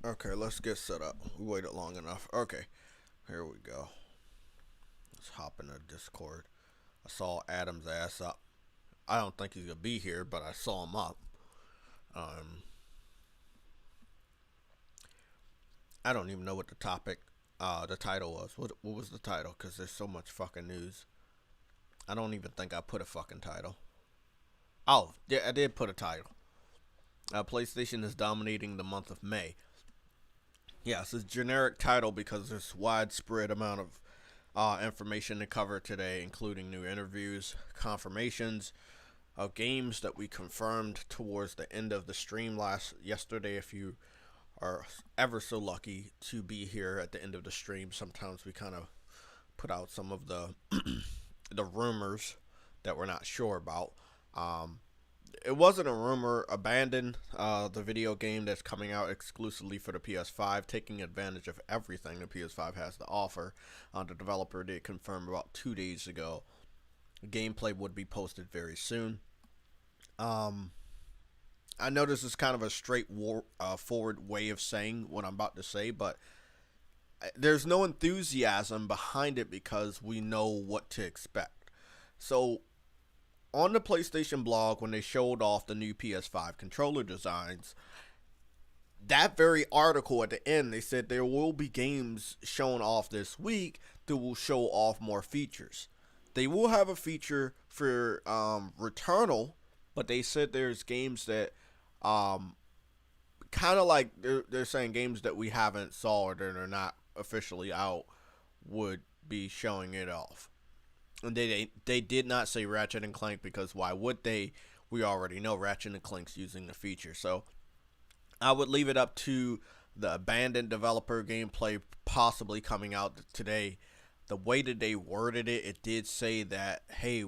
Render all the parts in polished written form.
Okay, let's get set up. We waited long enough. Okay, here we go. Let's hop into Discord. I saw Adam's ass up. I don't think he's gonna be here, but I saw him up. Um, I don't even know what the title was. What was the title? Because there's so much fucking news. I don't even think I put a fucking title. Oh, yeah, I did put a title. PlayStation is dominating the month of May. Yes, it's a generic title because there's widespread amount of information to cover today, including new interviews, confirmations of games that we confirmed towards the end of the stream yesterday. If you are ever so lucky to be here at the end of the stream, sometimes we kind of put out some of the the rumors that we're not sure about. It wasn't a rumor. Abandon, the video game that's coming out exclusively for the PS5, taking advantage of everything the PS5 has to offer. The developer did confirm about 2 days ago gameplay would be posted very soon. I know this is kind of a forward way of saying what I'm about to say, but there's no enthusiasm behind it because we know what to expect. So, on the PlayStation blog, when they showed off the new PS5 controller designs, that very article at the end, they said there will be games shown off this week that will show off more features. They will have a feature for Returnal, but they said there's games that kind of like they're saying games that we haven't saw or that are not officially out would be showing it off. And they did not say Ratchet and Clank because why would they? We already know Ratchet and Clank's using the feature. So I would leave it up to the abandoned developer gameplay possibly coming out today. The way that they worded it, it did say that, hey,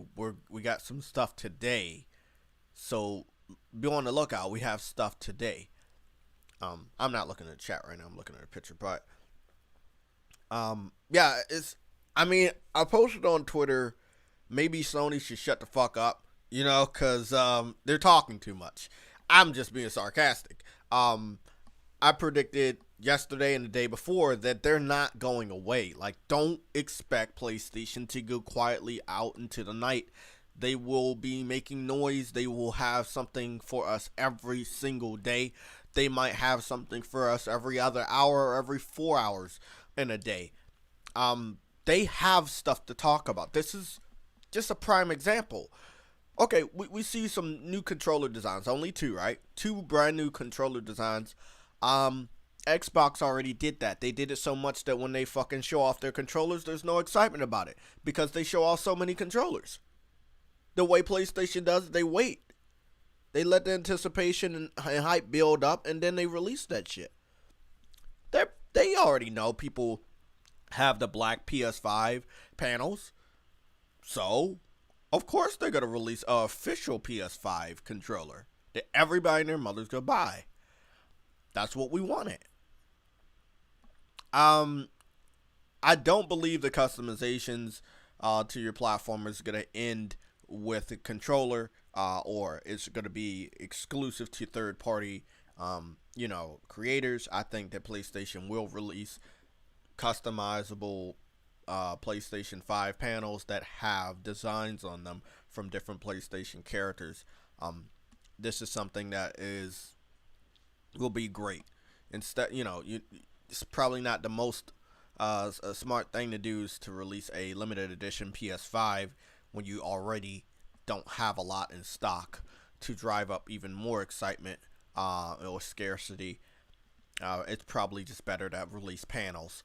we got some stuff today. So be on the lookout. We have stuff today. I'm not looking at the chat right now. I'm looking at a picture, but yeah, it's. I mean, I posted on Twitter. Maybe Sony should shut the fuck up, because they're talking too much. I'm just being sarcastic. I predicted yesterday and the day before that they're not going away. Like, don't expect PlayStation to go quietly out into the night. They will be making noise. They will have something for us every single day. They might have something for us every other hour or every 4 hours in a day. They have stuff to talk about. This is just a prime example. Okay, we see some new controller designs. Only two, right? Two brand new controller designs. Xbox already did that. They did it so much that when they fucking show off their controllers, there's no excitement about it because they show off so many controllers. The way PlayStation does, they wait. They let the anticipation and hype build up, and then they release that shit. They already know people have the black PS5 panels, so of course they're gonna release an official PS5 controller that everybody and their mother's gonna buy. That's what we wanted. I don't believe the customizations to your platform is gonna end with a controller, or it's gonna be exclusive to third party, creators. I think that PlayStation will release customizable PlayStation 5 panels that have designs on them from different PlayStation characters. This is something that will be great. Instead, it's probably not the most a smart thing to do is to release a limited edition PS5 when you already don't have a lot in stock to drive up even more excitement or scarcity. It's probably just better to release panels.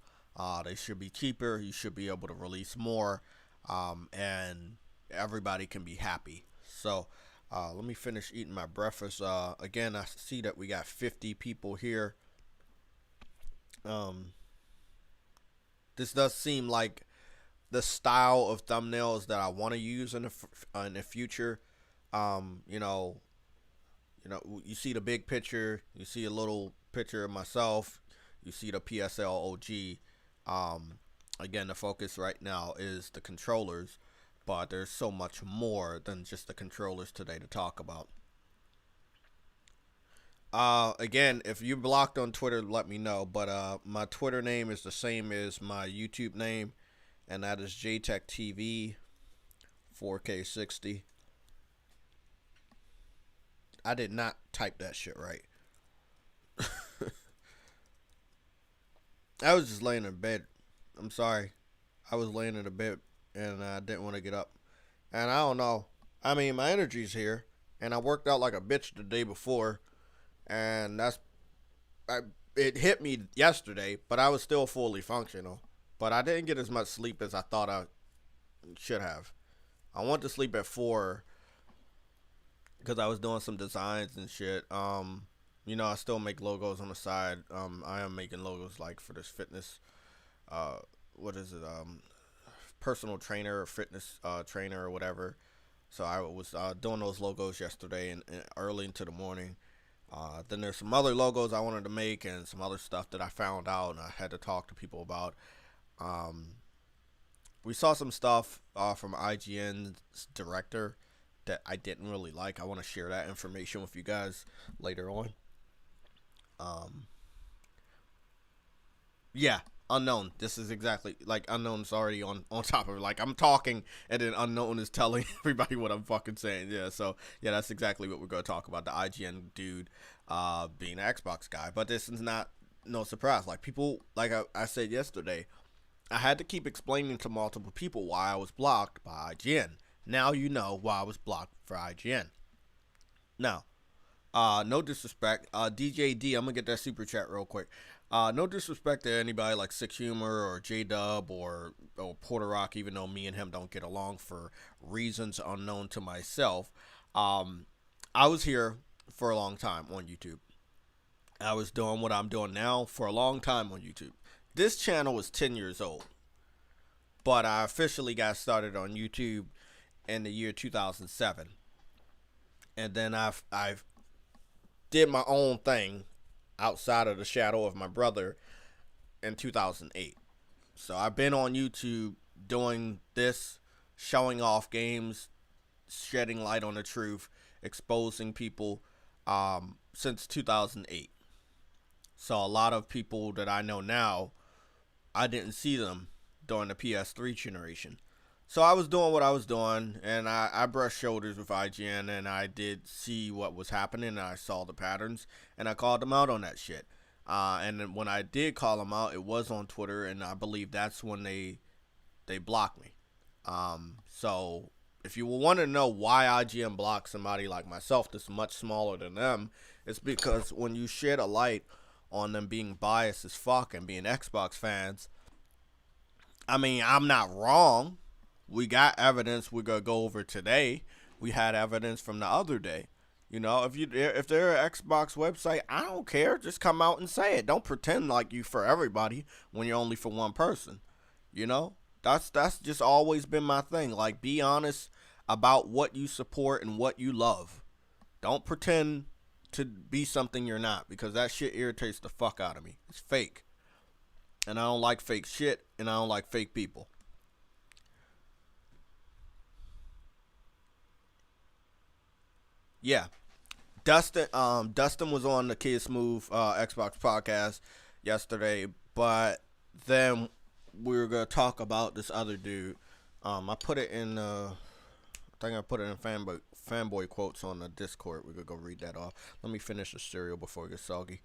They should be cheaper. You should be able to release more, and everybody can be happy. So let me finish eating my breakfast. Again, I see that we got 50 people here. This does seem like the style of thumbnails that I want to use in the future. You see the big picture. You see a little picture of myself. You see the PSLOG. Again, the focus right now is the controllers, but there's so much more than just the controllers today to talk about. Again, if you're blocked on Twitter, let me know. But my Twitter name is the same as my YouTube name, and that is JaytechTV 4K60. I did not type that shit right. I was just laying in bed. I'm sorry. I was laying in a bed and I didn't want to get up. And I don't know. I mean, my energy's here, and I worked out like a bitch the day before, and I, it hit me yesterday, but I was still fully functional. But I didn't get as much sleep as I thought I should have. I went to sleep at 4 because I was doing some designs and shit. I still make logos on the side. I am making logos like for this fitness. Uh, what is it? Personal trainer or fitness trainer or whatever. So I was doing those logos yesterday and early into the morning. Then there's some other logos I wanted to make and some other stuff that I found out and I had to talk to people about. Um, we saw some stuff from IGN's director that I didn't really like. I want to share that information with you guys later on. Um, yeah, unknown. This is exactly like unknown's already on top of it. Like I'm talking and then unknown is telling everybody what I'm fucking saying. Yeah, so yeah, that's exactly what we're gonna talk about. The IGN dude being an Xbox guy. But this is not no surprise. Like people like I said yesterday, I had to keep explaining to multiple people why I was blocked by IGN. Now you know why I was blocked for IGN. Now, no disrespect. DJD, I'm gonna get that super chat real quick. No disrespect to anybody like Six Humor or J Dub or Porter Rock, even though me and him don't get along for reasons unknown to myself. Um, I was here for a long time on YouTube. I was doing what I'm doing now for a long time on YouTube. This channel is 10 years old, but I officially got started on YouTube in the year 2007, and then I've did my own thing outside of the shadow of my brother in 2008. So I've been on YouTube doing this, showing off games, shedding light on the truth, exposing people since 2008. So a lot of people that I know now, I didn't see them during the PS3 generation. So I was doing what I was doing, and I brushed shoulders with IGN, and I did see what was happening, and I saw the patterns, and I called them out on that shit. And then when I did call them out, it was on Twitter, and I believe that's when they blocked me. So if you want to know why IGN blocked somebody like myself that's much smaller than them, it's because when you shed a light on them being biased as fuck and being Xbox fans, I mean, I'm not wrong. We got evidence we're gonna go over today. We had evidence from the other day. If they're an Xbox website, I don't care. Just come out and say it. Don't pretend like you for everybody when you're only for one person. You know, that's just always been my thing. Like, be honest about what you support and what you love. Don't pretend to be something you're not, because that shit irritates the fuck out of me. It's fake, and I don't like fake shit, and I don't like fake people. Yeah, Dustin was on the Kid Smooth Xbox podcast yesterday, but then we were gonna talk about this other dude. I put it in. I think I put it in fanboy quotes on the Discord. We could go read that off. Let me finish the cereal before it gets soggy.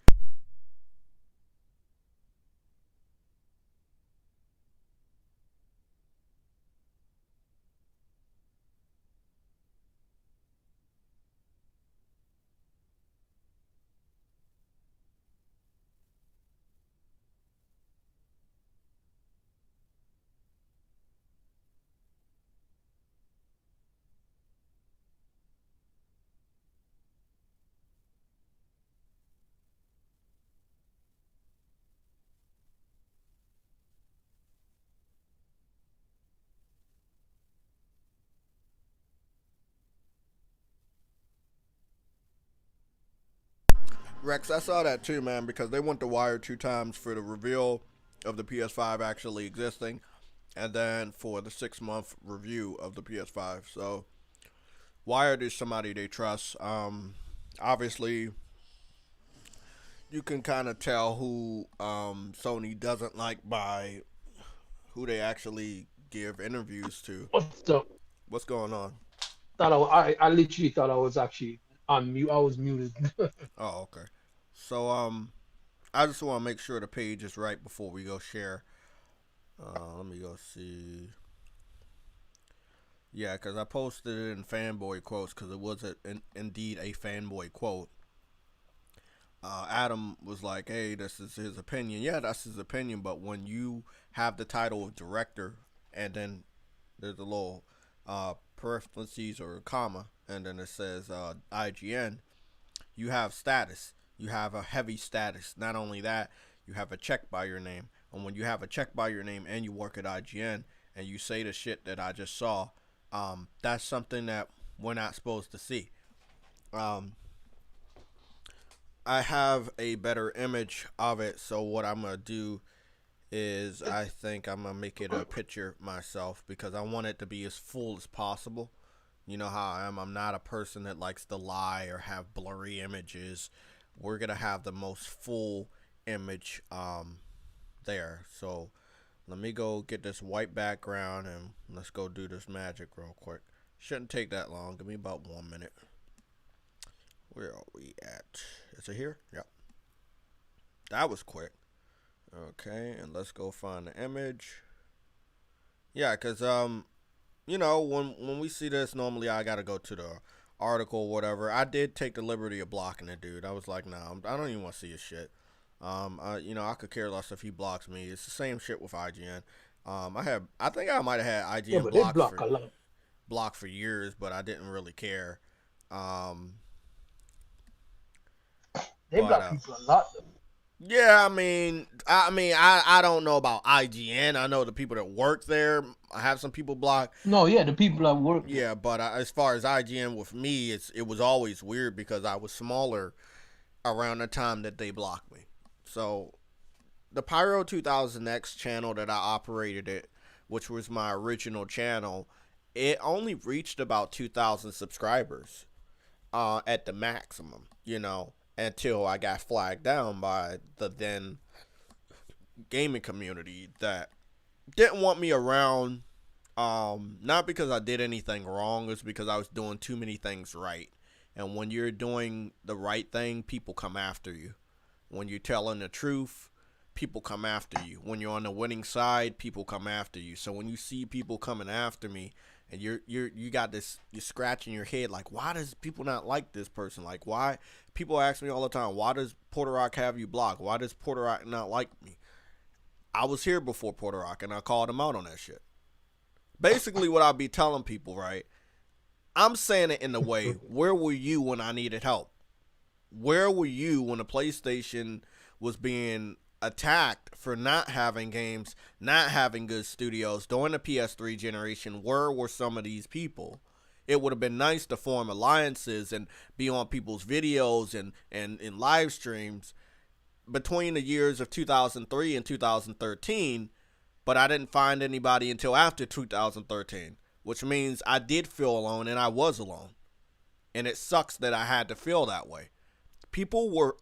Rex, I saw that too, man, because they went to Wire 2 times for the reveal of the PS5 actually existing, and then for the 6 month review of the PS5. So Wired is somebody they trust. Obviously, you can kind of tell who Sony doesn't like by who they actually give interviews to. What's the What's going on? I literally thought I was actually on mute. I was muted. Oh, okay. So I just want to make sure the page is right before we go share. Let me go see. Yeah, because I posted it in fanboy quotes because it was indeed a fanboy quote. Adam was like, "Hey, this is his opinion." Yeah, that's his opinion. But when you have the title of director, and then there's a little parentheses or a comma, and then it says IGN, you have status. You have a heavy status. Not only that, you have a check by your name. And when you have a check by your name and you work at IGN and you say the shit that I just saw, that's something that we're not supposed to see. Um, I have a better image of it, so what I'm gonna do is I think I'm gonna make it a picture myself because I want it to be as full as possible. You know how I am. I'm not a person that likes to lie or have blurry images. We're gonna have the most full image there. So let me go get this white background and let's go do this magic real quick. Shouldn't take that long. Give me about 1 minute. Where are we at? Is it here? Yep. That was quick. Okay, and let's go find the image. Yeah, cause when we see this, normally I gotta go to the article or whatever. I did take the liberty of blocking the dude. I was like, nah, I don't even want to see his shit. I could care less if he blocks me. It's the same shit with IGN. I think I might have had Yeah, IGN but they block a lot. blocked for years, but I didn't really care. Um, They but block people a lot though. Yeah, I don't know about IGN. I know the people that work there. I have some people blocked. No, yeah, the people that work there. Yeah, but as far as IGN with me, it was always weird because I was smaller around the time that they blocked me. So the Pyro 2000X channel that I operated it, which was my original channel, it only reached about 2,000 subscribers at the maximum, until I got flagged down by the then gaming community that didn't want me around. Not because I did anything wrong, it's because I was doing too many things right. And when you're doing the right thing, people come after you. When you're telling the truth, people come after you. When you're on the winning side, people come after you. So when you see people coming after me, and you got this, you're scratching your head like, why does people not like this person? Like, why? People ask me all the time, why does Porter Rock have you blocked? Why does Porter Rock not like me? I was here before Porter Rock, and I called him out on that shit. Basically, what I'll be telling people, right? I'm saying it in the way, where were you when I needed help? Where were you when the PlayStation was being attacked for not having games, not having good studios during the PS3 generation? Where were some of these people? It would have been nice to form alliances and be on people's videos and in live streams between the years of 2003 and 2013, but I didn't find anybody until after 2013, which means I did feel alone and I was alone. And it sucks that I had to feel that way. People were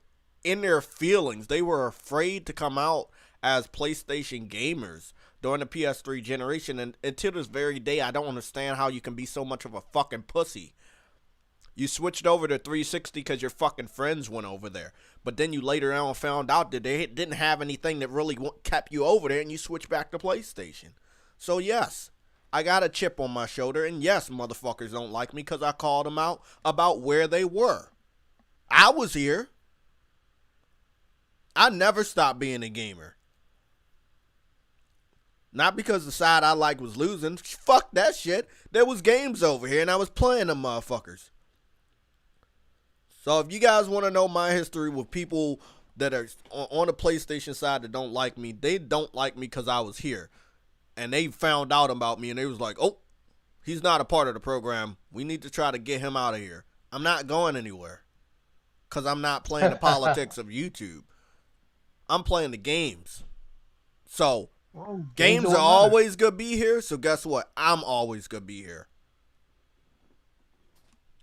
in their feelings. They were afraid to come out as PlayStation gamers during the PS3 generation. And until this very day, I don't understand how you can be so much of a fucking pussy. You switched over to 360 because your fucking friends went over there. But then you later on found out that they didn't have anything that really kept you over there, and you switched back to PlayStation. So yes, I got a chip on my shoulder, and yes, motherfuckers don't like me because I called them out about where they were. I was here. I never stopped being a gamer. Not because the side I liked was losing. Fuck that shit. There was games over here, and I was playing them motherfuckers. So if you guys want to know my history with people that are on the PlayStation side that don't like me, they don't like me because I was here. And they found out about me, and they was like, oh, he's not a part of the program. We need to try to get him out of here. I'm not going anywhere because I'm not playing the politics of YouTube. I'm playing the games. So games are always going to be here. So guess what? I'm always going to be here.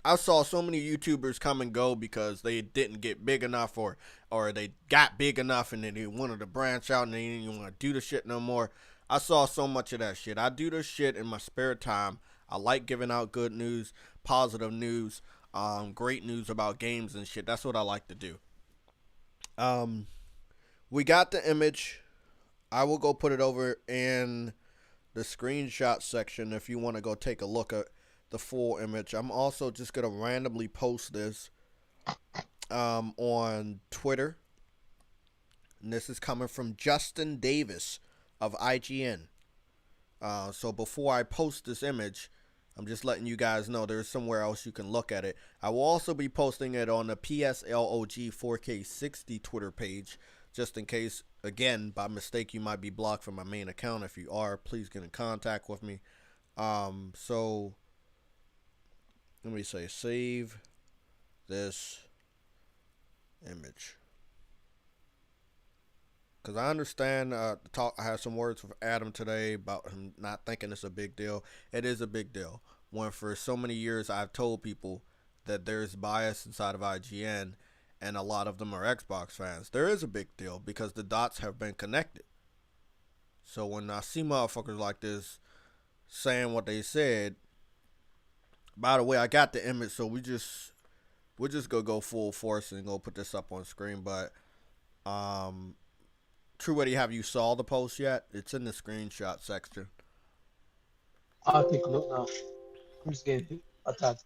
I saw so many YouTubers come and go because they didn't get big enough, or they got big enough and then they wanted to branch out and they didn't even want to do the shit no more. I saw so much of that shit. I do this shit in my spare time. I like giving out good news, positive news, great news about games and shit. That's what I like to do. Um, we got the image. I will go put it over in the screenshot section if you want to go take a look at the full image. I'm also just going to randomly post this on Twitter. And this is coming from Justin Davis of IGN. So before I post this image, I'm just letting you guys know there's somewhere else you can look at it. I will also be posting it on the PSLOG 4K60 Twitter page, just in case, again, by mistake, you might be blocked from my main account. If you are, please get in contact with me. So let me say, save this image. Because I understand I had some words with Adam today about him not thinking it's a big deal. It is a big deal. When for so many years I've told people that there's bias inside of IGN, and a lot of them are Xbox fans. There is a big deal because the dots have been connected. So when I see motherfuckers like this saying what they said, by the way, I got the image, so we're just gonna go full force and go put this up on screen. But True Eddie, have you saw the post yet? It's in the screenshot section. I'll take a look now. I'm just getting attacked.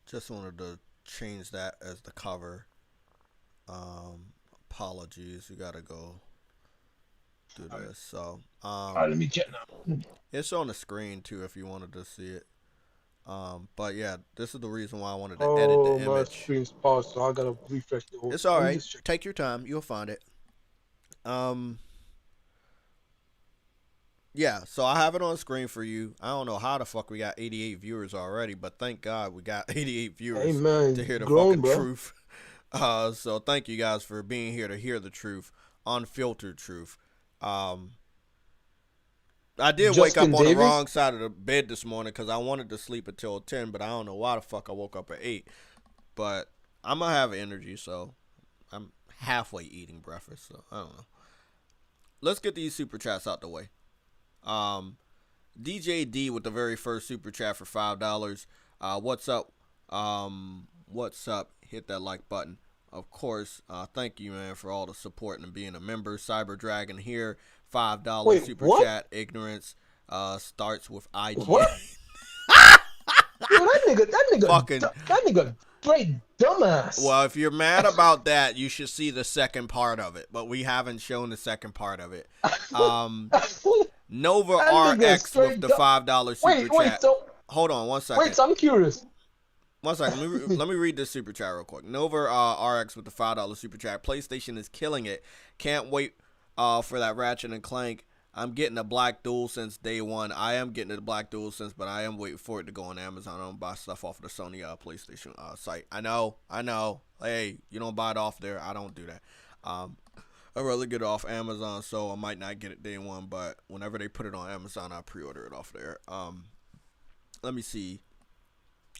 Just wanted to change that as the cover. Apologies, you gotta go do this. So, All right, let me check now. it's on the screen too if you wanted to see it. But yeah, this is the reason why I wanted to edit Oh, the my image. screen's paused, so I gotta refresh the whole. It's all Let me right. just check. Take your time. You'll find it. Yeah, so I have it on screen for you. I don't know how the fuck we got 88 viewers already, but thank God we got 88 Hey viewers man, to hear the grown, fucking bro. truth. So thank you guys for being here to hear the truth, unfiltered truth. I did wake up Justin on the Davis. wrong side of the bed this morning because I wanted to sleep until 10, but I don't know why the fuck I woke up at 8. But I'm going to have energy, so I'm halfway eating breakfast, so I don't know. Let's get these super chats out the way. DJ D with the very first super chat for $5. What's up? What's up? Hit that like button. Of course. Thank you, man, for all the support and being a member. Cyber Dragon here, $5 Wait, super what? chat. Ignorance starts with IGN. What? Yo, that nigga, straight dumbass. Well, if you're mad about that, you should see the second part of it. But we haven't shown the second part of it. Nova RX with the $5 super chat. So, Hold on one second. wait, so I'm curious. 1 second. Let me read this super chat real quick. Nova RX with the $5 super chat. PlayStation is killing it. Can't wait for that Ratchet and Clank. I'm getting a black DualSense day one. I am getting a black DualSense, but I am waiting for it to go on Amazon. I don't buy stuff off of the Sony PlayStation site. I know. Hey, you don't buy it off there. I don't do that. I'd rather get it off Amazon, so I might not get it day one, but whenever they put it on Amazon, I pre-order it off there. Let me see.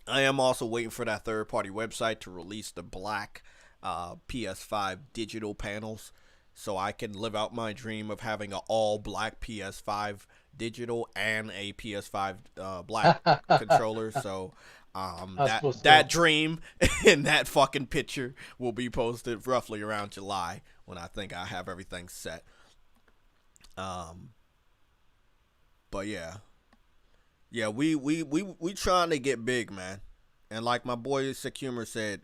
I am also waiting for that third-party website to release the black PS5 digital panels, so I can live out my dream of having an all-black PS5 digital and a PS5 black controller. So that dream and that fucking picture will be posted roughly around July when I think I have everything set. But yeah, we trying to get big, man. And like my boy Secumer said,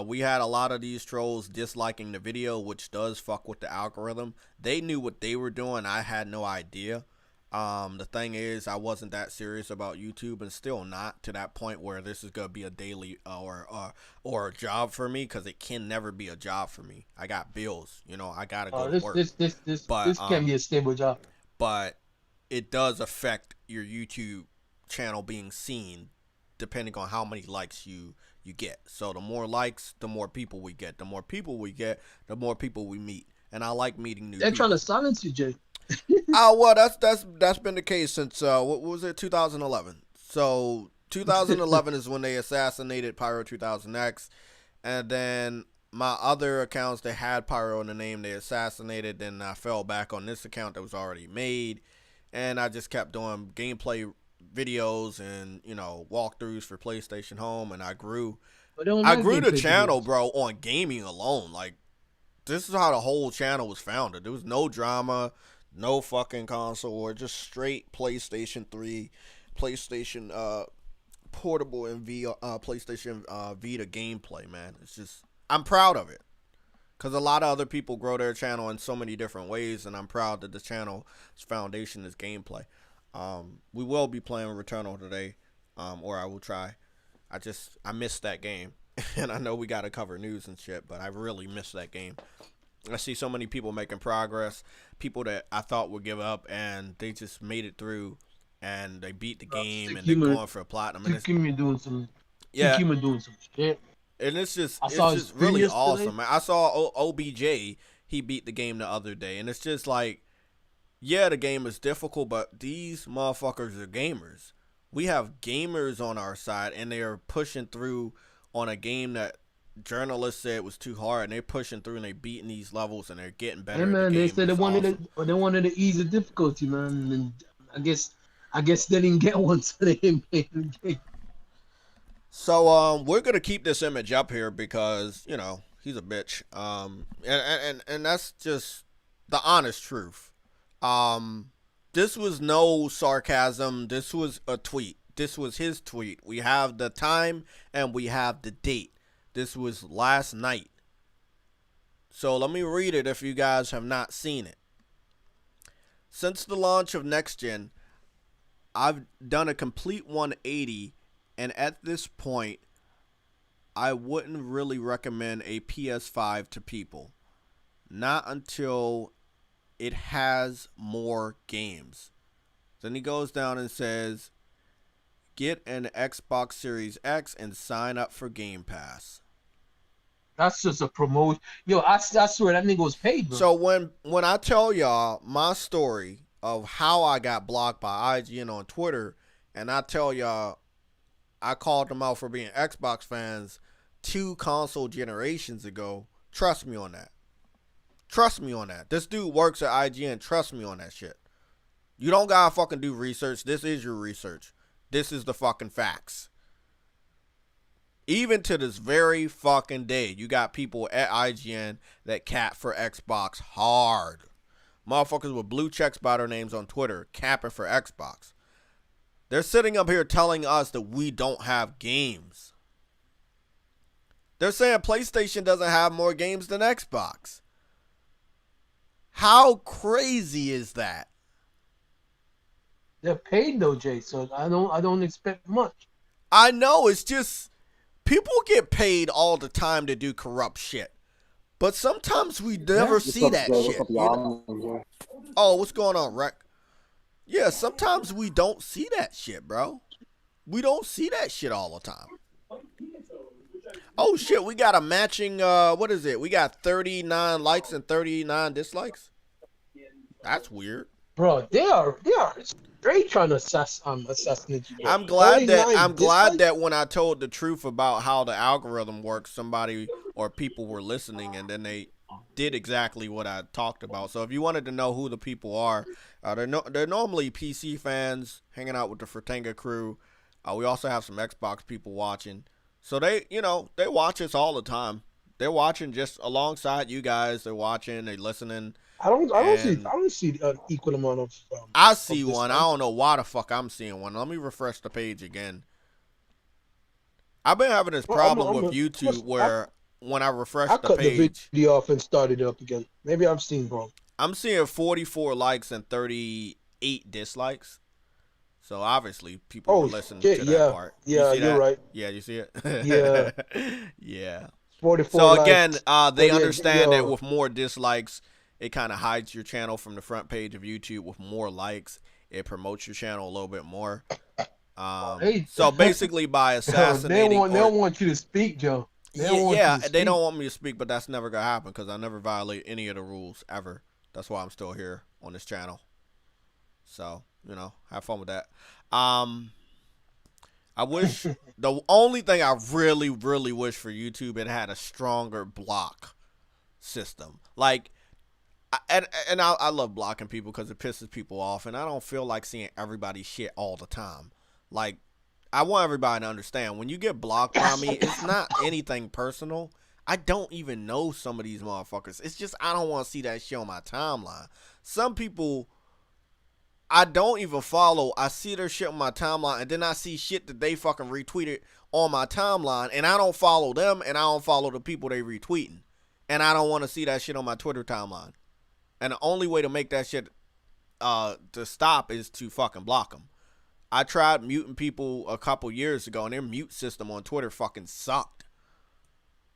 we had a lot of these trolls disliking the video, which does fuck with the algorithm. They knew what they were doing. I had no idea. The thing is, I wasn't that serious about YouTube, and still not to that point where this is gonna be a daily or a job for me, because it can never be a job for me. I got bills, I gotta go to work. This can be a stable job. But it does affect your YouTube channel being seen, depending on how many likes you get. So the more likes, the more people we get. The more people we get, the more people we meet. And I like meeting new people. They're trying to silence you, Jay. Well, that's been the case since what was it, 2011. So 2011 is when they assassinated Pyro 2000X, and then my other accounts that had Pyro in the name, they assassinated. Then I fell back on this account that was already made, and I just kept doing gameplay videos and walkthroughs for PlayStation Home, and I grew. But they don't I like grew the gameplay channel, videos. bro, on gaming alone. Like, this is how the whole channel was founded. There was no drama, no fucking console, or just straight PlayStation 3, PlayStation portable, and PlayStation Vita gameplay, man. It's just, I'm proud of it. Because a lot of other people grow their channel in so many different ways, and I'm proud that the channel's foundation is gameplay. We will be playing Returnal today, or I will try. I missed that game. And I know we got to cover news and shit, but I really missed that game. I see so many people making progress, people that I thought would give up, and they just made it through, and they beat the game, and they're going for a platinum. And Doing some. yeah, Doing some shit. and it's I saw his just really videos today. awesome. I saw OBJ. He beat the game the other day, and it's just like, yeah, the game is difficult, but these motherfuckers are gamers. We have gamers on our side, and they are pushing through on a game that journalists said was too hard, and they're pushing through, and they're beating these levels, and they're getting better. Yeah, man. At the They game. said It's awesome. they wanted to ease the difficulty, man. And I guess they didn't get one, so they didn't play the game. So we're gonna keep this image up here because he's a bitch. And that's just the honest truth. This was no sarcasm. This was a tweet. This was his tweet. We have the time and we have the date. This was last night. So let me read it if you guys have not seen it. Since the launch of Next Gen, I've done a complete 180, and at this point, I wouldn't really recommend a PS5 to people. Not until it has more games. Then he goes down and says, get an Xbox Series X and sign up for Game Pass. That's just a promotion. Yo, I swear that nigga was paid, bro. So when I tell y'all my story of how I got blocked by IGN on Twitter, and I tell y'all I called them out for being Xbox fans 2 console generations ago, trust me on that. Trust me on that. This dude works at IGN. Trust me on that shit. You don't gotta fucking do research. This is your research. This is the fucking facts. Even to this very fucking day, you got people at IGN that cap for Xbox hard. Motherfuckers with blue checks by their names on Twitter capping for Xbox. They're sitting up here telling us that we don't have games. They're saying PlayStation doesn't have more games than Xbox. How crazy is that? They're paid though, Jay. So I don't expect much. I know, it's just people get paid all the time to do corrupt shit. But sometimes we never see that shit. Oh, what's going on, Rec? Yeah, sometimes we don't see that shit, bro. We don't see that shit all the time. Oh shit, we got a matching what is it? We got 39 likes and 39 dislikes. That's weird. Bro, they are straight trying to assassinate you. Bro. I'm glad that when I told the truth about how the algorithm works, somebody or people were listening, and then they did exactly what I talked about. So if you wanted to know who the people are, they're normally PC fans hanging out with the Fratanga crew. We also have some Xbox people watching. So they watch us all the time. They're watching just alongside you guys. They're watching, they're listening. I don't see an equal amount of. I see one. I don't know why the fuck I'm seeing one. Let me refresh the page again. I've been having this problem with YouTube where when I refresh the page, I cut the video off and started it up again. Maybe I'm seeing wrong. I'm seeing 44 likes and 38 dislikes. So obviously people are listening to that part. Yeah, you're right. Yeah, you see it? Yeah. Yeah. 44 so again, likes. They understand that with more dislikes, it kind of hides your channel from the front page of YouTube. With more likes, it promotes your channel a little bit more. So basically by assassinating... They don't want you to speak, Joe. They don't want me to speak, but that's never going to happen because I never violate any of the rules, ever. That's why I'm still here on this channel. So, have fun with that. I wish the only thing I really, really wish for YouTube, it had a stronger block system. Like, I love blocking people because it pisses people off, and I don't feel like seeing everybody's shit all the time. Like, I want everybody to understand when you get blocked by me, it's not anything personal. I don't even know some of these motherfuckers. It's just I don't want to see that shit on my timeline. Some people I don't even follow. I see their shit on my timeline, and then I see shit that they fucking retweeted on my timeline, and I don't follow them, and I don't follow the people they retweeting, and I don't want to see that shit on my Twitter timeline. And the only way to make that shit to stop is to fucking block them. I tried muting people a couple years ago, and their mute system on Twitter fucking sucked.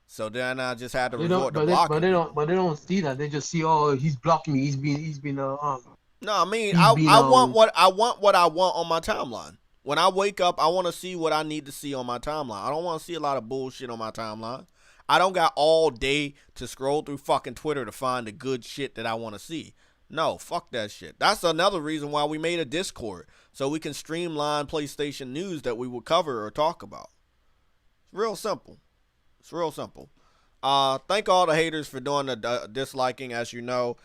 So then I just had to resort to blocking. But they don't see that. They just see, oh, he's blocking me. He's been No, I mean, I want what I want on my timeline. When I wake up, I want to see what I need to see on my timeline. I don't want to see a lot of bullshit on my timeline. I don't got all day to scroll through fucking Twitter to find the good shit that I want to see. No, fuck that shit. That's another reason why we made a Discord, so we can streamline PlayStation news that we would cover or talk about. It's real simple. It's real simple. Thank all the haters for doing the disliking. As you know,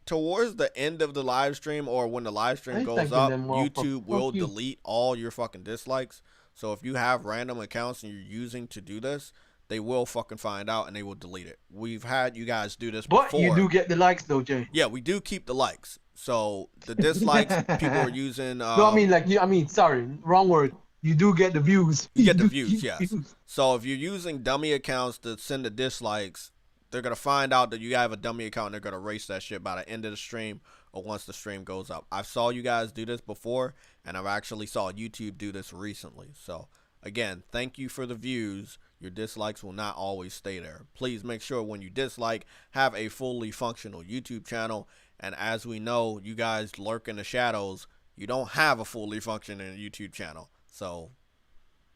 towards the end of the live stream, or when the live stream goes up, YouTube will delete all your fucking dislikes. So if you have random accounts and you're using to do this, they will fucking find out and they will delete it. We've had you guys do this before. But you do get the likes though, Jay. Yeah, we do keep the likes. So the dislikes, people are using. No, I mean, sorry, wrong word. You do get the views. You get the views, yes. So if you're using dummy accounts to send the dislikes, they're going to find out that you have a dummy account and they're going to erase that shit by the end of the stream or once the stream goes up. I saw you guys do this before, and I've actually saw YouTube do this recently. So, again, thank you for the views. Your dislikes will not always stay there. Please make sure when you dislike, have a fully functional YouTube channel. And as we know, you guys lurk in the shadows. You don't have a fully functioning YouTube channel. So,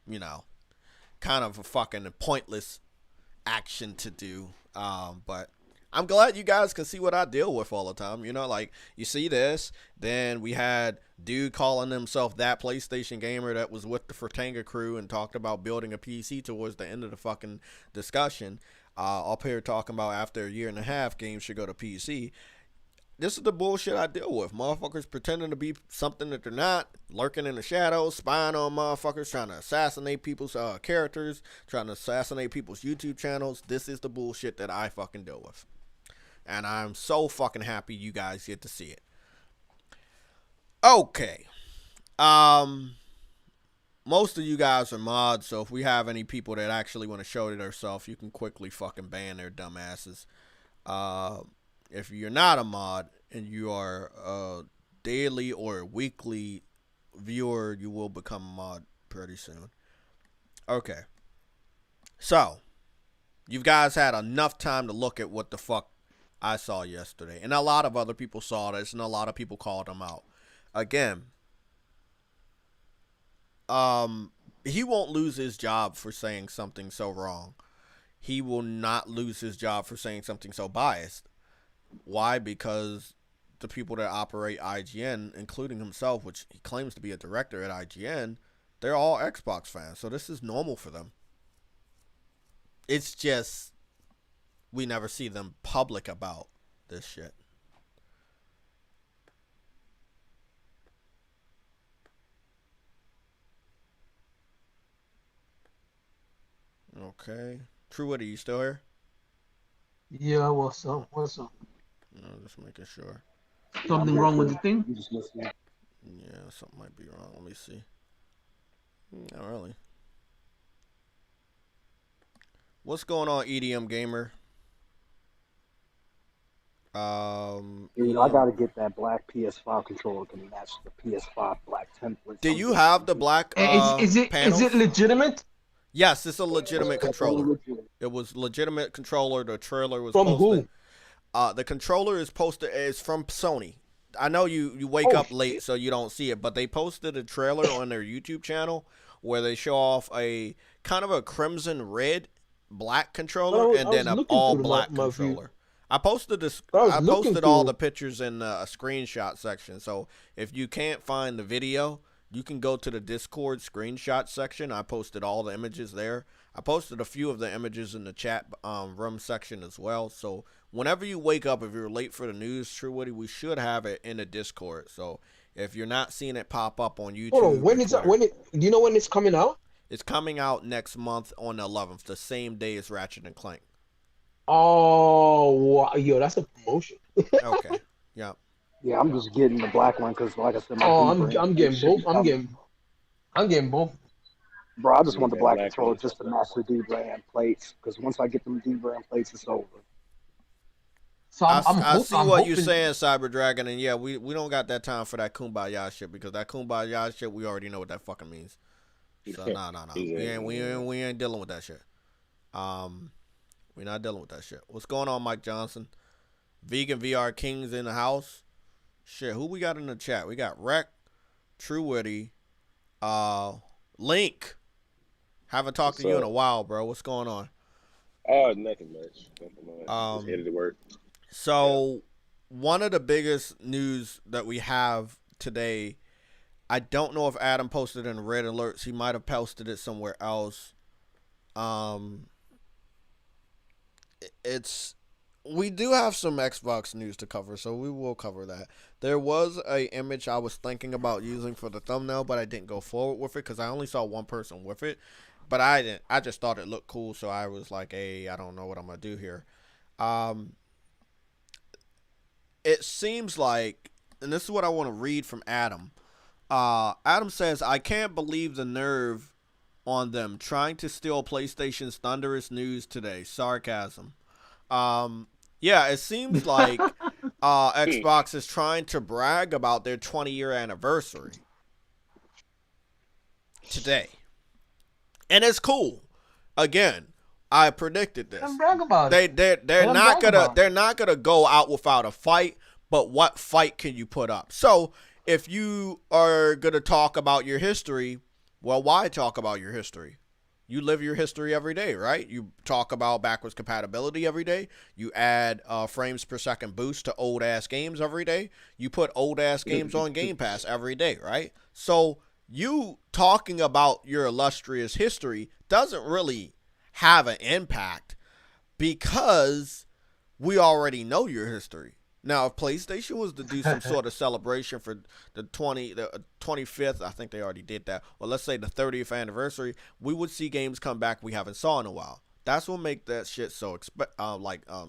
you know, kind of a fucking pointless action to do. But I'm glad you guys can see what I deal with all the time. You know, like, you see this, then we had dude calling himself that PlayStation gamer that was with the Fratanga crew and talked about building a PC towards the end of the fucking discussion. Up here talking about after a year and a half, games should go to PC. This is the bullshit I deal with. Motherfuckers pretending to be something that they're not, lurking in the shadows, spying on motherfuckers, trying to assassinate people's characters, trying to assassinate people's YouTube channels. This is the bullshit that I fucking deal with. And I'm so fucking happy you guys get to see it. Okay. Most of you guys are mods, so if we have any people that actually want to show it themselves, you can quickly fucking ban their dumbasses. If you're not a mod and you are a daily or weekly viewer, you will become a mod pretty soon. Okay. So, you guys had enough time to look at what the fuck I saw yesterday. And a lot of other people saw this, and a lot of people called him out. Again, he won't lose his job for saying something so wrong. He will not lose his job for saying something so biased. Why? Because the people that operate IGN, including himself, which he claims to be a director at IGN, they're all Xbox fans. So this is normal for them. It's just we never see them public about this shit. Okay. True Witty, you still here? Yeah, what's up? What's up? No, just making sure. Something wrong with the thing? Yeah, something might be wrong. Let me see. Not really. What's going on, EDM Gamer? I gotta get that black PS5 controller to match the PS5 black template. Do you have the black Is it legitimate? Yes, it's a legitimate controller. It was legitimate controller. The trailer was from posted. Who? The controller is posted. It's from Sony. I know you wake up late, so you don't see it, but they posted a trailer on their YouTube channel where they show off a kind of a crimson red black controller and then an all black controller. I posted this. I posted all the pictures in a screenshot section. So if you can't find the video, you can go to the Discord screenshot section. I posted all the images there. I posted a few of the images in the chat room section as well. So whenever you wake up, if you're late for the news, True Woody, we should have it in the Discord. So if you're not seeing it pop up on YouTube, Hold on, or Twitter, do you know when it's coming out? it's coming out next month on the 11th, the same day as Ratchet and Clank. Oh, wow. Yo, that's a promotion. Okay. Yeah. Yeah, I'm just getting the black one because, like I said, my Oh, D-brand I'm getting should be both. coming. I'm getting both. Bro, I just Yeah, want the that black black controller one. just to match the D-brand plates because once I get them D-brand plates, it's over. So I see I'm what you're hoping- saying, Cyber Dragon, and yeah, we don't got that time for that kumbaya shit because that kumbaya shit, we already know what that fucking means. So nah. Yeah. We ain't dealing with that shit. We're not dealing with that shit. What's going on, Mike Johnson? Vegan VR Kings in the house. Shit, who we got in the chat? We got Rec, True Witty, Link. Haven't talked to you in a while, bro. What's going on? Oh, nothing much. Just headed to work. So, one of the biggest news that we have today, I don't know if Adam posted it in Red Alerts. He might have posted it somewhere else. We do have some Xbox news to cover, so we will cover that. There was a image I was thinking about using for the thumbnail, but I didn't go forward with it because I only saw one person with it. But I didn't. I just thought it looked cool, so I was like, "Hey, I don't know what I'm gonna do here." It seems like, and this is what I want to read from Adam. Adam says, "I can't believe the nerve on them trying to steal PlayStation's thunderous news today." Sarcasm. Yeah, it seems like Xbox is trying to brag about their 20-year anniversary today. And it's cool. Again, I predicted this. Don't brag about it. They're not gonna go out without a fight, but what fight can you put up? So if you are gonna talk about your history, well, why talk about your history? You live your history every day, right? You talk about backwards compatibility every day. You add frames per second boost to old ass games every day. You put old ass games on Game Pass every day, right? So you talking about your illustrious history doesn't really have an impact because we already know your history. Now, if PlayStation was to do some sort of celebration for the 25th, I think they already did that, or let's say the 30th anniversary, we would see games come back we haven't saw in a while. That's what make that shit so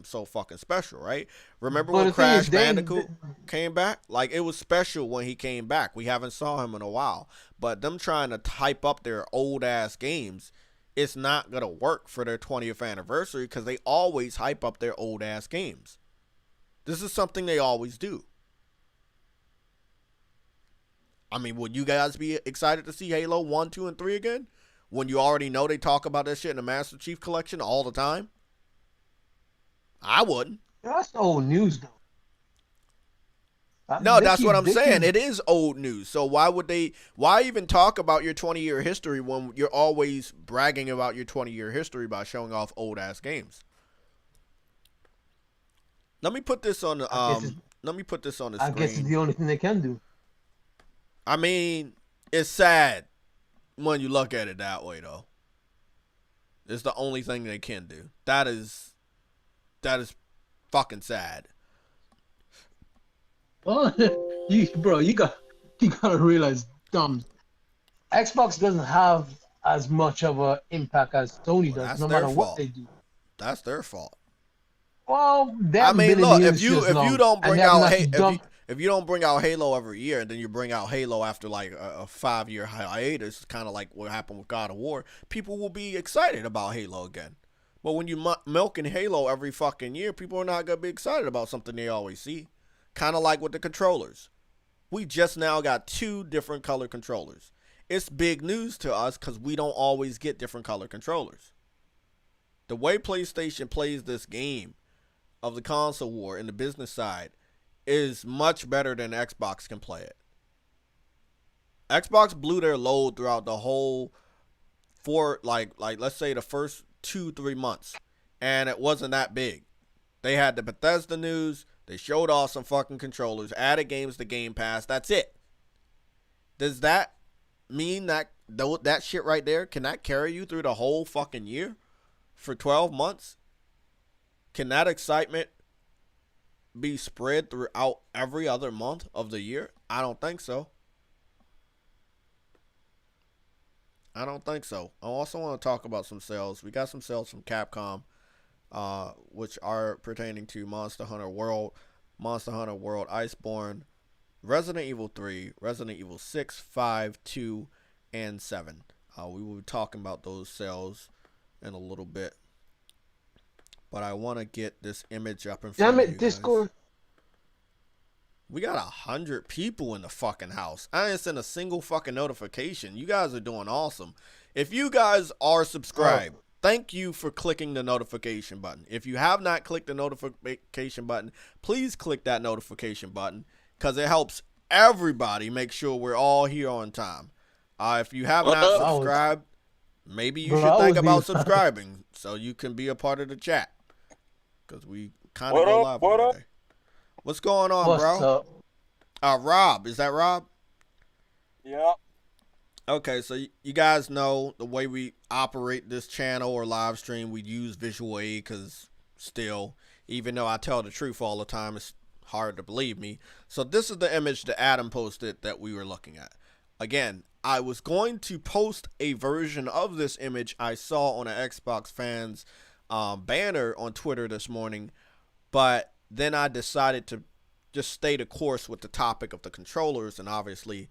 so fucking special, right? Remember when Crash Bandicoot came back? Like, it was special when he came back. We haven't saw him in a while. But them trying to type up their old ass games, it's not gonna work for their 20th anniversary because they always hype up their old ass games. This is something they always do. I mean, would you guys be excited to see Halo 1, 2, and 3 again? When you already know they talk about that shit in the Master Chief Collection all the time? I wouldn't. That's old news, though. No, that's what I'm saying. It is old news. So why even talk about your 20-year history when you're always bragging about your 20-year history by showing off old-ass games? Let me put this on the screen. I guess it's the only thing they can do. I mean, it's sad when you look at it that way, though. It's the only thing they can do. That is fucking sad. Well, you gotta realize, Xbox doesn't have as much of an impact as Sony does, no matter what they do. That's their fault. Well, I mean, look, if you don't bring out if you don't bring out Halo every year, and then you bring out Halo after like a 5-year hiatus, kind of like what happened with God of War, people will be excited about Halo again. But when you milking Halo every fucking year, people are not gonna be excited about something they always see. Kind of like with the controllers. We just now got 2 different color controllers. It's big news to us because we don't always get different color controllers. The way PlayStation plays this game of the console war in the business side is much better than Xbox can play it. Xbox blew their load throughout the whole let's say the first 2-3 months, and it wasn't that big. They had the Bethesda news, they showed off some fucking controllers, added games to Game Pass, that's it. Does that mean that that shit right there, can that carry you through the whole fucking year for 12 months? Can that excitement be spread throughout every other month of the year? I don't think so. I don't think so. I also want to talk about some sales. We got some sales from Capcom, which are pertaining to Monster Hunter World, Iceborne, Resident Evil 3, Resident Evil 6, 5, 2, and 7. We will be talking about those sales in a little bit. But I want to get this image up in front of you guys. Discord. We got 100 people in the fucking house. I didn't send a single fucking notification. You guys are doing awesome. If you guys are subscribed, thank you for clicking the notification button. If you have not clicked the notification button, please click that notification button because it helps everybody make sure we're all here on time. If you have not subscribed, maybe you should think about subscribing so you can be a part of the chat because we kind of go live every day. What's going on, bro? Rob. Is that Rob? Yeah. Okay, so you guys know the way we operate this channel or live stream. We use visual aid because still, even though I tell the truth all the time, it's hard to believe me. So this is the image that Adam posted that we were looking at. Again, I was going to post a version of this image I saw on an Xbox fans banner on Twitter this morning, but then I decided to just stay the course with the topic of the controllers and obviously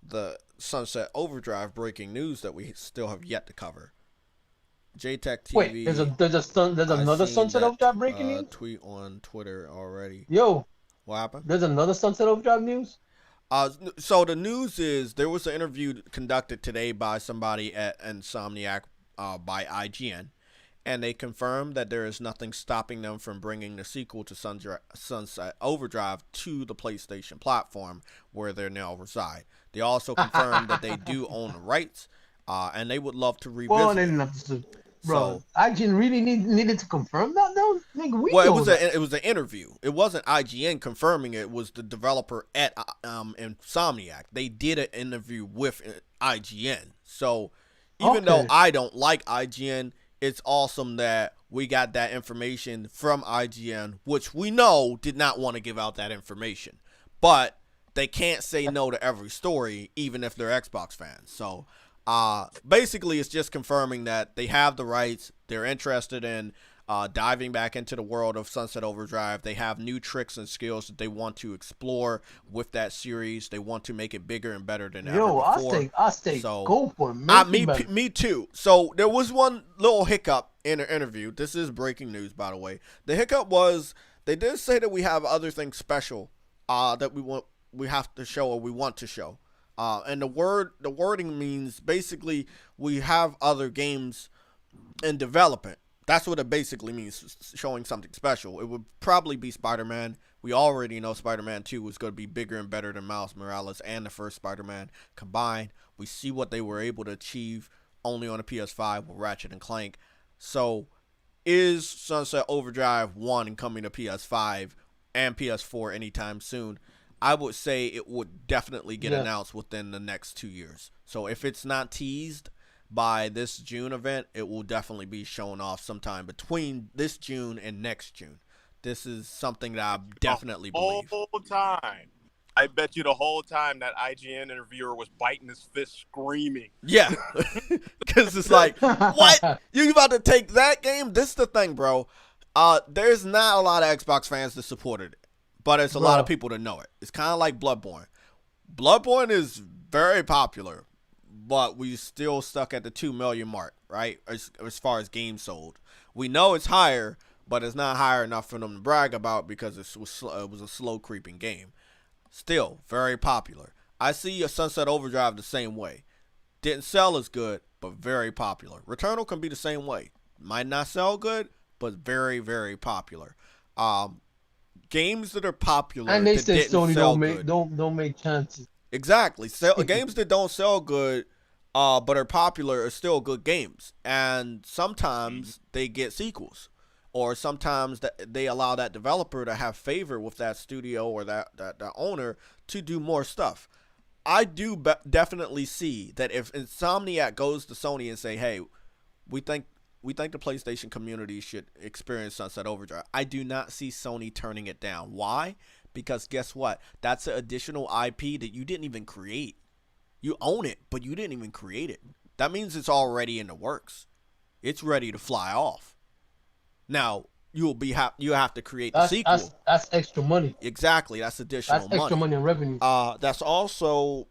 the Sunset Overdrive breaking news that we still have yet to cover. JaytechTV. Wait, there's another Sunset Overdrive breaking news? Tweet on Twitter already. Yo. What happened? There's another Sunset Overdrive news? So the news is there was an interview conducted today by somebody at Insomniac by IGN. And they confirmed that there is nothing stopping them from bringing the sequel to Sunset Overdrive to the PlayStation platform where they now reside. They also confirmed that they do own the rights, and they would love to revisit it. Bro, IGN really needed to confirm that, though? Nigga, it was an interview. It wasn't IGN confirming it. It was the developer at Insomniac. They did an interview with IGN. So even though I don't like IGN, it's awesome that we got that information from IGN, which we know did not want to give out that information. But they can't say no to every story, even if they're Xbox fans. So basically, it's just confirming that they have the rights. They're interested in diving back into the world of Sunset Overdrive. They have new tricks and skills that they want to explore with that series. They want to make it bigger and better than ever before. I stay go for it. Me too. So there was one little hiccup in the interview. This is breaking news, by the way. The hiccup was they did say that we have other things special that we have to show or we want to show. And the wording means basically we have other games in development. That's what it basically means, showing something special. It would probably be Spider-Man. We already know Spider-Man 2 is going to be bigger and better than Miles Morales and the first Spider-Man combined. We see what they were able to achieve only on the PS5 with Ratchet and Clank. So is Sunset Overdrive 1 coming to PS5 and PS4 anytime soon? I would say it would definitely get announced within the next 2 years. So if it's not teased by this June event, it will definitely be shown off sometime between this June and next June. This is something that I definitely believe. The whole time. I bet you the whole time that IGN interviewer was biting his fist screaming. Yeah. Because it's like, what? You about to take that game? This is the thing, bro. There's not a lot of Xbox fans that supported it, but it's a lot of people that know it. It's kind of like Bloodborne. Bloodborne is very popular, but we still stuck at the 2 million mark, right? As far as games sold. We know it's higher, but it's not higher enough for them to brag about because it was a slow creeping game. Still, very popular. I see a Sunset Overdrive the same way. Didn't sell as good, but very popular. Returnal can be the same way. Might not sell good, but very, very popular. Games that are popular and they that say didn't Sony sell don't make chances. Exactly. Games that don't sell good but are popular are still good games. And sometimes they get sequels. Or sometimes they allow that developer to have favor with that studio or that owner to do more stuff. I do definitely see that if Insomniac goes to Sony and say, "Hey, we think the PlayStation community should experience Sunset Overdrive," I do not see Sony turning it down. Why? Because guess what? That's an additional IP that you didn't even create. You own it, but you didn't even create it. That means it's already in the works. It's ready to fly off. Now, you have to create the sequel. That's extra money. Exactly, that's additional money. That's extra money in revenue. That's also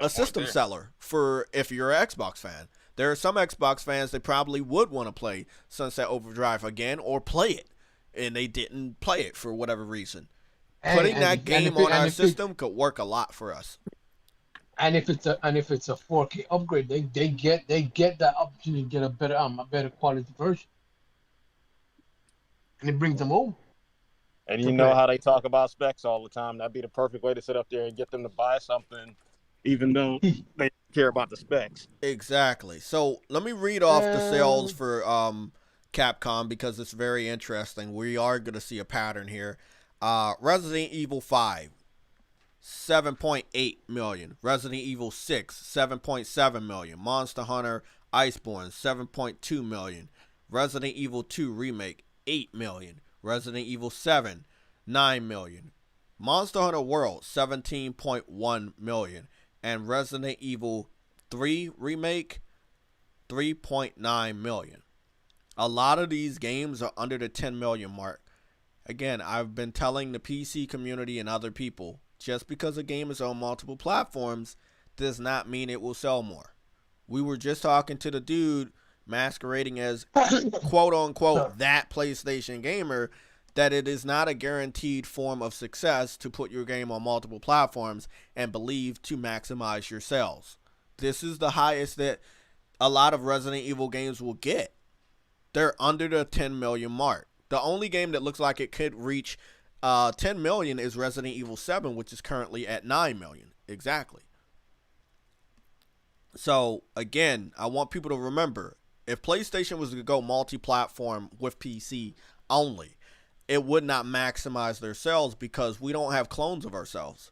a system seller for if you're an Xbox fan. There are some Xbox fans that probably would want to play Sunset Overdrive again or play it, and they didn't play it for whatever reason. Putting that game on our system could work a lot for us. And if it's a 4K upgrade, they get that opportunity to get a better quality version, and it brings them over. And you know how they talk about specs all the time. That'd be the perfect way to sit up there and get them to buy something, even though they care about the specs. Exactly. So let me read off the sales for Capcom because it's very interesting. We are going to see a pattern here. Resident Evil 5. 7.8 million. Resident Evil 6, 7.7 million. Monster Hunter Iceborne, 7.2 million. Resident Evil 2 Remake, 8 million. Resident Evil 7, 9 million. Monster Hunter World, 17.1 million. And Resident Evil 3 Remake, 3.9 million. A lot of these games are under the 10 million mark. Again, I've been telling the PC community and other people, just because a game is on multiple platforms does not mean it will sell more. We were just talking to the dude masquerading as quote unquote that PlayStation gamer, that it is not a guaranteed form of success to put your game on multiple platforms and believe to maximize your sales. This is the highest that a lot of Resident Evil games will get. They're under the 10 million mark. The only game that looks like it could reach 10 million is Resident Evil 7, which is currently at 9 million. Exactly. So, again, I want people to remember, if PlayStation was to go multi-platform with PC only, it would not maximize their sales because we don't have clones of ourselves.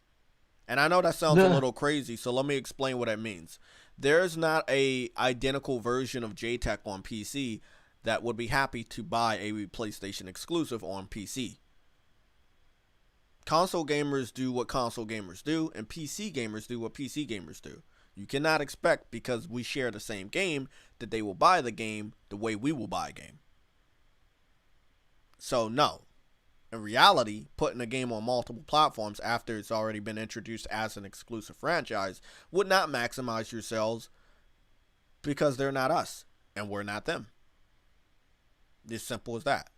And I know that sounds a little crazy, so let me explain what that means. There's not a identical version of JayTech on PC that would be happy to buy a PlayStation exclusive on PC. Console gamers do what console gamers do, and PC gamers do what PC gamers do. You cannot expect, because we share the same game, that they will buy the game the way we will buy a game. So no. In reality, putting a game on multiple platforms after it's already been introduced as an exclusive franchise would not maximize your sales because they're not us and we're not them. As simple as that.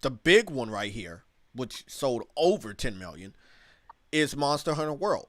The big one right here, which sold over 10 million, is Monster Hunter World.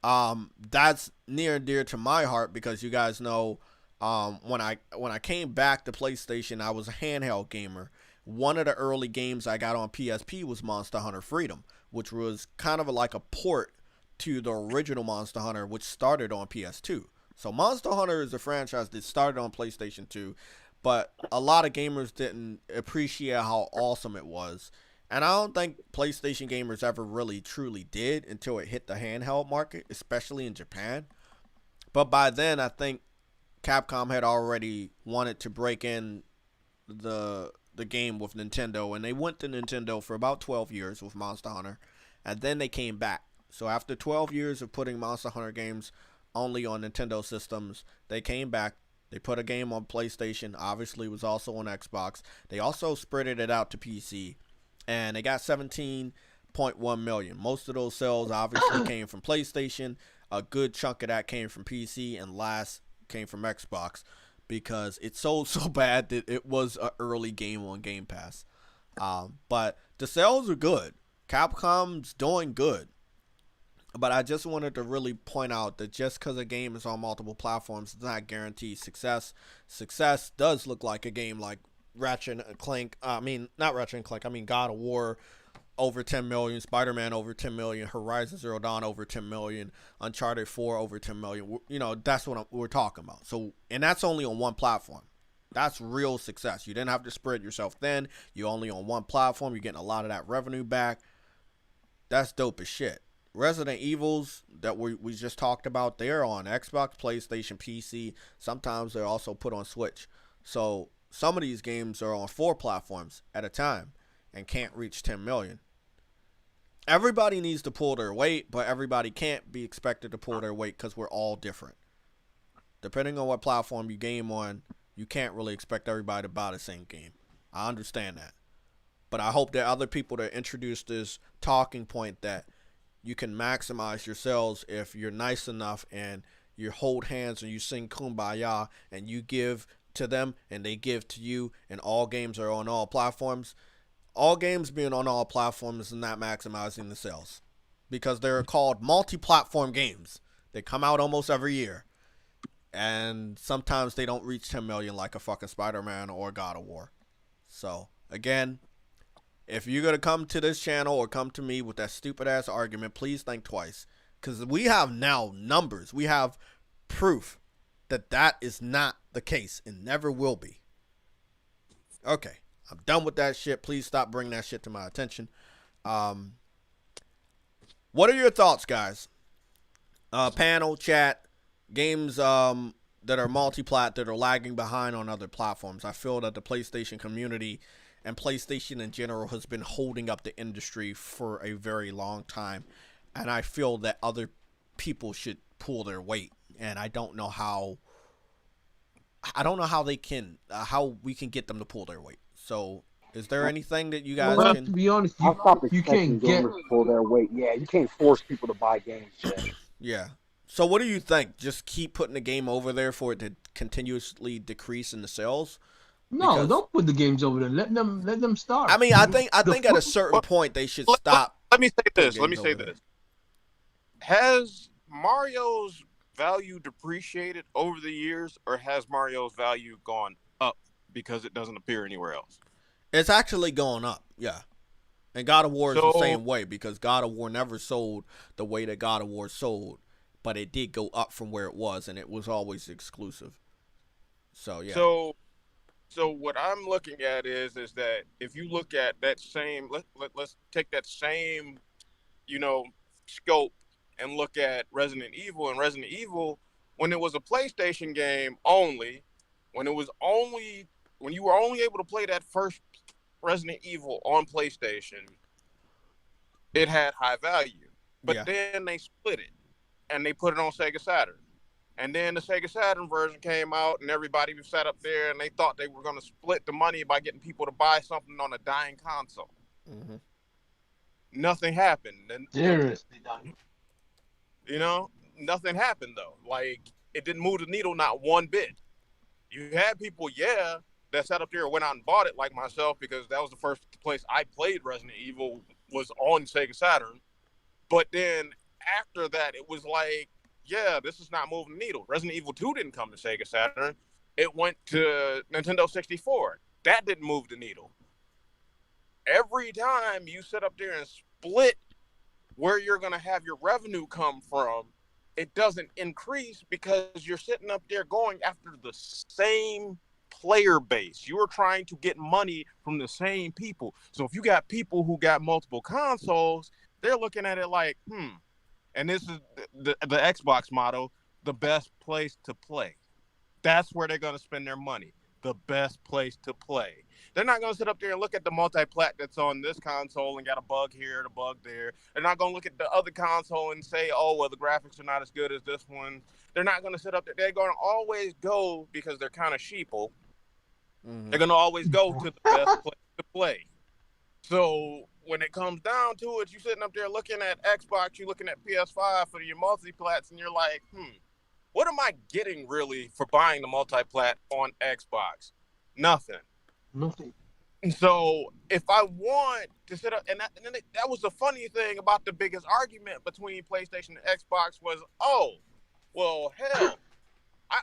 That's near and dear to my heart because you guys know when I came back to PlayStation, I was a handheld gamer. One of the early games I got on PSP was Monster Hunter Freedom, which was kind of like a port to the original Monster Hunter, which started on PS2. So Monster Hunter is a franchise that started on PlayStation 2, but a lot of gamers didn't appreciate how awesome it was. And I don't think PlayStation gamers ever really truly did until it hit the handheld market, especially in Japan. But by then, I think Capcom had already wanted to break in the game with Nintendo, and they went to Nintendo for about 12 years with Monster Hunter, and then they came back. So after 12 years of putting Monster Hunter games only on Nintendo systems, they came back. They put a game on PlayStation, obviously it was also on Xbox. They also spreaded it out to PC, and they got 17.1 million. Most of those sales obviously came from PlayStation. A good chunk of that came from PC, and last came from Xbox because it sold so bad that it was an early game on Game Pass. But the sales are good. Capcom's doing good. But I just wanted to really point out that just because a game is on multiple platforms does not guarantee success. Success does look like a game like Ratchet and Clank. Not Ratchet and Clank. God of War over 10 million. Spider-Man over 10 million. Horizon Zero Dawn over 10 million. Uncharted 4 over 10 million. That's what we're talking about. So, and that's only on one platform. That's real success. You didn't have to spread yourself thin. You're only on one platform. You're getting a lot of that revenue back. that's dope as shit. Resident Evils that we just talked about, they're on Xbox, PlayStation, PC. Sometimes they're also put on Switch. So some of these games are on 4 platforms at a time and can't reach 10 million. Everybody needs to pull their weight, but everybody can't be expected to pull their weight because we're all different. Depending on what platform you game on, you can't really expect everybody to buy the same game. I understand that. But I hope that other people that introduce this talking point that you can maximize your sales if you're nice enough and you hold hands and you sing Kumbaya and you give to them and they give to you, and all games are on all platforms. All games being on all platforms is not maximizing the sales because they're called multi-platform games. They come out almost every year, and sometimes they don't reach 10 million like a fucking Spider-Man or God of War. So again, if you're going to come to this channel or come to me with that stupid ass argument, please think twice, because we have now numbers. We have proof that that is not the case and never will be. Okay, I'm done with that shit. Please stop bringing that shit to my attention. What are your thoughts, guys? Panel, chat, games that are multi-plat that are lagging behind on other platforms. I feel that the PlayStation community and PlayStation in general has been holding up the industry for a very long time, and I feel that other people should pull their weight, and I don't know how they can, how we can get them to pull their weight. So, is there anything that you guys Well, can? to be honest, I'll stop you expecting can't get. gamers to pull their weight. Yeah, you can't force people to buy games. Yeah. So, what do you think? Just keep putting the game over there for it to continuously decrease in the sales? No, Because, don't put the games over there. Let them start. I mean, I think at a certain point they should stop. Let me say this. Let me say this. Has Mario's value depreciated over the years, or has Mario's value gone up because it doesn't appear anywhere else? It's actually going up, yeah. And God of War is the same way, because God of War never sold the way that God of War sold, but it did go up from where it was, and it was always exclusive. So, yeah. So what I'm looking at is that if you look at that same, let's take that same, scope and look at Resident Evil. And Resident Evil, when it was a PlayStation game only, when you were only able to play that first Resident Evil on PlayStation, it had high value. But then they split it and they put it on Sega Saturn. And then the Sega Saturn version came out, and everybody sat up there and they thought they were going to split the money by getting people to buy something on a dying console. Mm-hmm. Nothing happened. And, seriously, nothing happened though. Like, it didn't move the needle, not one bit. You had people, that sat up there and went out and bought it, like myself, because that was the first place I played Resident Evil was on Sega Saturn. But then after that, it was like, this is not moving the needle. Resident Evil 2 didn't come to Sega Saturn. It went to Nintendo 64. That didn't move the needle. Every time you sit up there and split where you're going to have your revenue come from, it doesn't increase because you're sitting up there going after the same player base. You're trying to get money from the same people. So if you got people who got multiple consoles, they're looking at it like, and this is the Xbox motto, the best place to play. That's where they're going to spend their money. The best place to play. They're not going to sit up there and look at the multi-plat that's on this console and got a bug here and a bug there. They're not going to look at the other console and say, oh, well, the graphics are not as good as this one. They're not going to sit up there. They're going to always go, because they're kind of sheeple, they're going to always go to the best place to play. So when it comes down to it, you're sitting up there looking at Xbox, you're looking at PS5 for your multi-plats, and you're like, what am I getting really for buying the multi-plat on Xbox? Nothing. So if I want to sit up, and that was the funny thing about the biggest argument between PlayStation and Xbox was,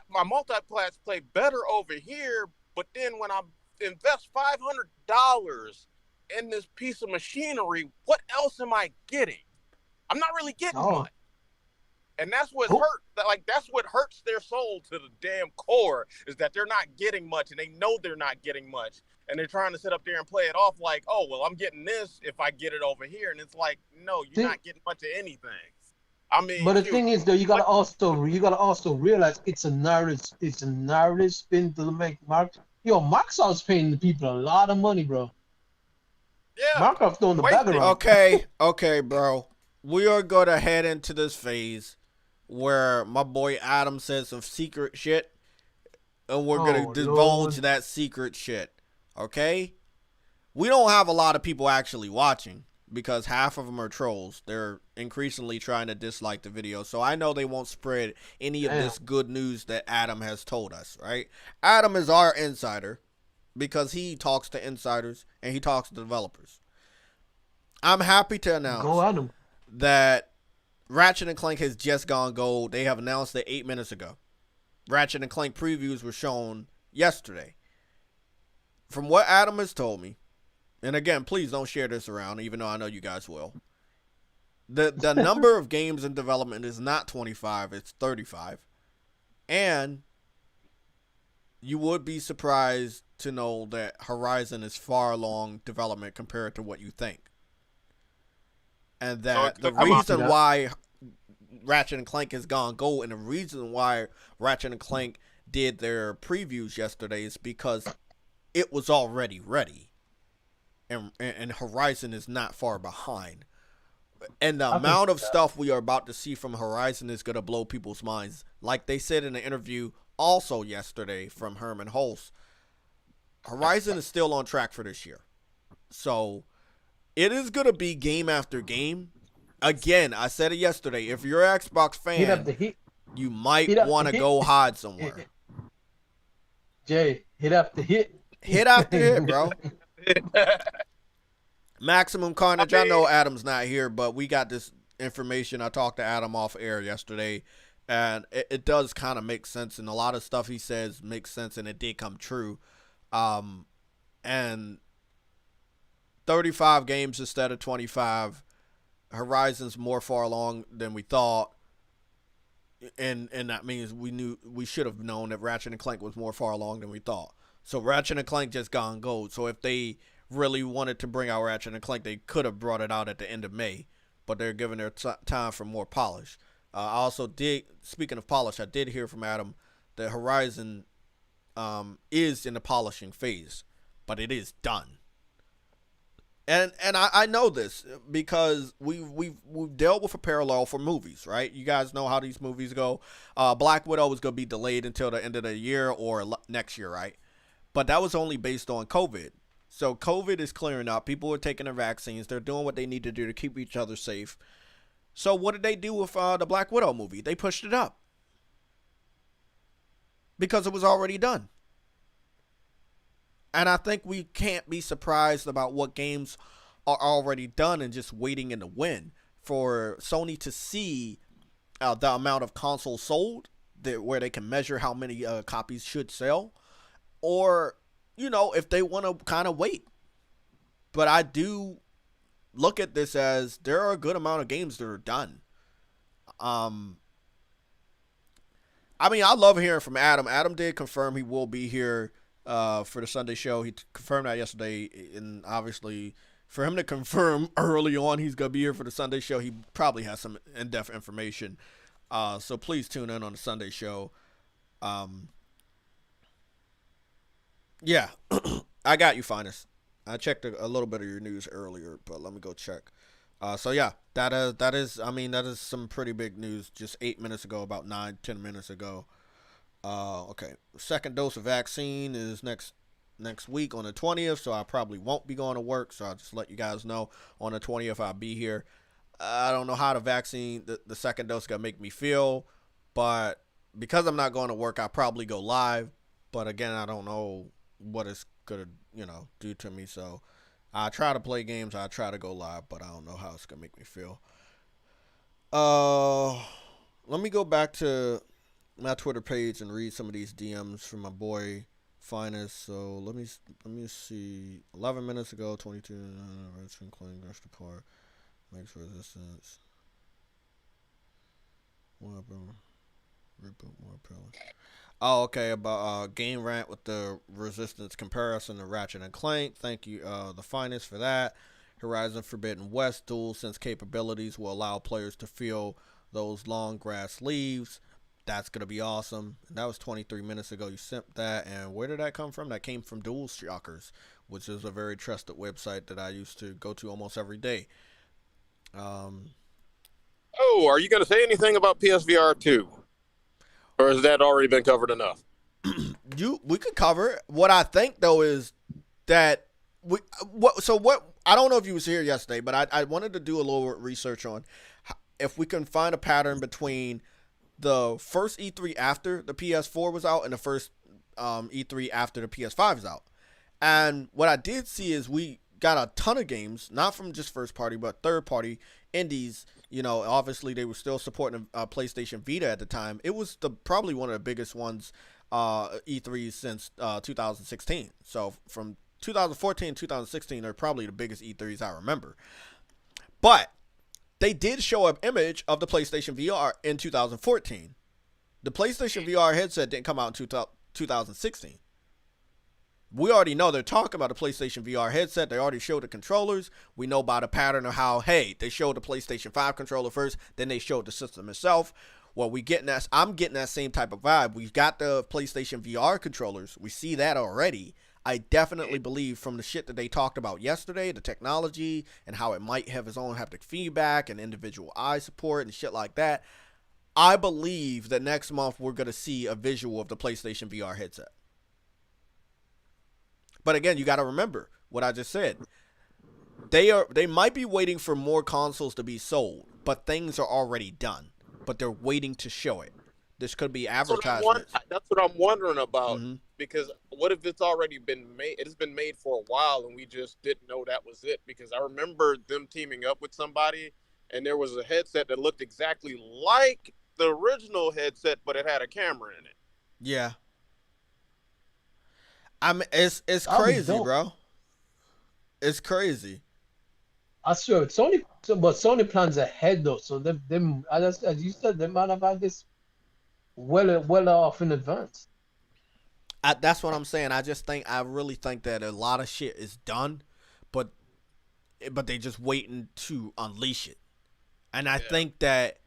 my multi-plats play better over here, but then when I invest $500 in this piece of machinery, what else am I getting? I'm not really getting much. And that's what that's what hurts their soul to the damn core, is that they're not getting much, and they know they're not getting much. and they're trying to sit up there and play it off like, oh, well, I'm getting this if I get it over here. And it's like, no, you're not getting much of anything. I mean, but the thing is, though, you gotta also realize it's a narrative spin to make Mark. Yo, Microsoft's paying the people a lot of money, bro. Yeah, Microsoft's throwing the bag around. Okay, bro. We are gonna head into this phase where my boy Adam says some secret shit, and we're gonna divulge that secret shit. Okay? We don't have a lot of people actually watching because half of them are trolls. They're increasingly trying to dislike the video, so I know they won't spread any of this good news that Adam has told us, right? Adam is our insider because he talks to insiders and he talks to developers. I'm happy to announce that Ratchet & Clank has just gone gold. They have announced it 8 minutes ago. Ratchet & Clank previews were shown yesterday. From what Adam has told me, and again, please don't share this around, even though I know you guys will. The number of games in development is not 25, it's 35. And you would be surprised to know that Horizon is far along development compared to what you think. And that the reason why Ratchet & Clank has gone gold and the reason why Ratchet & Clank did their previews yesterday is because it was already ready. And Horizon is not far behind. And the amount of stuff we are about to see from Horizon is going to blow people's minds. Like they said in the interview also yesterday from Herman Hulse, Horizon is still on track for this year. So it is going to be game after game. Again, I said it yesterday. If you're an Xbox fan, you might want to go hide somewhere. Jay, hit after hit. Hit after hit, bro. Maximum Carnage. I know Adam's not here, but we got this information. I talked to Adam off air yesterday, and it does kind of make sense. And a lot of stuff he says makes sense, and it did come true. And 35 games instead of 25. Horizon's more far along than we thought. And that means we should have known that Ratchet & Clank was more far along than we thought. So Ratchet & Clank just gone gold. So if they really wanted to bring out Ratchet & Clank, they could have brought it out at the end of May. But they're giving their time for more polish. I also did, speaking of polish, I did hear from Adam that Horizon is in the polishing phase. But it is done. And I know this because we've dealt with a parallel for movies, right? You guys know how these movies go. Black Widow is going to be delayed until the end of the year or next year, right? But that was only based on COVID. So COVID is clearing up. People are taking their vaccines. They're doing what they need to do to keep each other safe. So what did they do with the Black Widow movie? They pushed it up because it was already done. And I think we can't be surprised about what games are already done and just waiting in the wind for Sony to see the amount of consoles sold, where they can measure how many copies should sell, or, you know, if they want to kind of wait. But I do look at this as there are a good amount of games that are done. I mean, I love hearing from Adam. Adam did confirm he will be here for the Sunday show. He confirmed that yesterday, and obviously for him to confirm early on he's gonna be here for the Sunday show, he probably has some in-depth information. So please tune in on the Sunday show. Yeah, I got you, Finest. I checked a little bit of your news earlier, but let me go check. So yeah, that is some pretty big news just 8 minutes ago, about 9-10 minutes ago. Okay, second dose of vaccine is next week on the 20th, so I probably won't be going to work, so I'll just let you guys know on the 20th I'll be here. I don't know how the vaccine, the second dose is going to make me feel, but because I'm not going to work, I'll probably go live, but again, I don't know what it's going to, do to me, so I try to play games, I try to go live, but I don't know how it's going to make me feel. Let me go back to my Twitter page and read some of these DMs from my boy Finest. So let me see. 11 minutes ago, 22. Ratchet & Clank rushed apart. Makes resistance. What happened? Reboot more appealing. Oh, okay. About Game Rant with the Resistance comparison to Ratchet and Clank. Thank you, the finest, for that. Horizon Forbidden West DualSense capabilities will allow players to feel those long grass leaves. That's gonna be awesome. And that was 23 minutes ago. You sent that, and where did that come from? That came from Dual Shockers, which is a very trusted website that I used to go to almost every day. Oh, are you going to say anything about PSVR 2? Or has that already been covered enough? We could cover it. What I think though is that I don't know if you was here yesterday, but I wanted to do a little research on if we can find a pattern between the first E3 after the PS4 was out and the first E3 after the PS5 is out. And what I did see is we got a ton of games, not from just first party, but third party indies. You know, obviously they were still supporting PlayStation Vita at the time. It was probably one of the biggest ones E3s since 2016. So from 2014 to 2016, they're probably the biggest E3s I remember. But they did show an image of the PlayStation VR in 2014. The PlayStation VR headset didn't come out in 2016. We already know they're talking about the PlayStation VR headset. They already showed the controllers. We know by the pattern of how, hey, they showed the PlayStation 5 controller first, then they showed the system itself. Well, I'm getting that same type of vibe. We've got the PlayStation VR controllers. We see that already. I definitely believe from the shit that they talked about yesterday, the technology and how it might have its own haptic feedback and individual eye support and shit like that. I believe that next month we're going to see a visual of the PlayStation VR headset. But again, you got to remember what I just said. They might be waiting for more consoles to be sold, but things are already done. But they're waiting to show it. This could be advertisements. That's what I'm wondering about. Mm-hmm. Because what if it's already been made? It's been made for a while, and we just didn't know that was it. Because I remember them teaming up with somebody, and there was a headset that looked exactly like the original headset, but it had a camera in it. Yeah. It's crazy, bro. It's crazy. I swear, Sony plans ahead though. So them as you said, they might have had this well off in advance. That's what I'm saying. I really think that a lot of shit is done, but they just waiting to unleash it. And I think that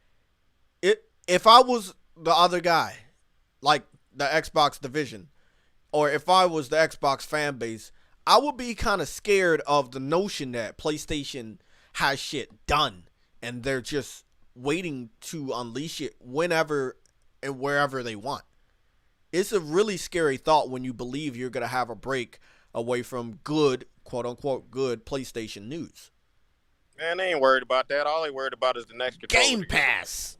if I was the other guy, like the Xbox division, or if I was the Xbox fan base, I would be kind of scared of the notion that PlayStation has shit done and they're just waiting to unleash it whenever and wherever they want. It's a really scary thought when you believe you're going to have a break away from good, quote unquote, good PlayStation news. Man, they ain't worried about that. All they worried about is the next controller. Game Pass.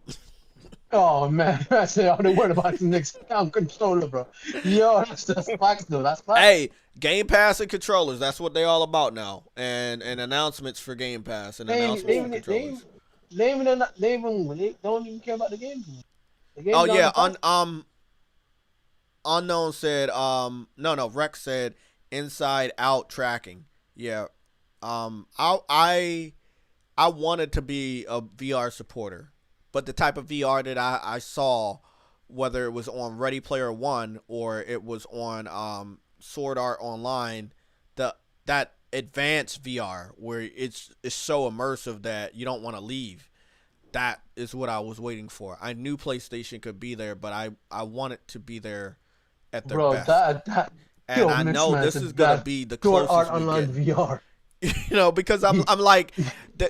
Oh man, I said all they worried about the next controller, bro. Yo, that's facts though. That's facts. Hey, Game Pass and controllers. That's what they all about now. And announcements for Game Pass and announcements for controllers. They don't even care about the game. Oh yeah, Unknown said no, Rex said inside out tracking. Yeah. I wanted to be a VR supporter, but the type of VR that I saw, whether it was on Ready Player One or it was on Sword Art Online, that advanced VR where it's so immersive that you don't want to leave. That is what I was waiting for. I knew PlayStation could be there, but I want it to be there at their best. And I know this is gonna be the closest Sword Art Online VR. You know, because I'm like,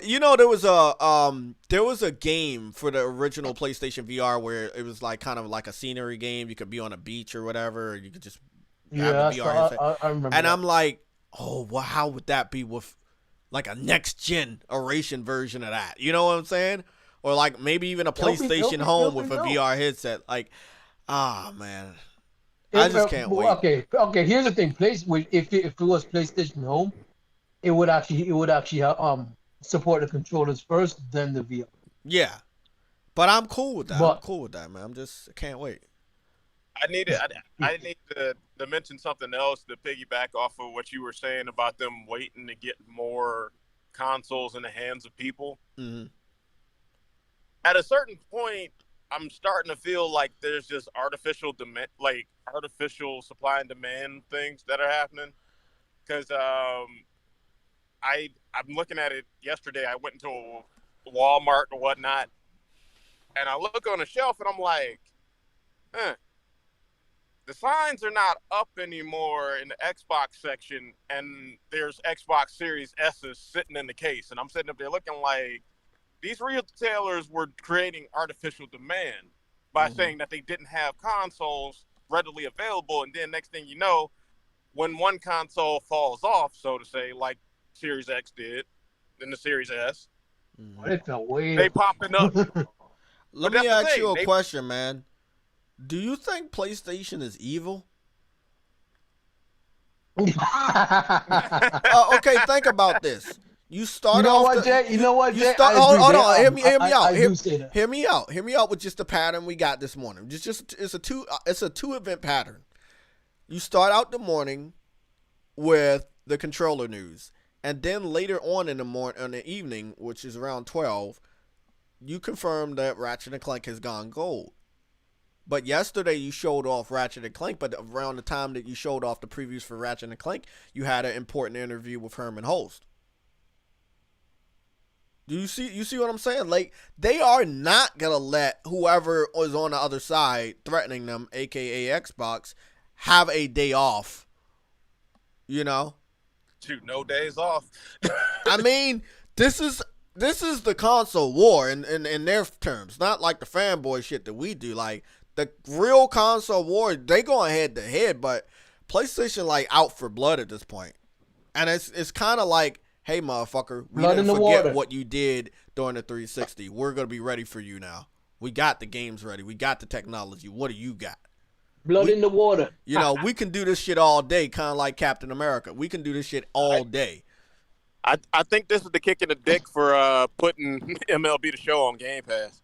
you know, there was a game for the original PlayStation VR where it was like kind of like a scenery game. You could be on a beach or whatever, or you could just have the VR headset. I remember. And that. I'm like, oh, well, how would that be with like a next generation version of that? You know what I'm saying? Or like maybe even a PlayStation Home with a VR headset. Like, man, I just can't wait. Okay. Here's the thing: if it was PlayStation Home, it would actually support the controllers first, then the VR. Yeah, but I'm cool with that. I'm cool with that, man. I can't wait. I need to mention something else to piggyback off of what you were saying about them waiting to get more consoles in the hands of people. Mm-hmm. At a certain point, I'm starting to feel like there's just artificial demand, like artificial supply and demand things that are happening. Because I'm looking at it yesterday. I went into a Walmart or whatnot, and I look on the shelf, and I'm like, the signs are not up anymore in the Xbox section, and there's Xbox Series S's sitting in the case, and I'm sitting up there looking like these retailers were creating artificial demand by saying that they didn't have consoles readily available, and then next thing you know, when one console falls off, so to say, like Series X did, then the Series S, they popping up. Let me ask you a question, man. Do you think PlayStation is evil? Okay, think about this. You start you know off. What, Jay? You know what, Jay? Hold on. Hear me out. Hear me out. Hear me out with just the pattern we got this morning. It's a two event pattern. You start out the morning with the controller news, and then later on in the evening, which is around 12, you confirm that Ratchet & Clank has gone gold. But yesterday you showed off Ratchet & Clank, but around the time that you showed off the previews for Ratchet & Clank, you had an important interview with Herman Holst. Do you see what I'm saying? Like, they are not going to let whoever is on the other side threatening them, aka Xbox, have a day off. You know? Shoot, no days off. I mean, this is the console war in their terms, not like the fanboy shit that we do. Like, the real console war, they going head to head, but PlayStation like out for blood at this point. And it's kind of like, hey, motherfucker, we didn't forget what you did during the 360. We're going to be ready for you now. We got the games ready. We got the technology. What do you got? Blood in the water. You know, we can do this shit all day, kind of like Captain America. We can do this shit all day. I think this is the kick in the dick for putting MLB The Show on Game Pass.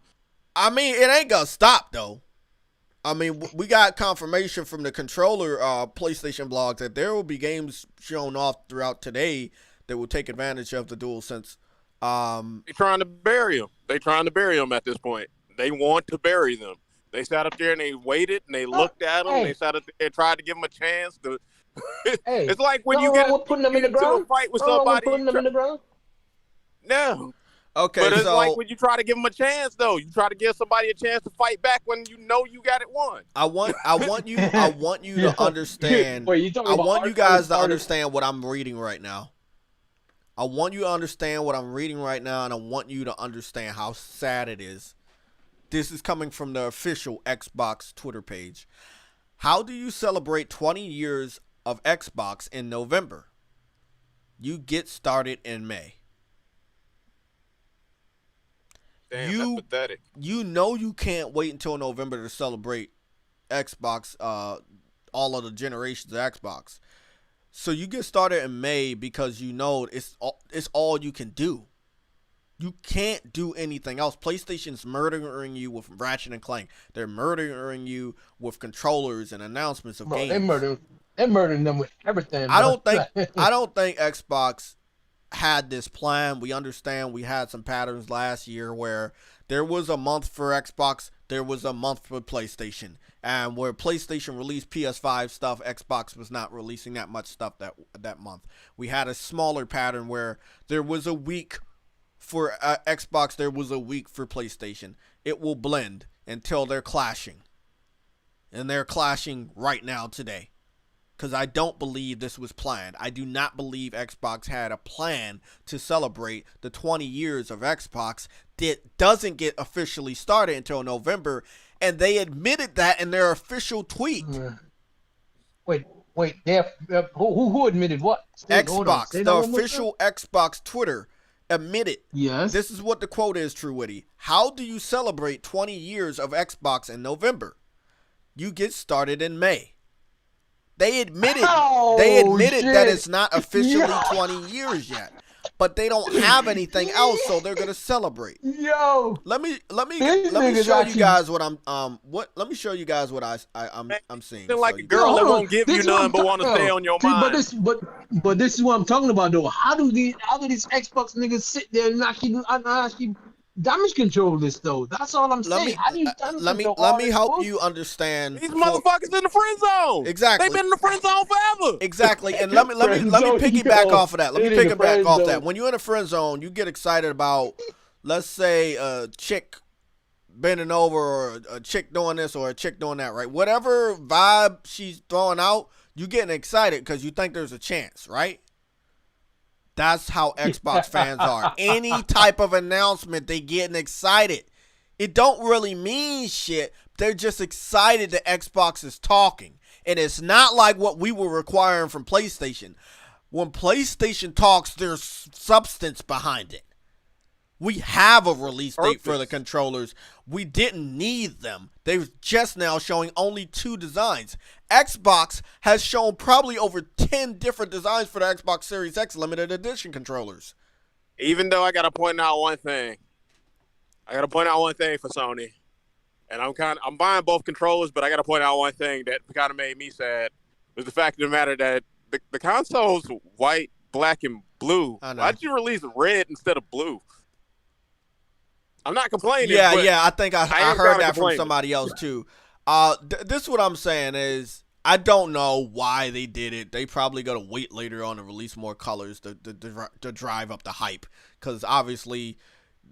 I mean, it ain't going to stop, though. I mean, we got confirmation from the controller PlayStation blog that there will be games shown off throughout today that will take advantage of the DualSense. They're trying to bury them. They're trying to bury them at this point. They want to bury them. They sat up there and they waited and they looked at them. They sat up there and tried to give them a chance to. It's like when you get into a fight with somebody. Putting them in the ground? No. Okay, but it's like when you try to give them a chance, though. You try to give somebody a chance to fight back when you know you got it won. I want you to understand. I want you guys to understand what I'm reading right now. I want you to understand what I'm reading right now, and I want you to understand how sad it is. This is coming from the official Xbox Twitter page. How do you celebrate 20 years of Xbox in November? You get started in May. Damn, that's pathetic. You know you can't wait until November to celebrate Xbox, all of the generations of Xbox. So you get started in May because you know it's all you can do. You can't do anything else. PlayStation's murdering you with Ratchet & Clank. They're murdering you with controllers and announcements of games. They're murdering them with everything. I don't think Xbox had this plan. We understand we had some patterns last year where there was a month for Xbox, there was a month for PlayStation. And where PlayStation released PS5 stuff, Xbox was not releasing that much stuff that month. We had a smaller pattern where there was a week for Xbox, there was a week for PlayStation. It will blend until they're clashing. And they're clashing right now today. Because I don't believe this was planned. I do not believe Xbox had a plan to celebrate the 20 years of Xbox that doesn't get officially started until November. And they admitted that in their official tweet. Wait. Who admitted what? Xbox, the official Xbox Twitter admitted. Yes. This is what the quote is, True Witty. How do you celebrate 20 years of Xbox in November? You get started in May. They admitted that it's not officially 20 years yet. But they don't have anything else, so they're gonna celebrate. Yo, let me show you guys what let me show you guys what I'm seeing. They're like a girl that won't give you none but want to stay on your mind. But this is what I'm talking about though. How do these Xbox niggas sit there and actually damage control this though. That's all I'm saying. How do you damage control? Let me help you understand. These motherfuckers in the friend zone. Exactly. They've been in the friend zone forever. Exactly. And let me piggyback off of that. Let me piggyback off that. When you're in a friend zone, you get excited about, let's say, a chick bending over, or a chick doing this, or a chick doing that, right? Whatever vibe she's throwing out, you getting excited because you think there's a chance, right? That's how Xbox fans are. Any type of announcement, they getting excited. It don't really mean shit. They're just excited that Xbox is talking. And it's not like what we were requiring from PlayStation. When PlayStation talks, there's substance behind it. We have a release date for the controllers. We didn't need them. They're just now showing only 2 designs. Xbox has shown probably over 10 different designs for the Xbox Series X limited edition controllers. Even though I got to point out one thing. for Sony. And I'm buying both controllers, but I got to point out one thing that kind of made me sad. Was the fact of the matter that the console's white, black, and blue. Why'd you release red instead of blue? I'm not complaining. Yeah. I think I heard that from somebody else too. This is what I'm saying is, I don't know why they did it. They probably got to wait later on to release more colors to drive up the hype. Because obviously,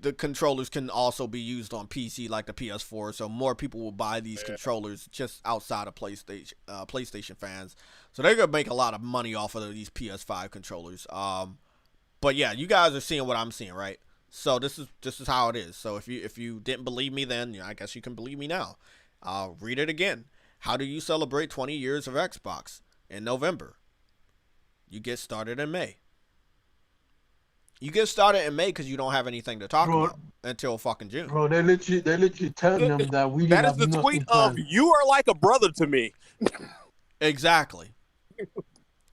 the controllers can also be used on PC like the PS4. So more people will buy these controllers just outside of PlayStation fans. So they're going to make a lot of money off of these PS5 controllers. But yeah, you guys are seeing what I'm seeing, right? So this is how it is. So if you didn't believe me then, I guess you can believe me now. I'll read it again. How do you celebrate 20 years of Xbox? In November. You get started in May. You get started in May because you don't have anything to talk about until fucking June. Bro, they literally telling them that we didn't have That is the tweet of, you are like a brother to me. Exactly.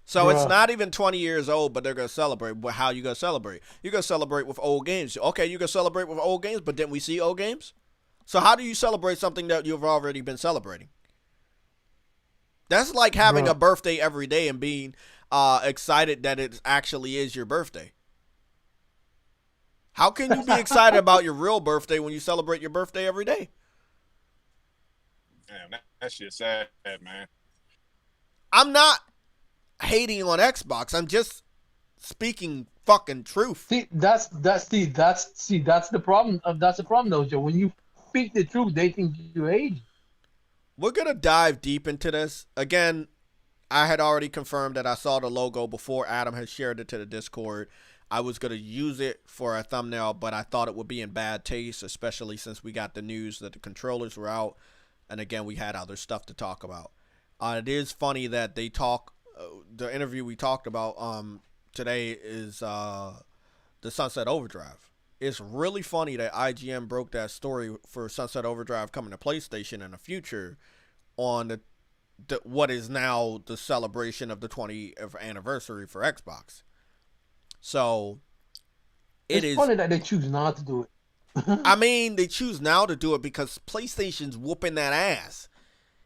So it's not even 20 years old, but they're going to celebrate. But how you going to celebrate? You're going to celebrate with old games. Okay, you're going to celebrate with old games, but didn't we see old games? So how do you celebrate something that you've already been celebrating? That's like having a birthday every day and being excited that it actually is your birthday. How can you be excited about your real birthday when you celebrate your birthday every day? Damn, that shit's sad, man. I'm not hating on Xbox. I'm just speaking fucking truth. See, that's the problem. That's the problem, though, Joe. When you speak the truth, they think you hate. We're gonna dive deep into this again. I had already confirmed that I saw the logo before Adam had shared it to the Discord. I was gonna use it for a thumbnail, but I thought it would be in bad taste, especially since we got the news that the controllers were out, and again we had other stuff to talk about. It is funny that they talk. The interview we talked about today is the Sunset Overdrive. It's really funny that IGN broke that story for Sunset Overdrive coming to PlayStation in the future on what is now the celebration of the 20th anniversary for Xbox. So it's funny that they choose not to do it. I mean, they choose now to do it because PlayStation's whooping that ass.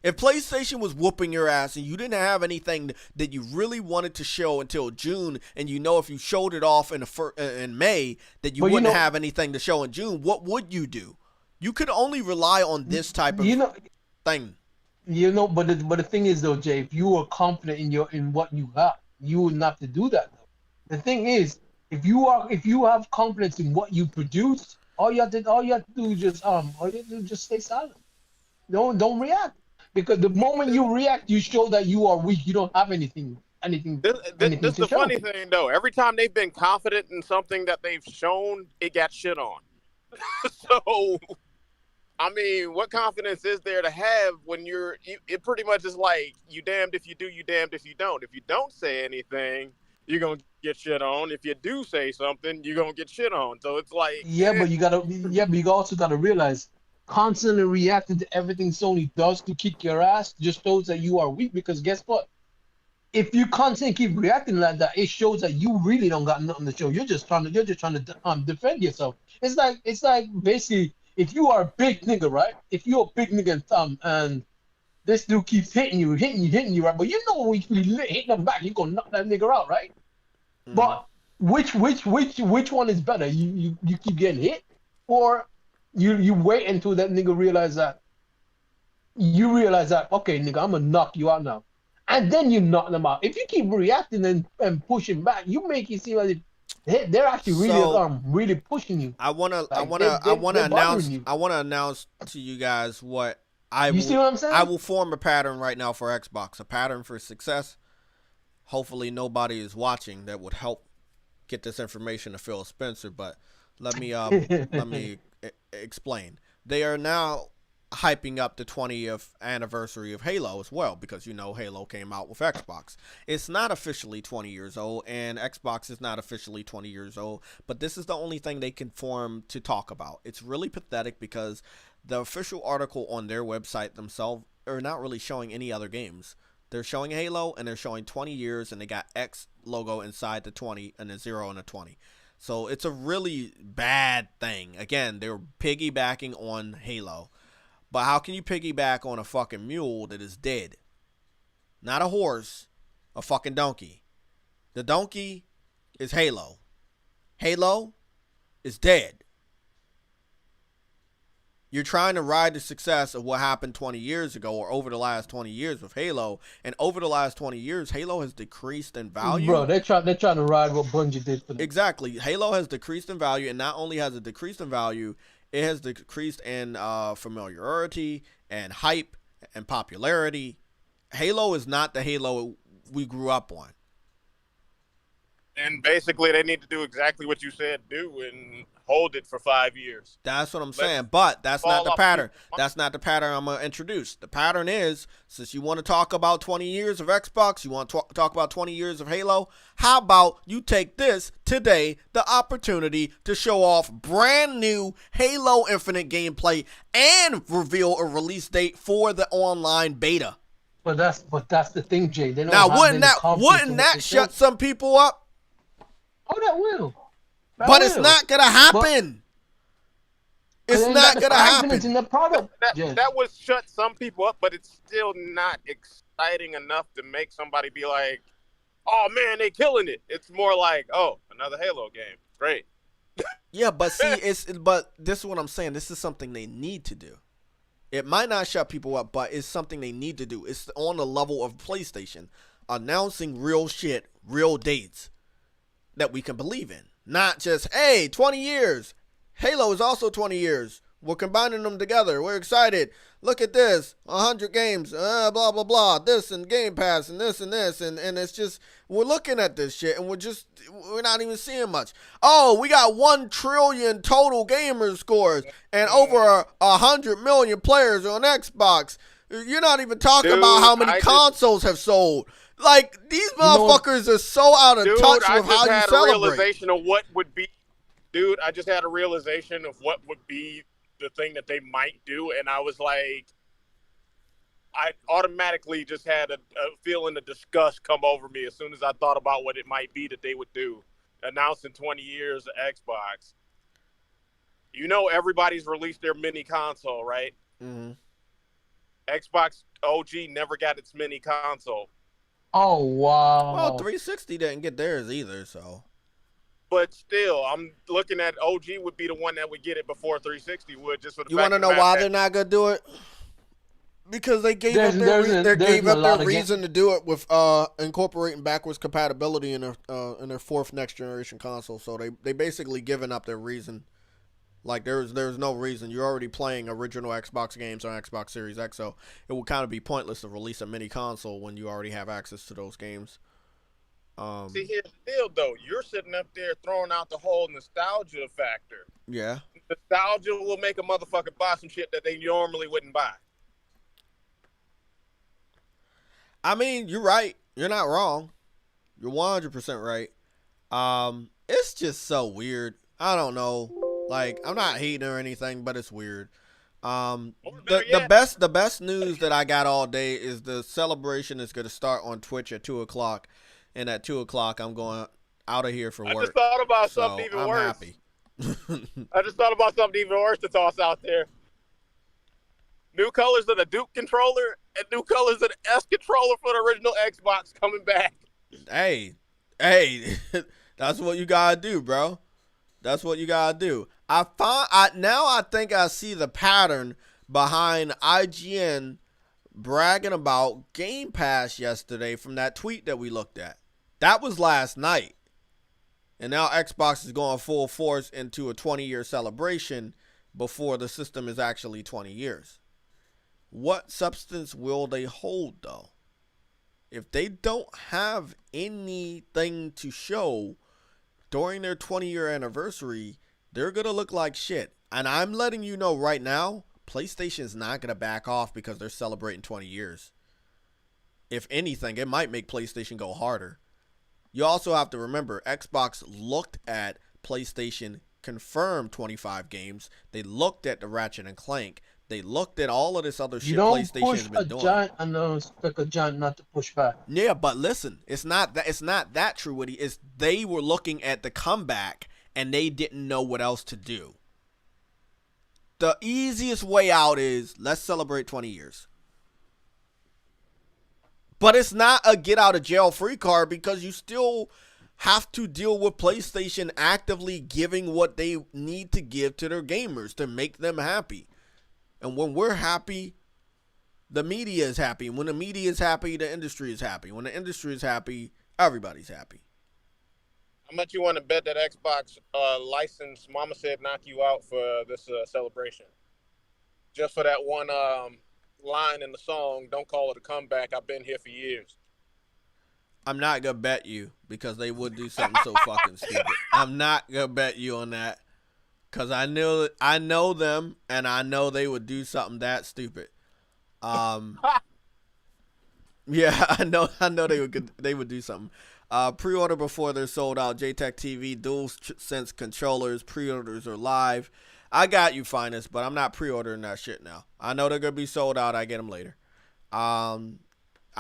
If PlayStation was whooping your ass and you didn't have anything that you really wanted to show until June, and if you showed it off in May that you wouldn't have anything to show in June, what would you do? You could only rely on this type of thing. But the thing is though, Jay, if you were confident in what you got, you wouldn't have to do that. The thing is, if you have confidence in what you produce, all you have to do is just stay silent. Don't react. Because the moment you react, you show that you are weak. You don't have anything. This is the funny thing, though. Every time they've been confident in something that they've shown, it got shit on. So, I mean, what confidence is there to have when it pretty much is like, you damned if you do, you damned if you don't. If you don't say anything, you're going to get shit on. If you do say something, you're going to get shit on. So it's like... but you also got to realize, constantly reacting to everything Sony does to kick your ass just shows that you are weak. Because guess what? If you constantly keep reacting like that, it shows that you really don't got nothing to show. You're just trying to defend yourself. It's like basically, if you are a big nigga, right? If you're a big nigga and this dude keeps hitting you, right? But you know if you hit them back, you're gonna knock that nigga out, right? Mm. But which one is better? You keep getting hit, or you wait until that nigga realize that okay, nigga, I'm gonna knock you out now, and then you knock them out. If you keep reacting and pushing back, you make it seem like they're actually really pushing you. I wanna They're bothering you. announce to you guys what see what I'm saying? I will form a pattern right now for Xbox, a pattern for success. Hopefully nobody is watching that would help get this information to Phil Spencer, but let me explain. They are now hyping up the 20th anniversary of Halo as well, because Halo came out with Xbox. It's not officially 20 years old, and Xbox is not officially 20 years old, but this is the only thing they can form to talk about. It's really pathetic because the official article on their website themselves are not really showing any other games. They're showing Halo, and they're showing 20 years, and they got X logo inside the 20 and a 0 and a 20. So it's a really bad thing. Again, they're piggybacking on Halo. But how can you piggyback on a fucking mule that is dead? Not a horse, a fucking donkey. The donkey is Halo. Halo is dead. You're trying to ride the success of what happened 20 years ago or over the last 20 years with Halo. And over the last 20 years, Halo has decreased in value. Bro, they're trying to ride what Bungie did for them. Exactly. Halo has decreased in value, and not only has it decreased in value, it has decreased in familiarity and hype and popularity. Halo is not the Halo we grew up on. And basically, they need to do exactly what you said do and hold it for 5 years. That's what I'm saying. But that's not the pattern. That's not the pattern I'm going to introduce. The pattern is, since you want to talk about 20 years of Xbox, you want to talk about 20 years of Halo, how about you take this today, the opportunity to show off brand new Halo Infinite gameplay and reveal a release date for the online beta. But that's the thing, Jay. They don't now, wouldn't that shut some people up? Oh, that will. But it's not gonna happen. It's not gonna happen. In the product. That would shut some people up, but it's still not exciting enough to make somebody be like, "Oh man, they killing it." It's more like, "Oh, another Halo game, great." Yeah, but see, but this is what I'm saying. This is something they need to do. It might not shut people up, but it's something they need to do. It's on the level of PlayStation announcing real shit, real dates that we can believe in. Not just, hey, 20 years. Halo is also 20 years. We're combining them together. We're excited. Look at this. 100 games. Blah, blah, blah. This and Game Pass and this and this. And it's just, we're looking at this shit and we're not even seeing much. Oh, we got 1 trillion total gamer scores and over 100 million players on Xbox. You're not even talking about how many consoles have sold. Like, these motherfuckers are so out of touch with how you celebrate. I just had a realization of what would be the thing that they might do, and I was like, I automatically just had a feeling of disgust come over me as soon as I thought about what it might be that they would do, announcing 20 years of Xbox. Everybody's released their mini console, right? Mm-hmm. Xbox OG never got its mini console. Oh, wow. Well, 360 didn't get theirs either, so. But still, I'm looking at OG would be the one that would get it before 360 would. Just for the you want to know why they're not gonna do it? Because they gave up their reason to do it with incorporating backwards compatibility in their 4th next generation console. So they basically given up their reason. Like there's no reason. You're already playing original Xbox games on Xbox Series X, so it would kind of be pointless to release a mini console when you already have access to those games. See, here's the deal, though. You're sitting up there throwing out the whole nostalgia factor. Yeah. Nostalgia will make a motherfucker buy some shit that they normally wouldn't buy. I mean, you're right. You're not wrong. You're 100% right. It's just so weird. I don't know. Like, I'm not hating or anything, but it's weird. The best news that I got all day is the celebration is going to start on Twitch at 2:00, and at 2:00 I'm going out of here for work. I just thought about something even worse. Happy. I just thought about something even worse to toss out there. New colors of the Duke controller and new colors of the S controller for the original Xbox coming back. Hey, that's what you gotta do, bro. That's what you gotta do. I think I see the pattern behind IGN bragging about Game Pass yesterday from that tweet that we looked at. That was last night. And now Xbox is going full force into a 20-year celebration before the system is actually 20 years. What substance will they hold, though? If they don't have anything to show during their 20-year anniversary, they're going to look like shit. And I'm letting you know right now, PlayStation's not going to back off because they're celebrating 20 years. If anything, it might make PlayStation go harder. You also have to remember, Xbox looked at PlayStation confirmed 25 games. They looked at the Ratchet and Clank. They looked at all of this other shit PlayStation's been doing. Giant, I know, expect a giant not to push back. Yeah, but listen, it's not that true, Woody. It's they were looking at the comeback and they didn't know what else to do. The easiest way out is let's celebrate 20 years. But it's not a get out of jail free card because you still have to deal with PlayStation actively giving what they need to give to their gamers to make them happy. And when we're happy, the media is happy. When the media is happy, the industry is happy. When the industry is happy, everybody's happy. How much you want to bet that Xbox license Mama said knock you out for this celebration? Just for that one line in the song, don't call it a comeback, I've been here for years. I'm not going to bet you because they would do something so fucking stupid. I'm not going to bet you on that because I know them and I know they would do something that stupid. Yeah, I know they would do something. Pre-order before they're sold out. JaytechTV DualSense controllers. Pre-orders are live. I got you, Finest, but I'm not pre-ordering that shit now. I know they're going to be sold out. I get them later. I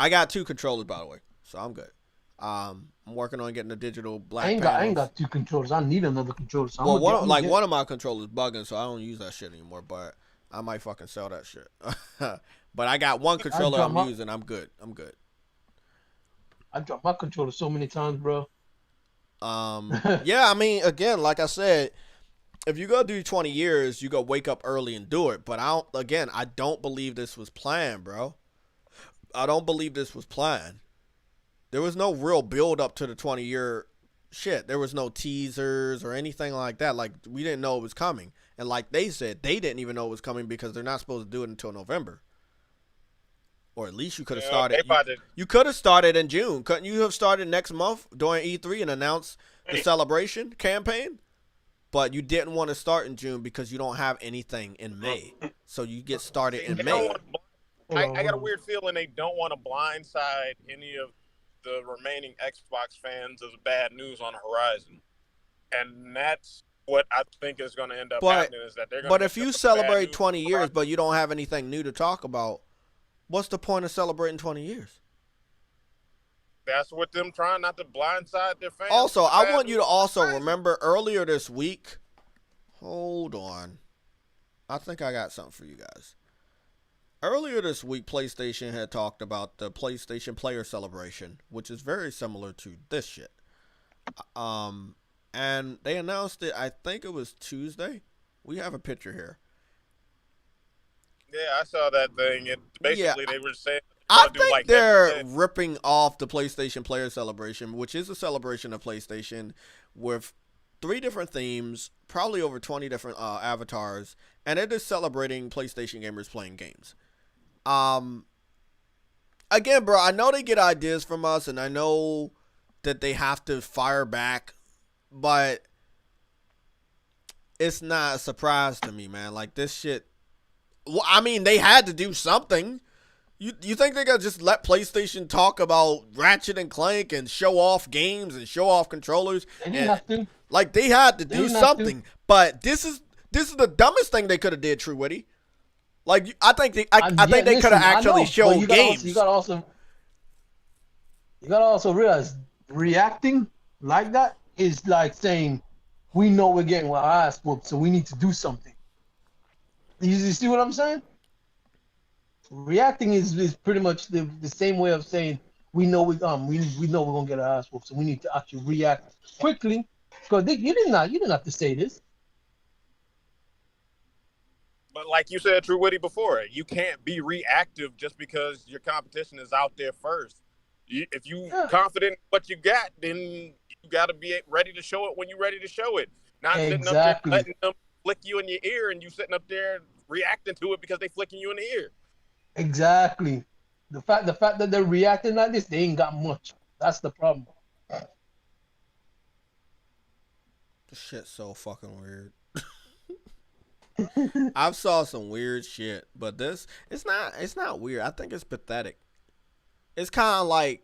got 2 controllers, by the way, so I'm good. I'm working on getting the digital black panels. I ain't got 2 controllers. I need another controller. So well, one of my controllers bugging, so I don't use that shit anymore, but I might fucking sell that shit. But I got 1 controller I'm using. I'm good. I dropped my controller so many times, bro. Yeah, I mean, again, like I said, if you go do 20 years, you go wake up early and do it. But I don't believe this was planned, bro. I don't believe this was planned. There was no real build up to the 20-year shit. There was no teasers or anything like that. Like, we didn't know it was coming. And like they said, they didn't even know it was coming because they're not supposed to do it until November. Or at least you could have started. You could have started in June. Couldn't you have started next month during E3 and announced the celebration campaign? But you didn't want to start in June because you don't have anything in May. So you get started in May. I got a weird feeling they don't want to blindside any of the remaining Xbox fans as bad news on the horizon. And that's what I think is going to end up happening is that they're going to. But if you celebrate 20 years but you don't have anything new to talk about, what's the point of celebrating 20 years? That's what them trying not to blindside their fans. Also, I want you to also remember earlier this week. Hold on. I think I got something for you guys. Earlier this week, PlayStation had talked about the PlayStation Player Celebration, which is very similar to this shit. And they announced it, I think it was Tuesday. We have a picture here. Yeah, I saw that thing. And basically, they were saying I think they're ripping off the PlayStation Player Celebration, which is a celebration of PlayStation with 3 different themes, probably over 20 different avatars, and it is celebrating PlayStation gamers playing games. Again, bro, I know they get ideas from us, and I know that they have to fire back, but it's not a surprise to me, man. Like, this shit, well, I mean, they had to do something. You think they're going to just let PlayStation talk about Ratchet and Clank and show off games and show off controllers? They didn't have to. Like, they had to do something. But this is the dumbest thing they could have did, True Witty. Like, I think they could have actually showed games. You got to also realize reacting like that is like saying, we know we're getting our ass whooped, so we need to do something. You see what I'm saying? Reacting is pretty much the same way of saying we know we know we're gonna get our ass whooped, so we need to actually react quickly. Because you didn't have to say this. But like you said, True Witty, before, you can't be reactive just because your competition is out there first. If you confident in what you got, then you got to be ready to show it when you're ready to show it. Not sitting up there letting them flick you in your ear and you sitting up there reacting to it because they flicking you in the ear. Exactly. The fact that they're reacting like this, they ain't got much. That's the problem. This shit's so fucking weird. I've saw some weird shit, but this it's not weird. I think it's pathetic. It's kind of like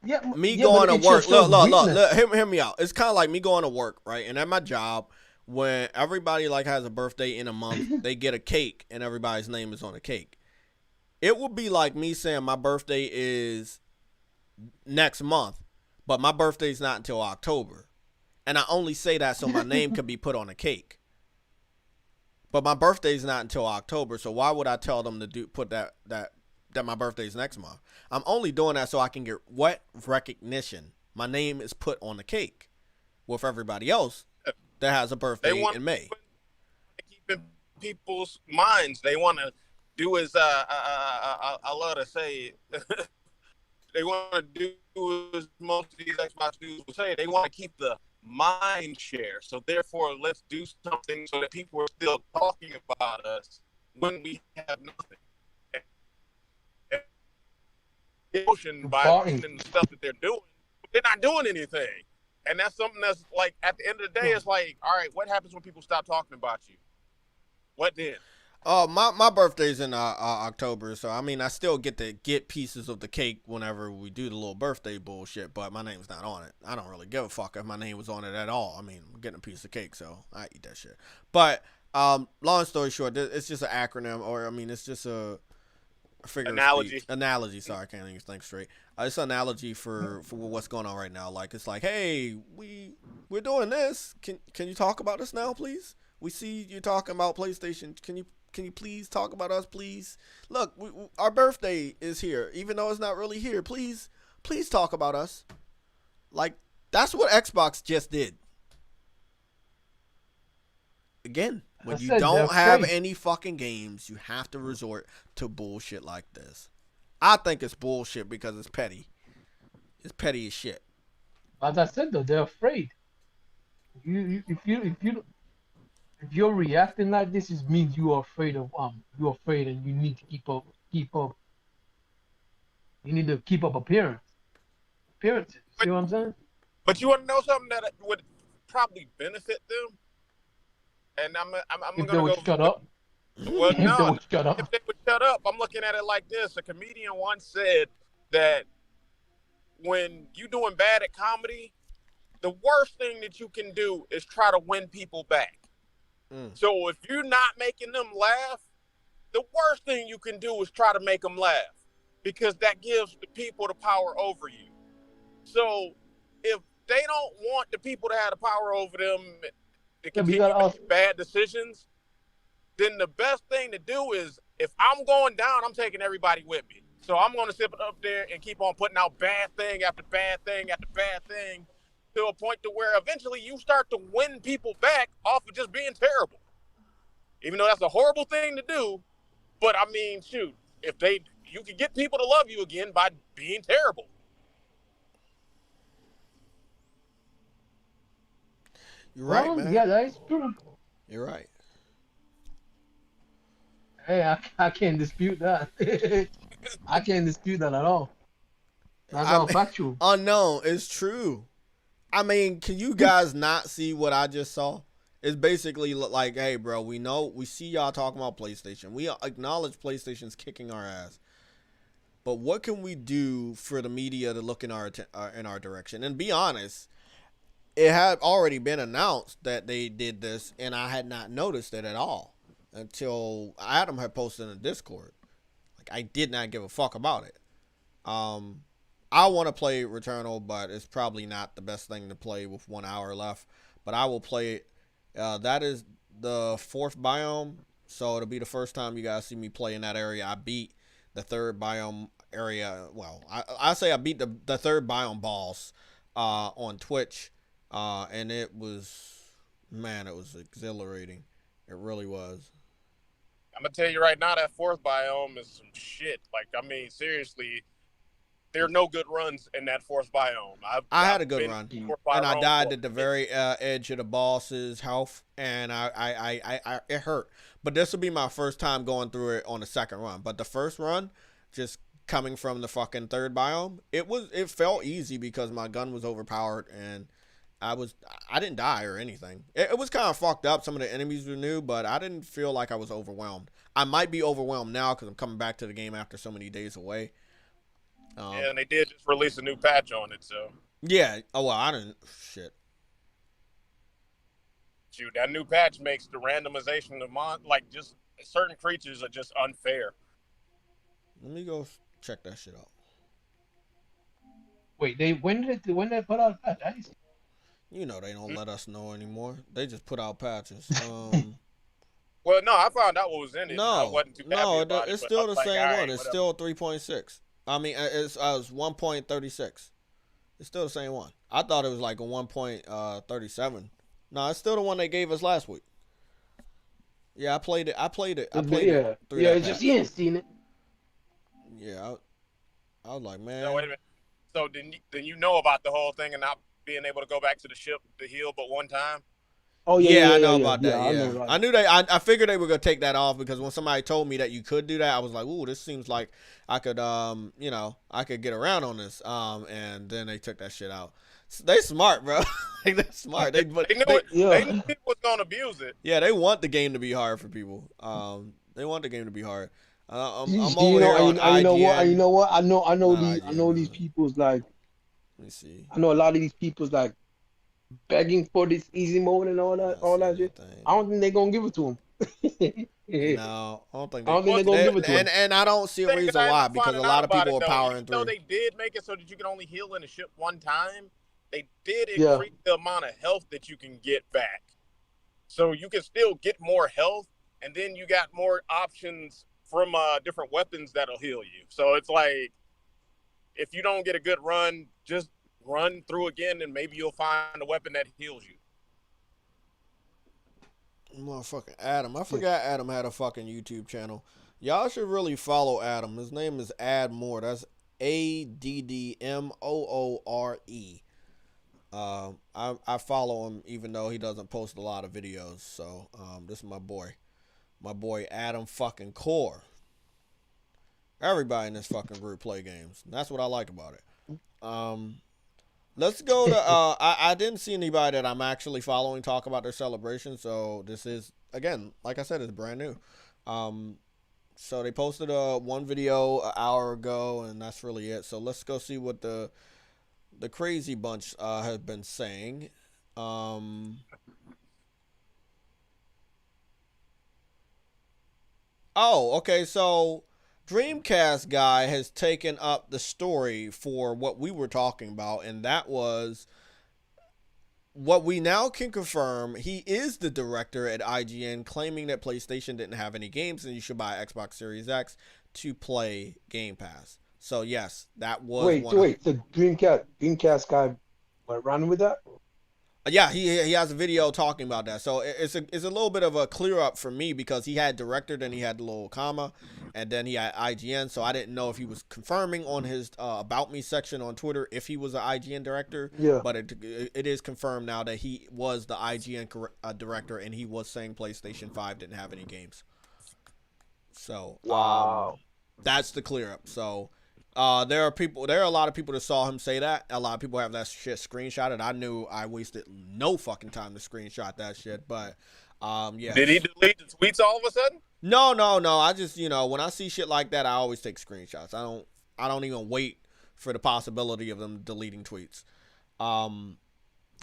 me going to work. Look, hear me out. It's kind of like me going to work, right? And at my job, when everybody like has a birthday in a month, they get a cake and everybody's name is on the cake. It would be like me saying my birthday is next month, but my birthday's not until October. And I only say that so my name could be put on a cake. But my birthday's not until October, so why would I tell them to put that my birthday's next month? I'm only doing that so I can get what recognition. My name is put on the cake with everybody else that has a birthday in May. Keep in people's minds. They want to do as I love to say. They want to do as most of these Xbox dudes will say. They want to keep the mind share. So therefore, let's do something so that people are still talking about us when we have nothing. Emotion by the stuff that they're doing, they're not doing anything, and that's something that's like at the end of the day, it's like, all right, what happens when people stop talking about you? What then? My birthday's in October, so I mean I still get to get pieces of the cake whenever we do the little birthday bullshit, but my name's not on it. I don't really give a fuck if my name was on it at all. I mean, I'm getting a piece of cake, so I eat that shit. But long story short, it's just an acronym, or I mean, it's just a analogy. Sorry, I can't even think straight. It's an analogy for what's going on right now. Like it's like, hey, we're doing this. Can you talk about us now, please? We see you talking about PlayStation. Can you please talk about us, please? Look, our birthday is here, even though it's not really here. Please talk about us. Like that's what Xbox just did. Again, when you don't have any fucking games, you have to resort to bullshit like this. I think it's bullshit because it's petty. It's petty as shit. As I said though, they're afraid. If you're reacting like this, it means you're afraid and you need to keep up. You need to keep up appearances. See what I'm saying? But you want to know something that would probably benefit them? And I'm going to go. Shut up. Well, no. If they would shut up, I'm looking at it like this. A comedian once said that when you're doing bad at comedy, the worst thing that you can do is try to win people back. So if you're not making them laugh, the worst thing you can do is try to make them laugh, because that gives the people the power over you. So if they don't want the people to have the power over them to continue making bad decisions, then the best thing to do is, if I'm going down, I'm taking everybody with me. So I'm going to sit up there and keep on putting out bad thing after bad thing after bad thing, to a point to where eventually you start to win people back off of just being terrible. Even though that's a horrible thing to do, but I mean, shoot, you can get people to love you again by being terrible. You're right, man. Yeah, that's true. You're right. Hey, I can't dispute that. I can't dispute that at all. That's all factual. Unknown, it's true. I mean, can you guys not see what I just saw? It's basically like, hey, bro, we see y'all talking about PlayStation. We acknowledge PlayStation's kicking our ass. But what can we do for the media to look in our direction? And be honest, it had already been announced that they did this, and I had not noticed it at all until Adam had posted in the Discord. Like, I did not give a fuck about it. I want to play Returnal, but it's probably not the best thing to play with 1 hour left. But I will play it. That is the 4th biome, so it'll be the first time you guys see me play in that area. I beat the 3rd biome area. Well, I say I beat the 3rd biome boss on Twitch, and it was exhilarating. It really was. I'm gonna tell you right now, that fourth biome is some shit. Like, I mean, seriously, there are no good runs in that fourth biome. I had a good run, and I died at the for very edge of the boss's health, and I it hurt. But this will be my first time going through it on the second run. But the first run, just coming from the fucking third biome, it felt easy because my gun was overpowered and I didn't die or anything. It was kind of fucked up. Some of the enemies were new, but I didn't feel like I was overwhelmed. I might be overwhelmed now because I'm coming back to the game after so many days away. Yeah, and they did just release a new patch on it, so. Yeah. Oh, well, I didn't. Shit. Shoot, that new patch makes the randomization of like, just certain creatures are just unfair. Let me go check that shit out. Wait, when they put out that? You know they don't let us know anymore. They just put out patches. Well, no, I found out what was in it. No, I wasn't too happy about it's it, still the like, same right, one. It's whatever. still 3.6. I mean, it's 1.36. It's still the same one. I thought it was like a 1.37. No, it's still the one they gave us last week. Yeah, I played it. I played it. Yeah, it's just you ain't seen it. Yeah, I was like, man. No, wait a minute. So then you know about the whole thing and not being able to go back to the ship to heal but one time? Oh Yeah, I know about that. Yeah, I knew I figured they were gonna take that off because when somebody told me that you could do that, I was like, "Ooh, this seems like I could, I could get around on this." And then they took that shit out. They smart, bro. They're smart. They knew people was gonna abuse it. Yeah, they want the game to be hard for people. They want the game to be hard. I'm you over here on IGN. You know what? I know these people's like. Let me see. I know a lot of these people's like begging for this easy mode and all that shit. I don't think they're gonna give it to them. No, I don't think they're gonna give it to them. And I don't see a reason why, because a lot of people are powering through. Though they did make it so that you can only heal in the ship one time, they did increase the amount of health that you can get back. So you can still get more health, and then you got more options from different weapons that'll heal you. So it's like, if you don't get a good run, just run through again, and maybe you'll find a weapon that heals you. Motherfucking Adam. I forgot Adam had a fucking YouTube channel. Y'all should really follow Adam. His name is Admore. That's ADDMOORE. I follow him even though he doesn't post a lot of videos. So this is my boy Adam fucking Core. Everybody in this fucking group play games. That's what I like about it. Let's go to I didn't see anybody that I'm actually following talk about their celebration, so this is, again, like I said, it's brand new. So they posted one video an hour ago, and that's really it. So let's go see what the crazy bunch have been saying. Oh, okay, so Dreamcast guy has taken up the story for what we were talking about, and that was what we now can confirm. He is the director at IGN, claiming that PlayStation didn't have any games and you should buy Xbox Series X to play Game Pass. So yes, that was the Dreamcast guy went running with that? Yeah, he has a video talking about that. So it's a little bit of a clear up for me because he had director, then he had the little comma, and then he had IGN. So I didn't know if he was confirming on his About Me section on Twitter if he was an IGN director. Yeah. But it is confirmed now that he was the IGN director, and he was saying PlayStation 5 didn't have any games. So wow, that's the clear up. So. There are a lot of people that saw him say that. A lot of people have that shit screenshotted. I knew I wasted no fucking time to screenshot that shit, but yeah. Did he delete the tweets all of a sudden? No. I just, when I see shit like that, I always take screenshots. I don't even wait for the possibility of them deleting tweets.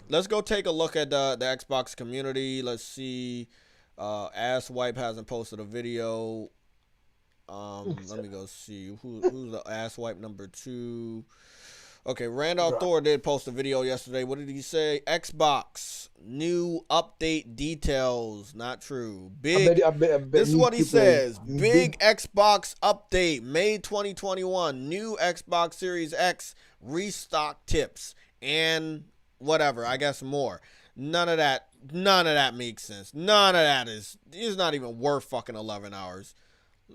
Let's go take a look at the Xbox community. Let's see. Asswipe hasn't posted a video. Let me go see who's the asswipe number 2. Okay, Randolph Thor did post a video yesterday. What did he say? Xbox new update details. Not true. Big. I bet this is what he says. Big Xbox update May 2021. New Xbox Series X restock tips and whatever. I guess more. None of that makes sense. None of that is not even worth fucking 11 hours.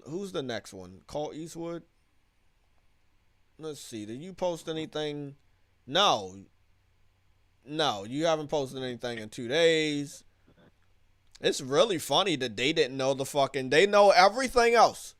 Who's the next one? Call Eastwood? Let's see. Did you post anything? No, you haven't posted anything in 2 days. It's really funny that they didn't know they know everything else.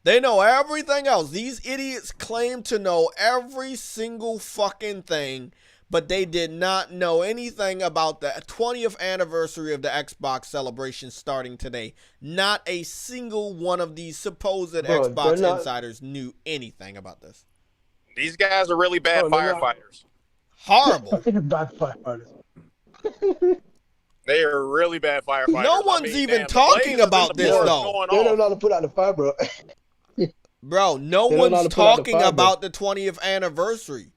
They know everything else. These idiots claim to know every single fucking thing, but they did not know anything about the 20th anniversary of the Xbox celebration starting today. Not a single one of these supposed Xbox insiders knew anything about this. These guys are really bad firefighters. Horrible. Bad firefighters. They are really bad firefighters. No one's even talking about this, though. They don't know how to put out the fire, bro. Bro, no one's talking about the 20th anniversary.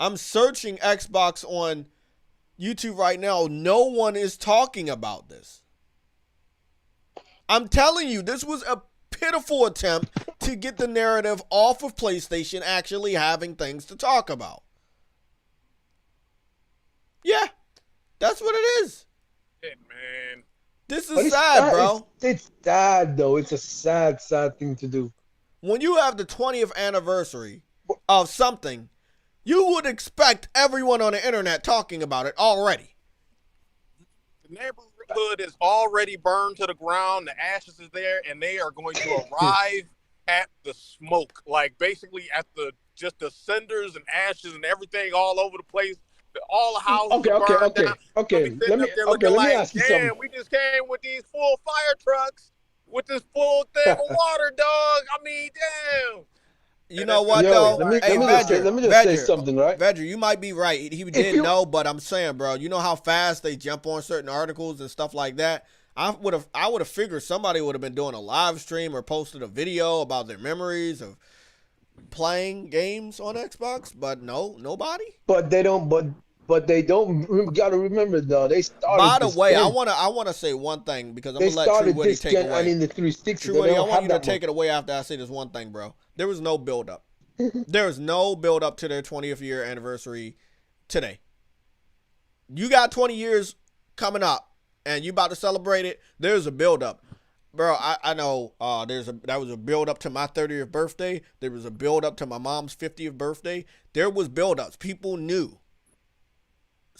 I'm searching Xbox on YouTube right now. No one is talking about this. I'm telling you, this was a pitiful attempt to get the narrative off of PlayStation actually having things to talk about. Yeah, that's what it is. Man. This is sad, bro. It's sad, though. It's a sad thing to do. When you have the 20th anniversary of something, you would expect everyone on the internet talking about it already. The neighborhood is already burned to the ground. The ashes is there, and they are going to arrive at the smoke. Like, basically at the cinders and ashes and everything all over the place. All the houses burned down. Okay. Let me ask you something. We just came with these full fire trucks with this full thing of water, dog. I mean, damn. You know what, though? Let me just say something, right? Vedra, you might be right. He didn't know, but I'm saying, bro, you know how fast they jump on certain articles and stuff like that? I would have figured somebody would have been doing a live stream or posted a video about their memories of playing games on Xbox, but no, nobody. But they don't. But they don't. You gotta remember, though, they started. By the way, I wanna say one thing because I'm gonna let True Woody take it away. In the 360, True Woody, I want you to take it away after I say this one thing, bro. There was no build up. There was no build up to their 20th year anniversary today. You got 20 years coming up, and you about to celebrate it. There's a build up. Bro, I know that was a build up to my 30th birthday. There was a build up to my mom's 50th birthday. There was build ups. People knew.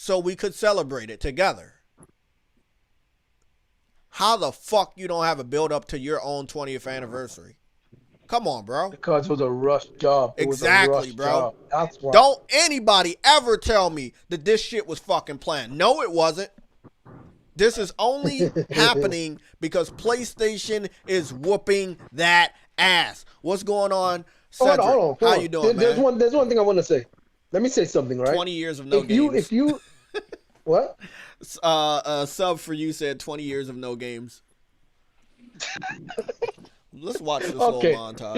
So we could celebrate it together. How the fuck you don't have a build up to your own 20th anniversary? Come on, bro. Because it was a rush job. Exactly, bro. Job. That's why. Don't anybody ever tell me that this shit was fucking planned. No, it wasn't. This is only happening because PlayStation is whooping that ass. What's going on, Cedric? Hold on. How you doing, man? There's one thing I want to say. Let me say something, right? 20 years of no games. If you, what? Sub for you said 20 years of no games. Let's watch this little montage.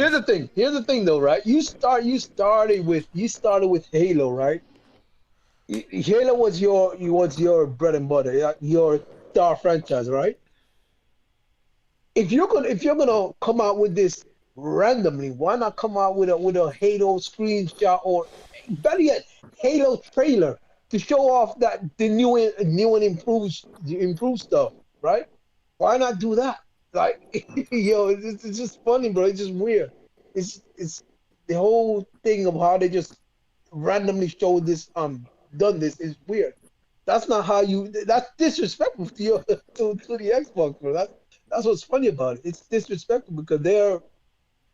Here's the thing, though, right? You started with Halo, right? Halo was your bread and butter, your star franchise, right? If you're gonna come out with this randomly, why not come out with a Halo screenshot or better yet, Halo trailer to show off that the new and improved stuff, right? Why not do that? Like, it's just funny, bro. It's just weird. It's the whole thing of how they just randomly show this done this is weird. That's not how that's disrespectful to the Xbox, bro. That's what's funny about it. It's disrespectful because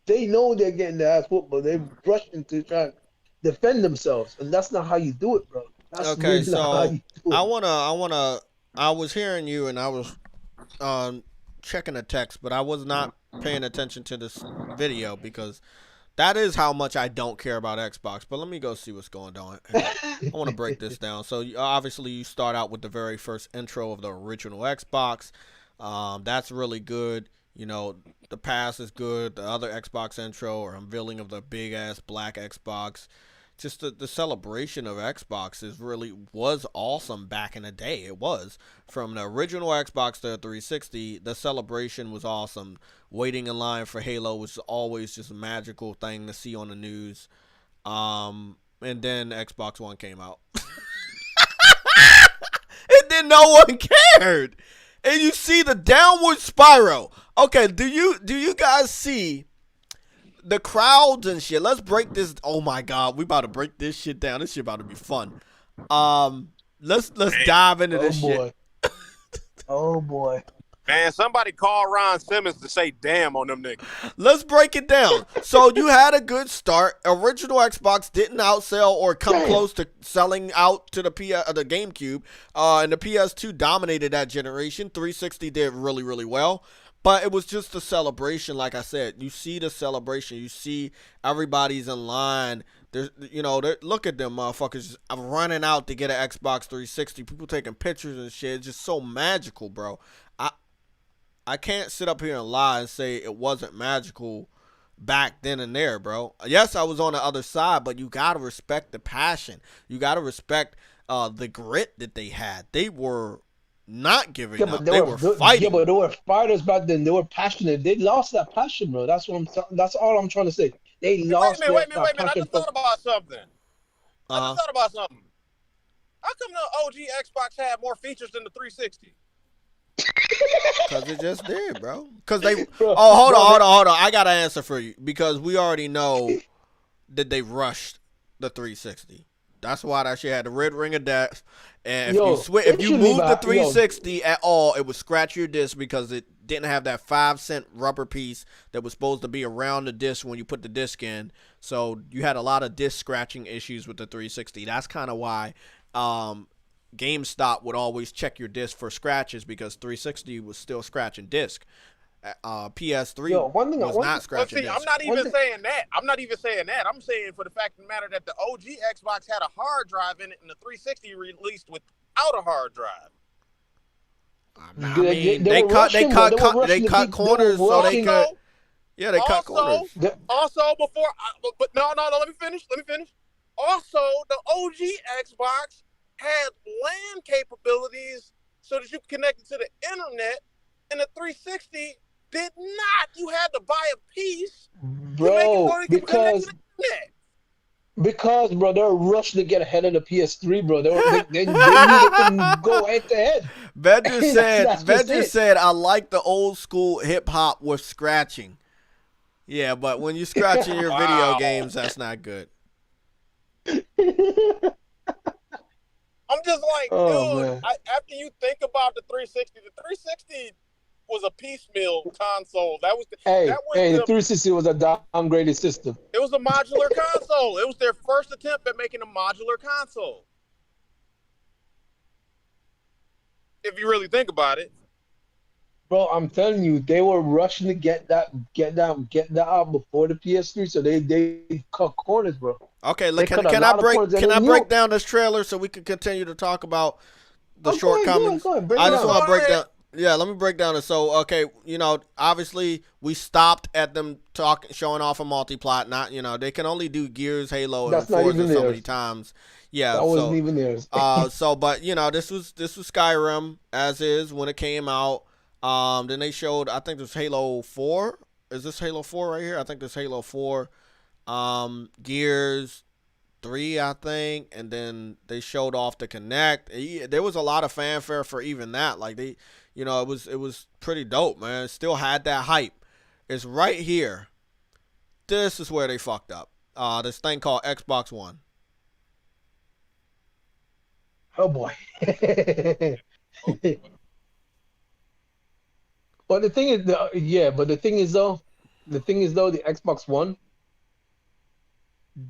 they know they're getting their ass whooped, but they're rushing to try and defend themselves, and that's not how you do it, bro. That's okay, really so not how you do it. I was hearing you and I was checking a text, but I was not paying attention to this video because that is how much I don't care about Xbox. But let me go see what's going on. I want to break this down. So obviously you start out with the very first intro of the original Xbox. That's really good. You know, the past is good. The other Xbox intro or unveiling of the big ass black Xbox. Just the celebration of Xbox was awesome back in the day. It was. From the original Xbox to the 360, the celebration was awesome. Waiting in line for Halo was always just a magical thing to see on the news. And then Xbox One came out. then no one cared. And you see the downward spiral. Okay, do you guys see the crowds and shit? Let's break this. Oh my god, we about to break this shit down. This shit about to be fun. Let's dive into this shit. Oh boy. Man, somebody call Ron Simmons to say damn on them niggas. Let's break it down. So you had a good start. Original Xbox didn't outsell or come close to selling out to the GameCube. And the PS2 dominated that generation. 360 did really, really well. But it was just a celebration, like I said. You see the celebration. You see everybody's in line. There's, look at them motherfuckers running out to get an Xbox 360. People taking pictures and shit. It's just so magical, bro. I can't sit up here and lie and say it wasn't magical back then and there, bro. Yes, I was on the other side, but you got to respect the passion. You got to respect the grit that they had. They were not giving up. They were fighting. Yeah, but they were fighters back then. They were passionate. They lost that passion, bro. That's all I'm trying to say. They lost that passion. Wait a minute. I just thought about something. How come the OG Xbox had more features than the 360? Because it just did, bro. Because they. Hold on. I got an answer for you. Because we already know that they rushed the 360. That's why that shit had the red ring of death. And if you moved the 360 at all, it would scratch your disc because it didn't have that 5-cent rubber piece that was supposed to be around the disc when you put the disc in. So you had a lot of disc scratching issues with the 360. That's kind of why GameStop would always check your disc for scratches because 360 was still scratching disc. PS3 was not scratching disc. I'm not even saying that. I'm saying for the fact of the matter that the OG Xbox had a hard drive in it and the 360 released without a hard drive. I mean, they cut corners so they could. Yeah, they cut corners. Also, let me finish. Also, the OG Xbox had LAN capabilities so that you could connect it to the internet, and the 360 did not. You had to buy a piece to make it so you could connect to the internet. Because, bro, they're rushing to get ahead of the PS3, bro. They knew they couldn't go head to head. Vedger said, I like the old school hip hop with scratching. Yeah, but when you're scratching your video games, that's not good. I'm just like, after you think about the 360 was a piecemeal console. The 360 was a downgraded system. It was a modular console. It was their first attempt at making a modular console. If you really think about it. Bro, I'm telling you, they were rushing to get that out before the PS3, so they cut corners, bro. Okay, can I break down this trailer so we can continue to talk about the shortcomings? I just want to break down. Yeah, let me break down it. So, okay, obviously we stopped at them showing off a multi-plot. Not, they can only do Gears, Halo, and Forza so many times. Yeah, that wasn't even theirs. But this was Skyrim as is when it came out. Then they showed, I think there's Halo 4. Is this Halo 4 right here? I think there's Halo 4. Gears 3, I think, and then they showed off the Kinect. There was a lot of fanfare for even that. Like it was pretty dope, man. It still had that hype. It's right here. This is where they fucked up. This thing called Xbox One. Oh boy. But the thing is, the Xbox One,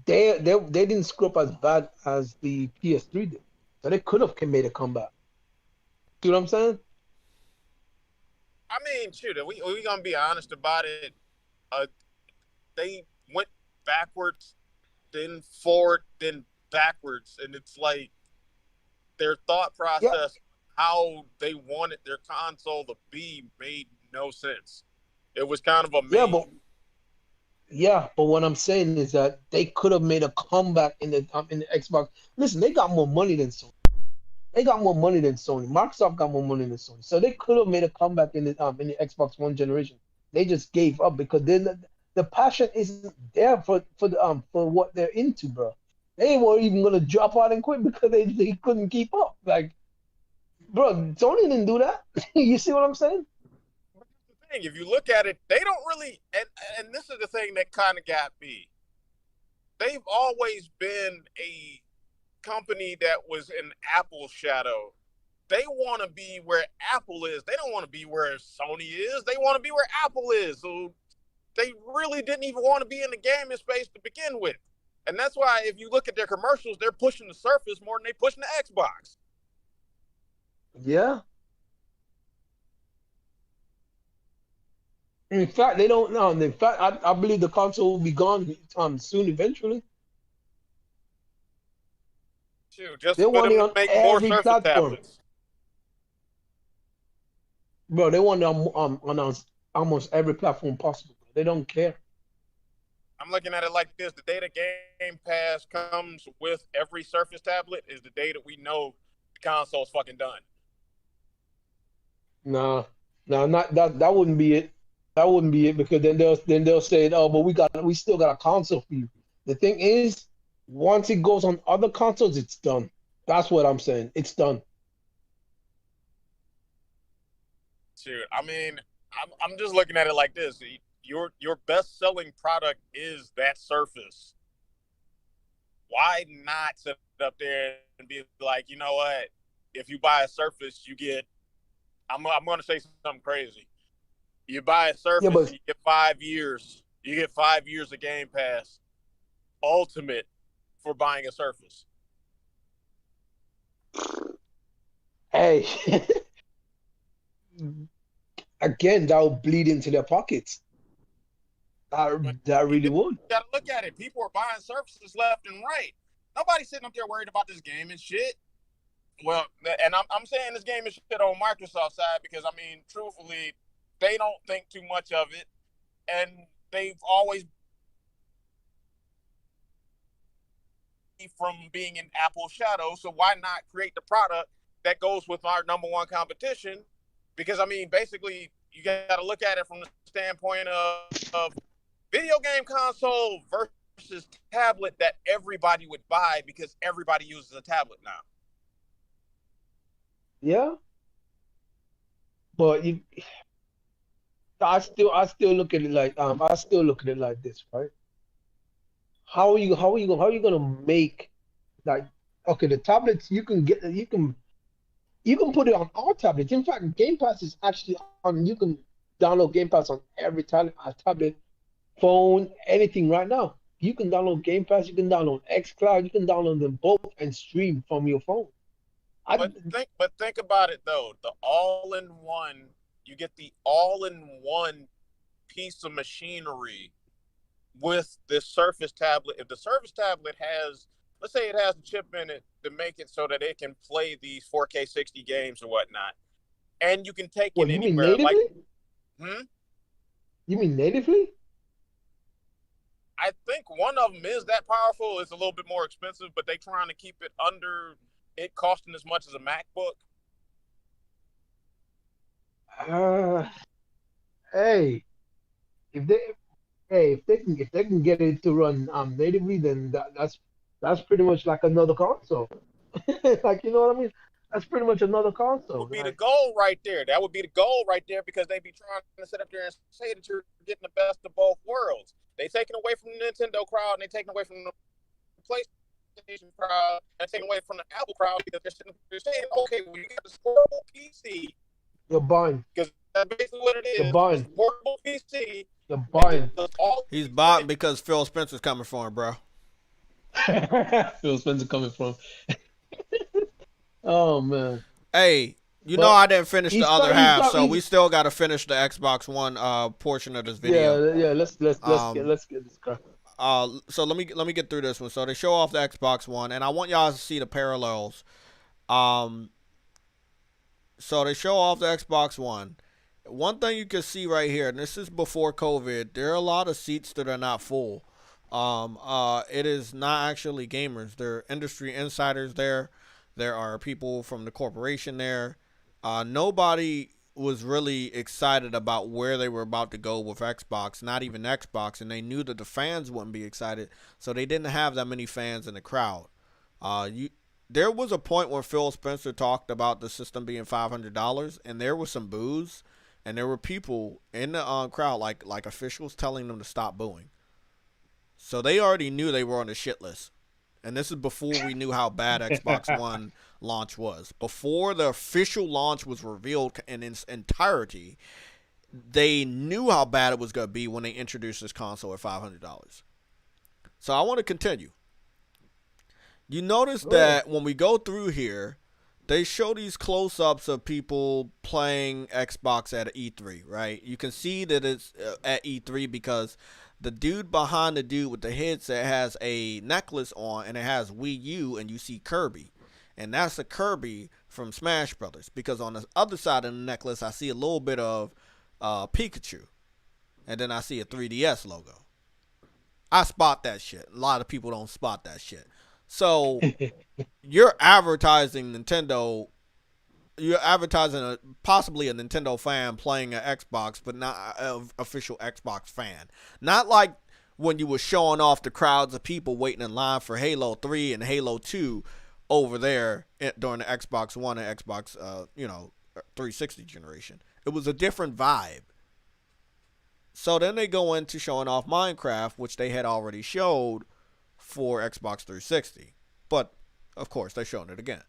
they didn't screw up as bad as the PS3 did, so they could have made a comeback. See what I'm saying? I mean, shoot, we gonna be honest about it. They went backwards, then forward, then backwards, and it's like their thought process, how they wanted their console to be, made no sense. It was kind of a but what I'm saying is that they could have made a comeback in the Xbox. Listen, they got more money than Sony. Microsoft got more money than Sony, so they could have made a comeback in the Xbox One generation. They just gave up because the passion isn't there for what they're into, bro. They were even gonna drop out and quit because they couldn't keep up. Like, Bro, Sony didn't do that. You see what I'm saying? Thing, if you look at it, they don't really, and this is the thing that kind of got me. They've always been a company that was in Apple's shadow. They want to be where Apple is. They don't want to be where Sony is. They want to be where Apple is. So they really didn't even want to be in the gaming space to begin with. And that's why if you look at their commercials, they're pushing the Surface more than they pushing the Xbox. Yeah. In fact, they don't know. In fact, I believe the console will be gone soon eventually. Shoot, just They for want them it to on make more every Surface platform. tablets. Bro, they want it on almost every platform possible. They don't care. I'm looking at it like this. The day that Game Pass comes with every Surface tablet is the day that we know the console's fucking done. No, not that. That wouldn't be it. That wouldn't be it because then they'll say, oh, but we still got a console for you. The thing is, once it goes on other consoles, it's done. That's what I'm saying. It's done. Shoot, I mean, I'm just looking at it like this. Your best selling product is that Surface. Why not sit up there and be like, you know what? If you buy a Surface, you get. I'm going to say something crazy. You buy a Surface, Yeah, but and you get 5 years. You get 5 years of Game Pass, Ultimate, for buying a Surface. hey, again, that will bleed into their pockets. That really would. You got to look at it. People are buying Surfaces left and right. Nobody's sitting up there worried about this game and shit. Well, and I'm saying this game is shit on Microsoft's side because, I mean, truthfully, they don't think too much of it. And they've always from being in Apple's shadow. So why not create the product that goes with our number one competition? Because, I mean, basically, you got to look at it from the standpoint of video game console versus tablet that everybody would buy because everybody uses a tablet now. Yeah, but I still look at it like this, right? How are you gonna make like okay the tablets you can put it on all tablets. In fact, Game Pass is actually on. You can download Game Pass on every tablet, phone, anything right now. You can download Game Pass. You can download xCloud. You can download them both and stream from your phone. But think about it though. The all-in-one, you get the all-in-one piece of machinery with this Surface tablet. If the Surface tablet has, let's say it has a chip in it to make it so that it can play these 4K 60 games or whatnot, and you can take it anywhere. Mean natively? You mean natively? I think one of them is that powerful. It's a little bit more expensive, but they're trying to keep it under it costing as much as a MacBook. Hey, if they can get it to run natively, then that's pretty much like another console. Like you know what I mean? That's pretty much another console. That would be the goal right there. That would be the goal right there because they be trying to sit up there and say that you're getting the best of both worlds. They taking away from the Nintendo crowd and they taking away from the PlayStation crowd and taking away from the Apple crowd because they're saying, okay, well, you got this portable PC. You're buying. Because that's basically what it is. You're buying. It's portable PC. You're buying. He's buying because Phil Spencer's coming for him, bro. Phil Spencer coming from. Oh man. Hey, know I didn't finish the other half, so we still got to finish the Xbox One portion of this video. Yeah. Let's get this crap. So let me get through this one. So they show off the Xbox One, and I want y'all to see the parallels. So they show off the Xbox One. One thing you can see right here, and this is before COVID, there are a lot of seats that are not full. It is not actually gamers. There are industry insiders there. There are people from the corporation there. Nobody was really excited about where they were about to go with Xbox, not even Xbox, and they knew that the fans wouldn't be excited, so they didn't have that many fans in the crowd. there was a point where Phil Spencer talked about the system being $500, and there was some boos, and there were people in the crowd, like officials, telling them to stop booing. So they already knew they were on the shit list. And this is before we knew how bad Xbox One launch was. Before the official launch was revealed in its entirety, they knew how bad it was going to be when they introduced this console at $500. So I want to continue. You notice that when we go through here, they show these close-ups of people playing Xbox at E3, right? You can see that it's at E3 because the dude behind the dude with the headset has a necklace on, and it has Wii U, and you see Kirby. And that's a Kirby from Smash Brothers, because on the other side of the necklace, I see a little bit of Pikachu. And then I see a 3DS logo. I spot that shit. A lot of people don't spot that shit. So you're advertising Nintendo. You're advertising possibly a Nintendo fan playing an Xbox, but not an official Xbox fan. Not like when you were showing off the crowds of people waiting in line for Halo 3 and Halo 2 over there during the Xbox One and Xbox 360 generation. It was a different vibe. So then they go into showing off Minecraft, which they had already showed for Xbox 360. But, of course, they're showing it again.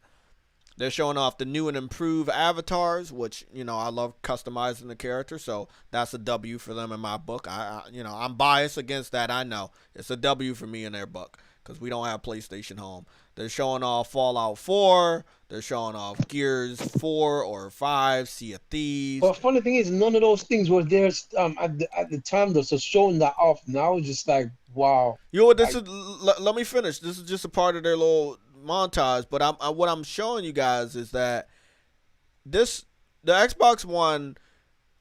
They're showing off the new and improved avatars, which, I love customizing the character, so that's a W for them in my book. I'm biased against that, I know. It's a W for me in their book, because we don't have PlayStation Home. They're showing off Fallout 4. They're showing off Gears 4 or 5, Sea of Thieves. But funny thing is, none of those things were there at the time, though. So showing that off now is just like, wow. You know what? Let me finish. This is just a part of their little montage. But what I'm showing you guys is that the Xbox One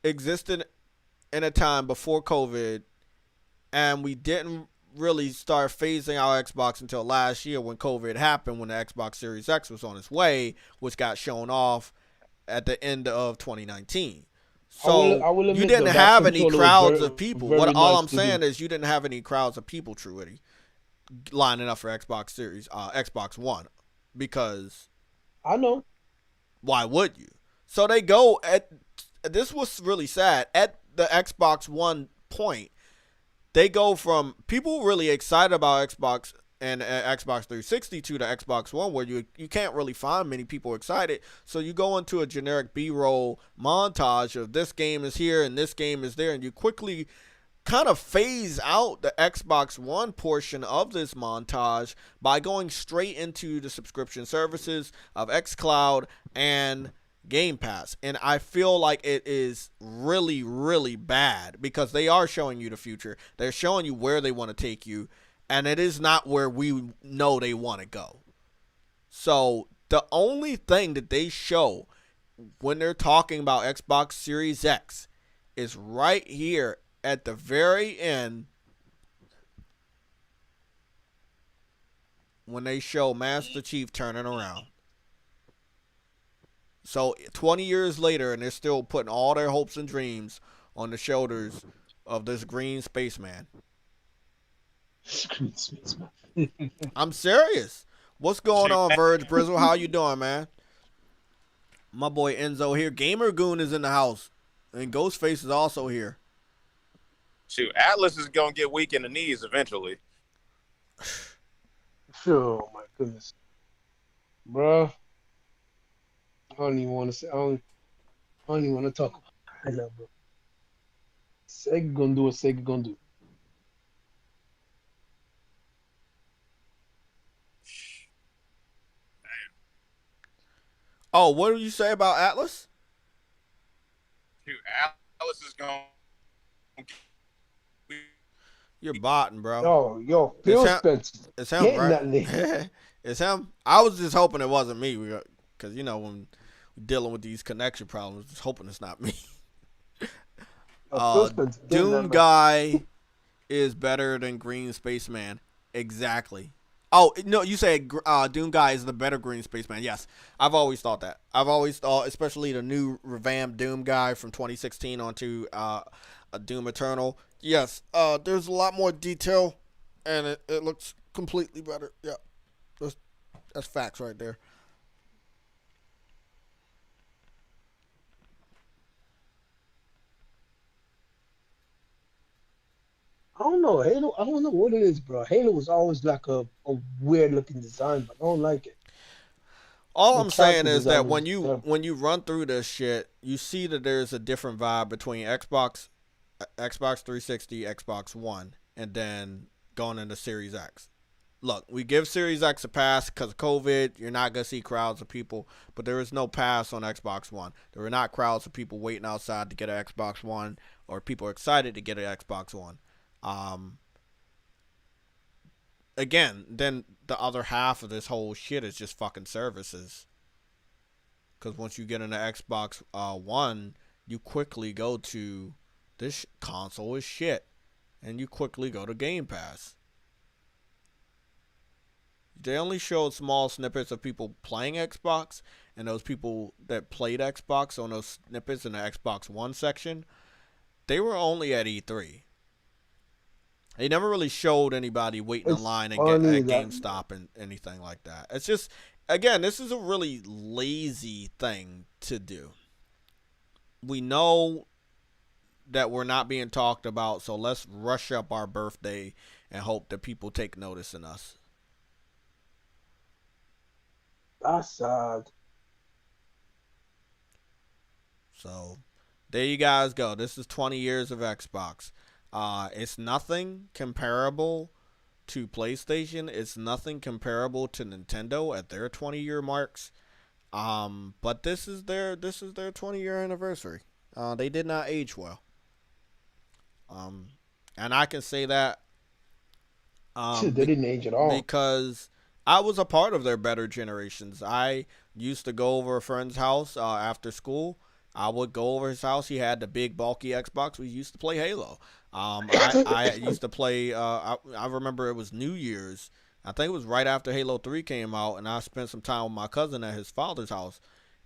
existed in a time before COVID, and we didn't really start phasing out Xbox until last year when COVID happened, when the Xbox Series X was on its way, which got shown off at the end of 2019. So I will you didn't have any crowds of people. All I'm saying is you didn't have any crowds of people, Truity, lining up for Xbox Series, Xbox One, because I know. Why would you? So they go at this was really sad at the Xbox One point. They go from people really excited about Xbox and Xbox 360 to the Xbox One, where you can't really find many people excited. So you go into a generic B-roll montage of this game is here and this game is there, and you quickly kind of phase out the Xbox One portion of this montage by going straight into the subscription services of xCloud and Game Pass. And I feel like it is really, really bad, because they are showing you the future. They're showing you where they want to take you, and it is not where we know they want to go. So the only thing that they show when they're talking about Xbox Series X is right here at the very end, when they show Master Chief turning around. So 20 years later, and they're still putting all their hopes and dreams on the shoulders of this green spaceman. Green spaceman. I'm serious. What's going on, Verge Brizzle? How you doing, man? My boy Enzo here. Gamer Goon is in the house, and Ghostface is also here. Shoot, Atlas is gonna get weak in the knees eventually. Oh my goodness, bro. I don't even want to say. I don't even want to talk about that, bro. Sega gonna do what Sega gonna do. Oh, what did you say about Atlas? Shoot, Atlas is gonna. You're botting, bro. Oh, yo, Phil Spencer. It's him, right? It's him. I was just hoping it wasn't me, because when we're dealing with these connection problems, just hoping it's not me. Doom Guy is better than Green Spaceman. Exactly. Oh, no, you said Doom Guy is the better Green Spaceman. Yes, I've always thought that. I've always thought, especially the new revamped Doom Guy from 2016 onto Doom Eternal. Yes, there's a lot more detail, and it looks completely better. Yeah, That's facts right there. I don't know Halo. I don't know what it is, bro. Halo was always like a weird looking design, but I don't like it. All The I'm saying character is design that was terrible. when you run through this shit, you see that there's a different vibe between Xbox 360, Xbox One, and then going into Series X. Look, we give Series X a pass because of COVID. You're not gonna see crowds of people, but there is no pass on Xbox One. There were not crowds of people waiting outside to get an Xbox One, or people excited to get an Xbox One. Um, Again, then the other half of this whole shit is just fucking services. Because once you get into Xbox One, you quickly go to this console is shit, and you quickly go to Game Pass. They only showed small snippets of people playing Xbox, and those people that played Xbox on those snippets in the Xbox One section, they were only at E3. They never really showed anybody waiting in It's line and get funny at that GameStop and anything like that. It's just, again, this is a really lazy thing to do. We know that we're not being talked about, so let's rush up our birthday and hope that people take notice in us. that's sad. So there you guys go. This is 20 years of Xbox. It's nothing comparable to PlayStation. It's nothing comparable to Nintendo at their 20-year marks. But this is their 20-year anniversary. They did not age well. And I can say that Shit, they didn't age at all. because I was a part of their better generations. I used to go over a friend's house after school. I would go over his house. He had the big bulky Xbox. We used to play Halo. I used to play. I remember it was New Year's. I think it was right after Halo 3 came out, and I spent some time with my cousin at his father's house.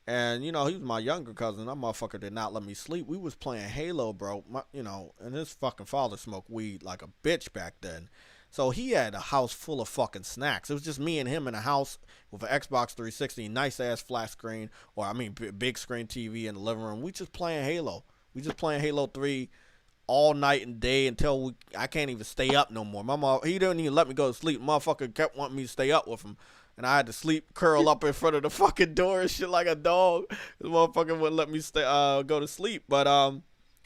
And he was my younger cousin. That motherfucker did not let me sleep. We was playing Halo, bro. And his fucking father smoked weed like a bitch back then. So he had a house full of fucking snacks. It was just me and him in a house with an Xbox 360, nice ass flat screen, big screen TV in the living room. We just playing Halo. We just playing Halo 3 all night and day until I can't even stay up no more. My mom, he didn't even let me go to sleep. Motherfucker kept wanting me to stay up with him. And I had to curl up in front of the fucking door and shit like a dog. This motherfucker wouldn't let me go to sleep. But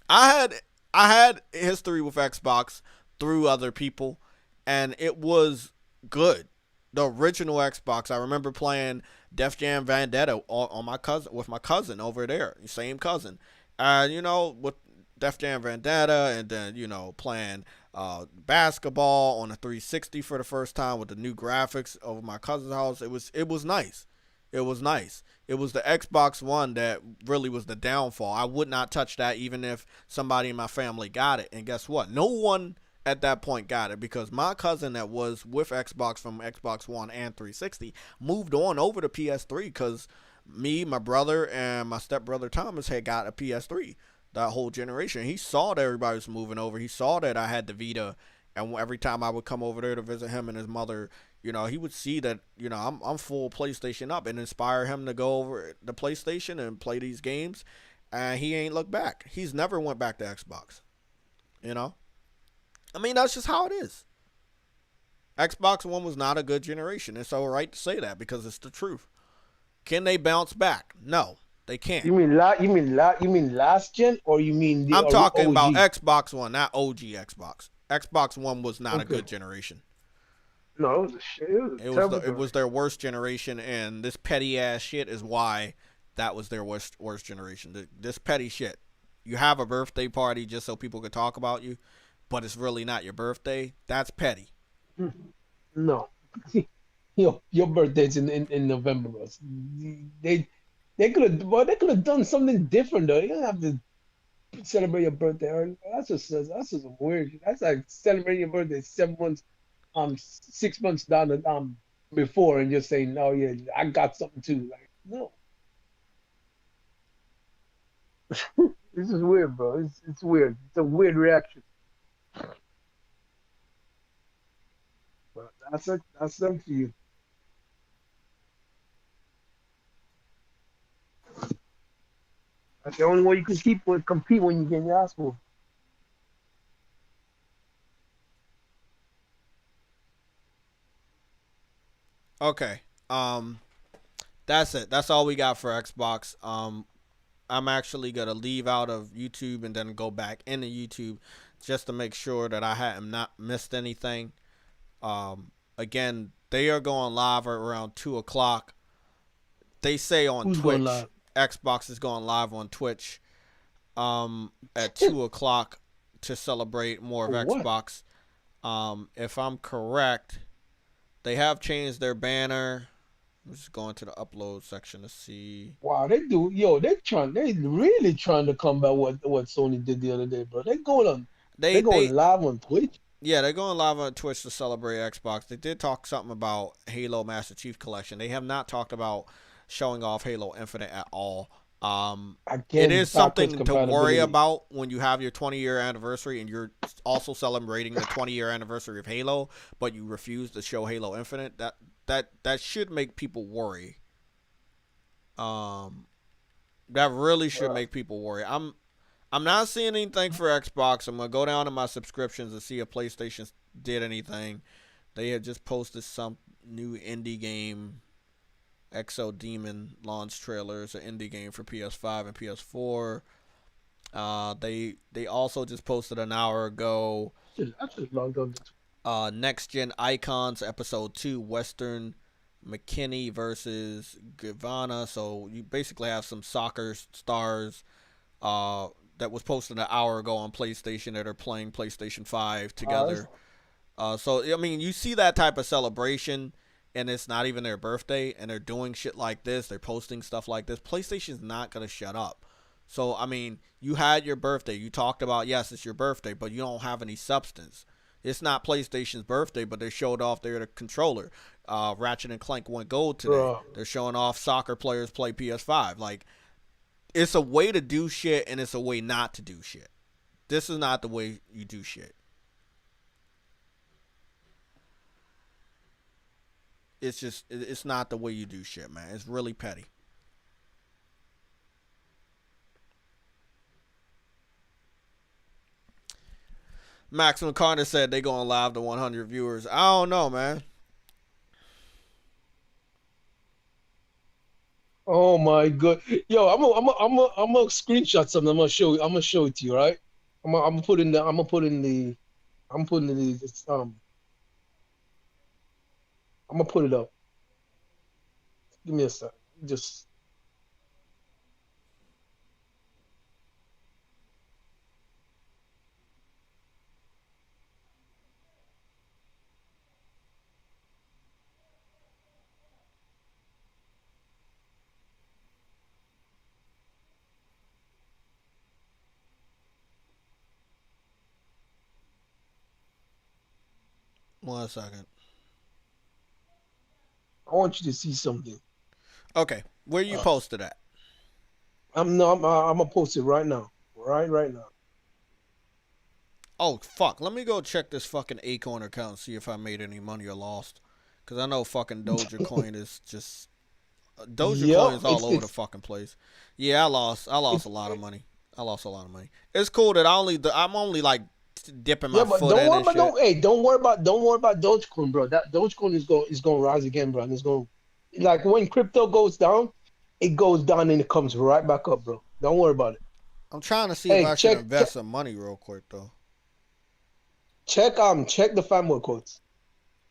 I had history with Xbox through other people, and it was good. The original Xbox, I remember playing Def Jam Vendetta on with my cousin over there, same cousin. With Def Jam Vendetta, and then playing basketball on a 360 for the first time with the new graphics over my cousin's house. It was nice. It was nice. It was the Xbox One that really was the downfall. I would not touch that even if somebody in my family got it. And guess what? No one at that point got it, because my cousin that was with Xbox from Xbox One and 360 moved on over to PS3 because me, my brother, and my stepbrother Thomas had got a PS3 that whole generation. He saw that everybody was moving over. He saw that I had the Vita, and every time I would come over there to visit him and his mother, he would see that I'm full PlayStation up, and inspire him to go over the PlayStation and play these games. And he ain't looked back. He's never went back to Xbox. I mean, that's just how it is. Xbox One was not a good generation. It's all right to say that because it's the truth. Can they bounce back? No. They can't. You mean last gen, or you mean the I'm talking OG? about Xbox One, not OG Xbox. Xbox One was not a good generation. No, it was a shit. It was their worst generation, and this petty ass shit is why that was their worst generation. This petty shit. You have a birthday party just so people could talk about you, but it's really not your birthday. That's petty. No. Your birthday's in November, bro. They could have done something different though. You don't have to celebrate your birthday early. That's just weird. That's like celebrating your birthday 6 months down the before, and just saying, "Oh yeah, I got something too." Like, no. This is weird, bro. It's weird. It's a weird reaction. But that's up to you. That's the only way you can compete when you get your ass whooped. Okay. That's it. That's all we got for Xbox. I'm actually gonna leave out of YouTube and then go back into YouTube just to make sure that I have not missed anything. Again, they are going live around 2 o'clock. They say on Who's going Twitch. live? Xbox is going live on Twitch at 2 o'clock to celebrate more of What? Xbox. If I'm correct, they have changed their banner. I'm just going to the upload section to see. Wow, they really trying to combat what Sony did the other day, bro. They're They going live on Twitch. Yeah, they're going live on Twitch to celebrate Xbox. They did talk something about Halo Master Chief Collection. They have not talked about showing off Halo Infinite at all. Again, it is something to worry compatibility. about when you have your 20-year anniversary and you're also celebrating the 20-year anniversary of Halo, but you refuse to show Halo Infinite. That should make people worry. That really should make people worry. I'm not seeing anything for Xbox. I'm gonna go down to my subscriptions and see if PlayStation did anything. They had just posted some new indie game, Exo Demon launch trailers, an indie game for PS5 and PS4. They also just posted an hour ago. I just logged on. Next Gen Icons Episode 2, Western McKinney versus Gavana. So you basically have some soccer stars that was posted an hour ago on PlayStation that are playing PlayStation 5 together. So, I mean, you see that type of celebration, and it's not even their birthday, and they're doing shit like this. They're posting stuff like this. PlayStation's not going to shut up. So, I mean, you had your birthday. You talked about, yes, it's your birthday, but you don't have any substance. It's not PlayStation's birthday, but they showed off their controller. Ratchet and Clank went gold today. Bro. They're showing off soccer players play PS5. Like, it's a way to do shit, and it's a way not to do shit. This is not the way you do shit. It's not the way you do shit, man. It's really petty. Maximum Carter said they going live to 100 viewers. I don't know, man. Oh my god, yo, I'm gonna screenshot something. I'm gonna show it to you, right? I'm gonna put in the I'm putting I'm gonna put it up. Give me a sec. Just. One second. I want you to see something. Okay, where you posted at? I'm gonna post it right now. Right now. Oh fuck! Let me go check this fucking Acorn account and see if I made any money or lost. Cause I know fucking Dogecoin is just Dogecoin is all over the fucking place. Yeah, I lost a lot of money. It's cool that I'm only like dipping my foot in and shit. Don't worry about Dogecoin, bro. That Dogecoin is going to rise again, bro. And it's going, like, when crypto goes down, it goes down and it comes right back up, bro. Don't worry about it. I'm trying to see if I should invest some money real quick though. Check the fanboy quotes.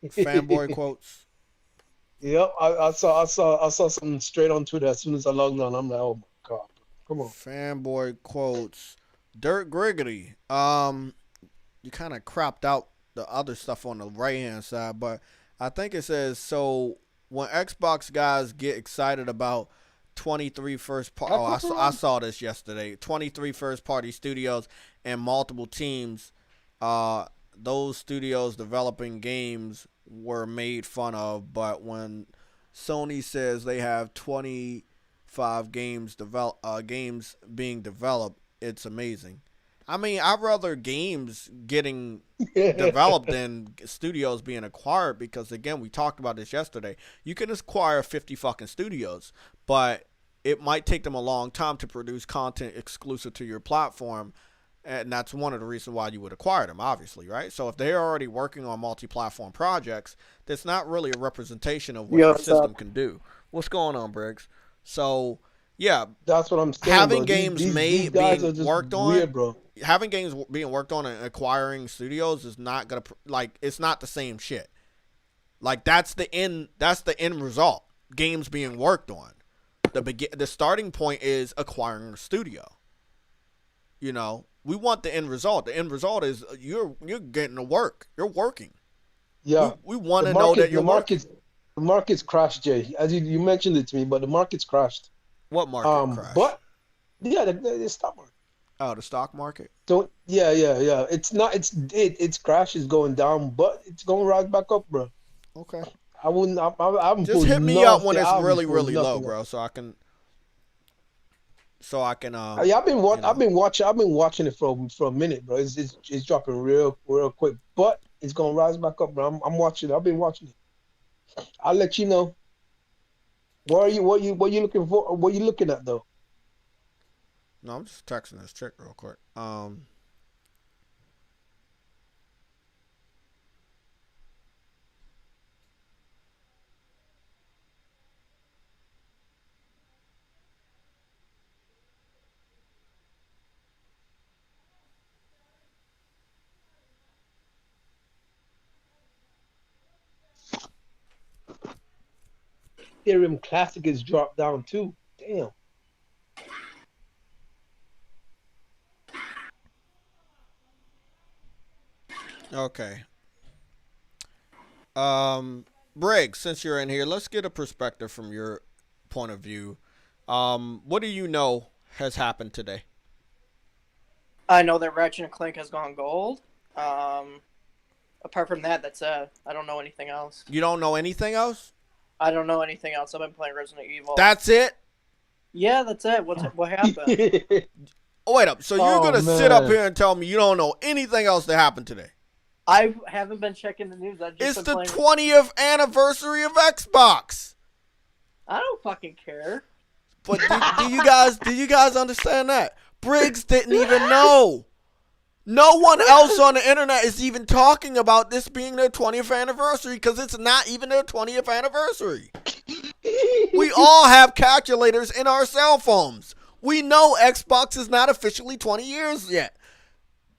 Fanboy quotes. Yep, I saw something straight on Twitter as soon as I logged on. I'm like, oh my god, come on. Fanboy quotes. Dirt Griggity. You kind of cropped out the other stuff on the right hand side, but I think it says, so when Xbox guys get excited about 23 first party, I saw this yesterday. 23 first party studios and multiple teams. Those studios developing games were made fun of, but when Sony says they have 25 games being developed, it's amazing. I mean, I'd rather games getting developed than studios being acquired, because again, we talked about this yesterday. You can acquire 50 fucking studios, but it might take them a long time to produce content exclusive to your platform. And that's one of the reasons why you would acquire them, obviously, right? So if they're already working on multi-platform projects, that's not really a representation of what your system can do. What's going on, Briggs? So, yeah. That's what I'm saying, having bro. games These guys being are just worked on, weird, bro. having games being worked on and acquiring studios is not going to, like, it's not the same shit. Like, that's the end result. Games being worked on. The starting point is acquiring a studio. You know, we want the end result. The end result is you're getting to work. You're working. Yeah. We want to know that you're working. The market's crashed, Jay. As you mentioned it to me, but the market's crashed. What market crashed? But yeah, the stock market. Oh, the stock market. So yeah. It's crash is going down, but it's going right back up, bro. Okay. I'm just hit me up when it's really low, bro, so I can. Yeah, I've been watching it for a minute, bro. It's dropping real quick, but it's gonna rise back up, bro. I'm watching it. I've been watching it. I'll let you know. What you looking for? What you looking at though? No, I'm just texting this chick real quick. Ethereum Classic has dropped down too. Damn. Okay. Briggs, since you're in here, let's get a perspective from your point of view. What do you know has happened today? I know that Ratchet and Clank has gone gold. Apart from that, that's I don't know anything else. You don't know anything else? I don't know anything else. I've been playing Resident Evil. That's it? Yeah, that's it. What happened? Oh, wait up. So you're going to sit up here and tell me you don't know anything else that happened today? I haven't been checking the news. It's the 20th anniversary of Xbox. I don't fucking care. But do you guys understand that? Briggs didn't even know. No one else on the internet is even talking about this being their 20th anniversary because it's not even their 20th anniversary. We all have calculators in our cell phones. We know Xbox is not officially 20 years yet.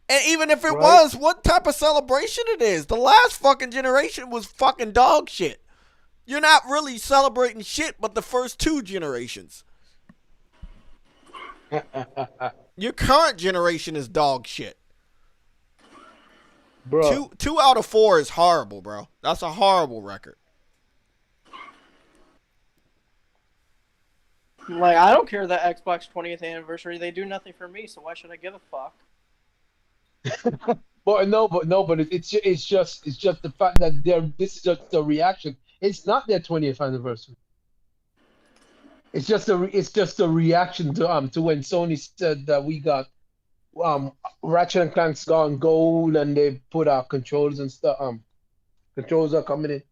And even if it was, what type of celebration it is? The last fucking generation was fucking dog shit. You're not really celebrating shit but the first two generations. Your current generation is dog shit. Bro. Two out of 4 is horrible, bro. That's a horrible record. Like, I don't care that Xbox 20th anniversary. They do nothing for me, so why should I give a fuck? but it's just the fact that this is just the reaction. It's not their 20th anniversary. It's just a reaction to when Sony said that we got Ratchet and Clank's gone gold and they put out controls and stuff. Controls are coming in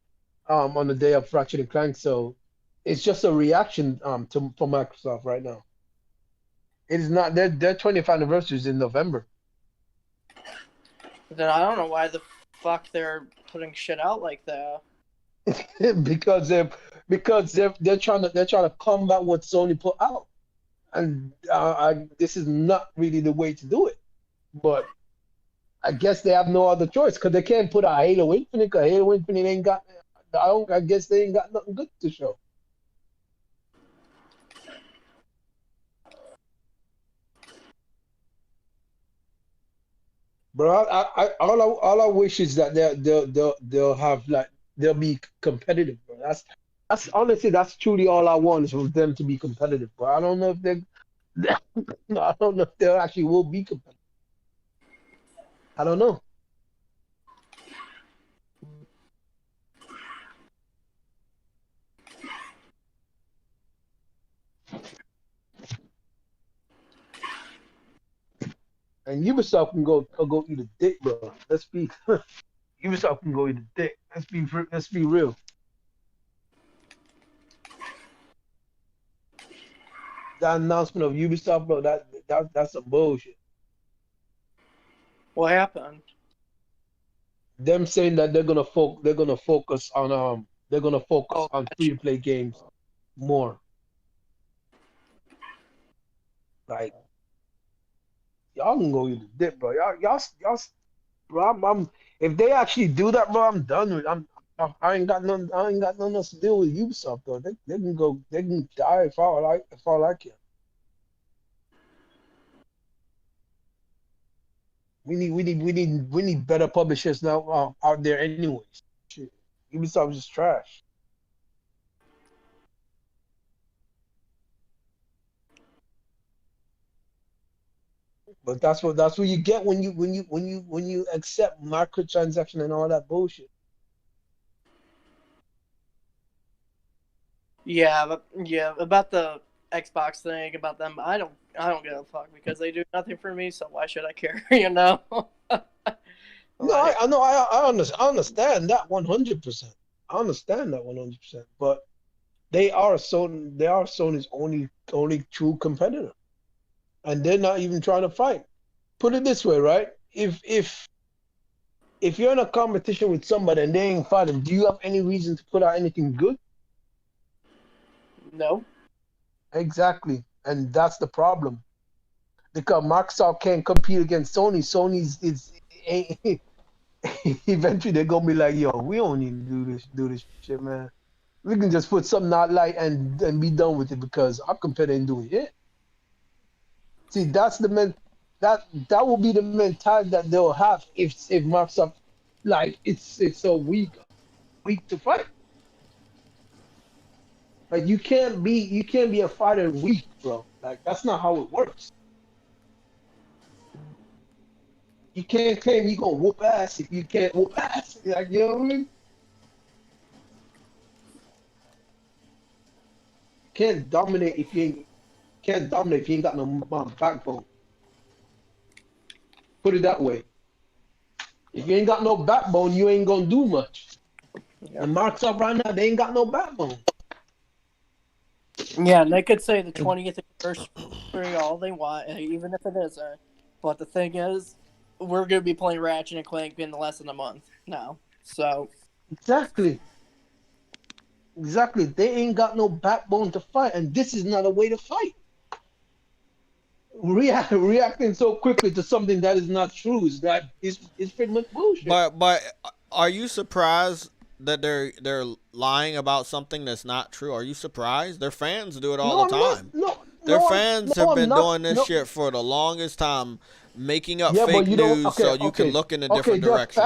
on the day of Ratchet and Clank, so it's just a reaction for Microsoft right now. It is not their 20th anniversary is in November. Then I don't know why the fuck they're putting shit out like that. because they're trying to combat what Sony put out, and this is not really the way to do it. But I guess they have no other choice because they can't put out Halo Infinite because Halo Infinite ain't got. I guess they ain't got nothing good to show. Bro, all I wish is that they'll have they'll be competitive, bro. That's honestly that's truly all I want is for them to be competitive. But I don't know if I don't know if they actually will be competitive. I don't know. And Ubisoft can go eat a dick, bro. Let's be Ubisoft can go eat a dick. Let's be real. that announcement of Ubisoft, bro, that's some bullshit. What happened? Them saying that they're gonna focus on free to play games more. Like y'all can go eat the dip, bro. Y'all, bro. If they actually do that, bro, I'm done with. I ain't got nothing else to deal with Ubisoft though. They can go. They can die if all I care. We need better publishers now out there anyways. Shit. Ubisoft is just trash. But that's what you get when you accept microtransaction and all that bullshit. Yeah, about the Xbox thing, about them, I don't give a fuck because they do nothing for me. So why should I care? You know. No, I know. I understand that 100%. I understand that 100%. But they are Sony's only true competitor, and they're not even trying to fight. Put it this way, right? If you're in a competition with somebody and they ain't fighting, do you have any reason to put out anything good? No. Exactly, and that's the problem. Because Microsoft can't compete against Sony. Sony's eventually they're gonna be like, yo, we don't need to do this shit, man. We can just put something out light and be done with it because our competitor ain't doing it. See, that's that will be the mentality that they'll have if Microsoft like it's so weak to fight. Like you can't be a fighter weak, bro. Like that's not how it works. You can't claim you gonna whoop ass if you can't whoop ass. Like you know what I mean? Can't dominate if you ain't got no backbone. Put it that way. If you ain't got no backbone, you ain't gonna do much. Yeah. And Microsoft right now, they ain't got no backbone. Yeah, and they could say the 20th anniversary all they want, even if it isn't. But the thing is, we're going to be playing Ratchet and Clank in less than a month now. So Exactly. They ain't got no backbone to fight, and this is not a way to fight. Reacting so quickly to something that is not true is pretty much bullshit. But are you surprised that they're lying about something that's not true? Are you surprised? Their fans do it all the time. Their fans have been doing this shit for the longest time, making up fake news so you can look in a different direction.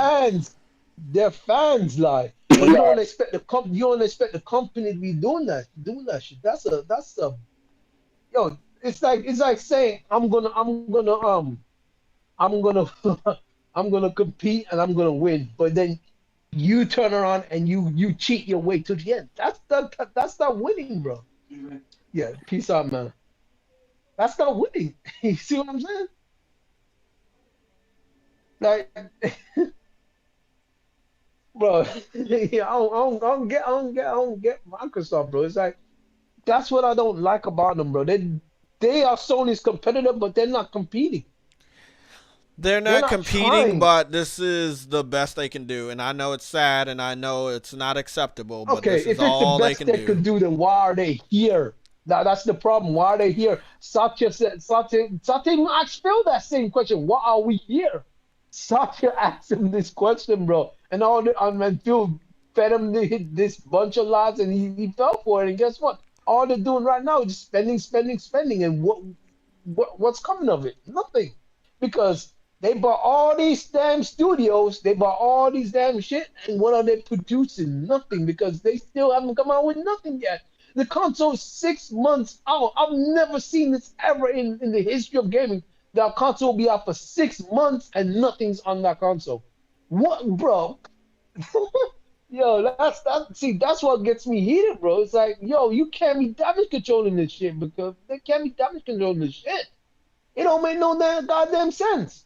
Their fans lie. But you don't expect the company to be doing that shit. That's a yo. It's like saying I'm gonna I'm gonna compete and I'm gonna win, but then you turn around and you cheat your way to the end. That's not winning, bro. Yeah, peace out, man. That's not winning. You see what I'm saying? Like, bro, yeah, I don't get Microsoft, bro. It's like that's what I don't like about them, bro. They are Sony's competitor, but they're not competing. They're not competing, trying. But this is the best they can do, and I know it's sad, and I know it's not acceptable. But this is all they can do. If it's the best they could do, then why are they here? That's the problem. Why are they here? Satya asked Phil that same question. Why are we here? Satya asked him this question, bro, and Phil fed him this bunch of lies, and he fell for it. And guess what? All they're doing right now is just spending, and what's coming of it? Nothing, because they bought all these damn studios, they bought all these damn shit, and what are they producing? Nothing, because they still haven't come out with nothing yet. The console is 6 months out. I've never seen this ever in the history of gaming. That console will be out for 6 months and nothing's on that console. What, bro? Yo, that's what gets me heated, bro. It's like, yo, you can't be damage controlling this shit because they can't be damage controlling this shit. It don't make no damn goddamn sense.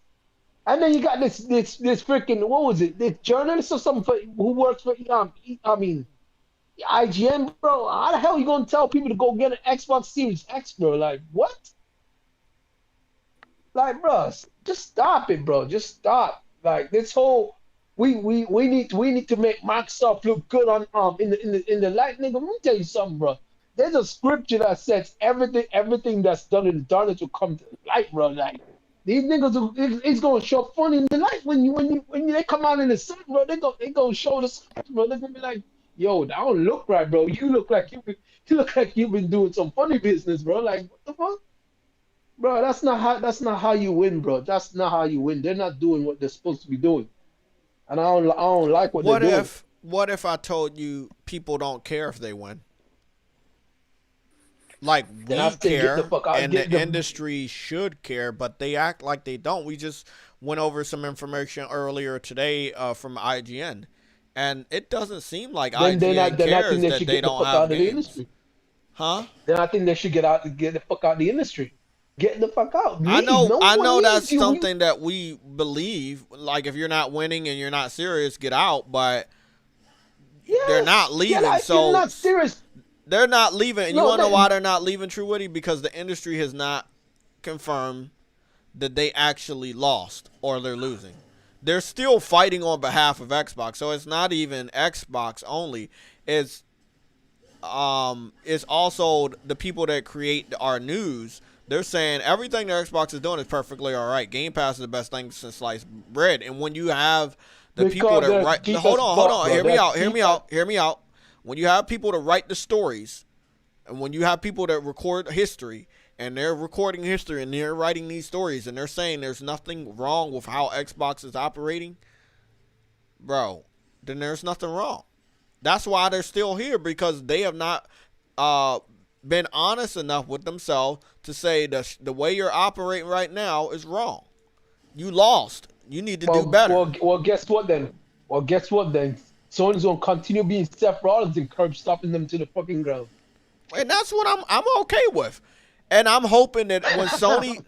And then you got this freaking, what was it? This journalist or something who works for IGN, bro. How the hell you gonna tell people to go get an Xbox Series X, bro? Like what? Like, bro, just stop it, bro. Just stop. Like this whole we need to make Microsoft look good on in the light, nigga. Let me tell you something, bro. There's a scripture that says everything that's done in the darkness will come to light, bro. Like these niggas, it's gonna show funny in the light when they come out in the sun, bro. They gonna show the sun, bro. They're gonna be like, yo, that don't look right, bro. You look like you've been doing some funny business, bro. Like what the fuck? Bro, that's not how you win, bro. That's not how you win. They're not doing what they're supposed to be doing. And I don't like what they're doing. What if I told you people don't care if they win? Like we care, and the industry should care, but they act like they don't. We just went over some information earlier today from IGN, and it doesn't seem like IGN cares that they don't have games. Huh? Then I think they should get the fuck out of the industry. Get the fuck out. Leave. I know that's something that we believe. Like if you're not winning and you're not serious, get out. But they're not leaving. So you're not serious. They're not leaving. And you want to know why they're not leaving, True Witty? Because the industry has not confirmed that they actually lost or they're losing. They're still fighting on behalf of Xbox. So it's not even Xbox only. It's also the people that create our news. They're saying everything that Xbox is doing is perfectly all right. Game Pass is the best thing since sliced bread. And when you have the people that write, hold on, hear me out. When you have people to write the stories, and when you have people that record history, and they're recording history, and they're writing these stories, and they're saying there's nothing wrong with how Xbox is operating, bro, then there's nothing wrong. That's why they're still here, because they have not been honest enough with themselves to say the way you're operating right now is wrong. You lost. You need to do better. Well, guess what then? Sony's gonna continue being Seth Rollins and curb stopping them to the fucking ground. And that's what I'm okay with. And I'm hoping that when Sony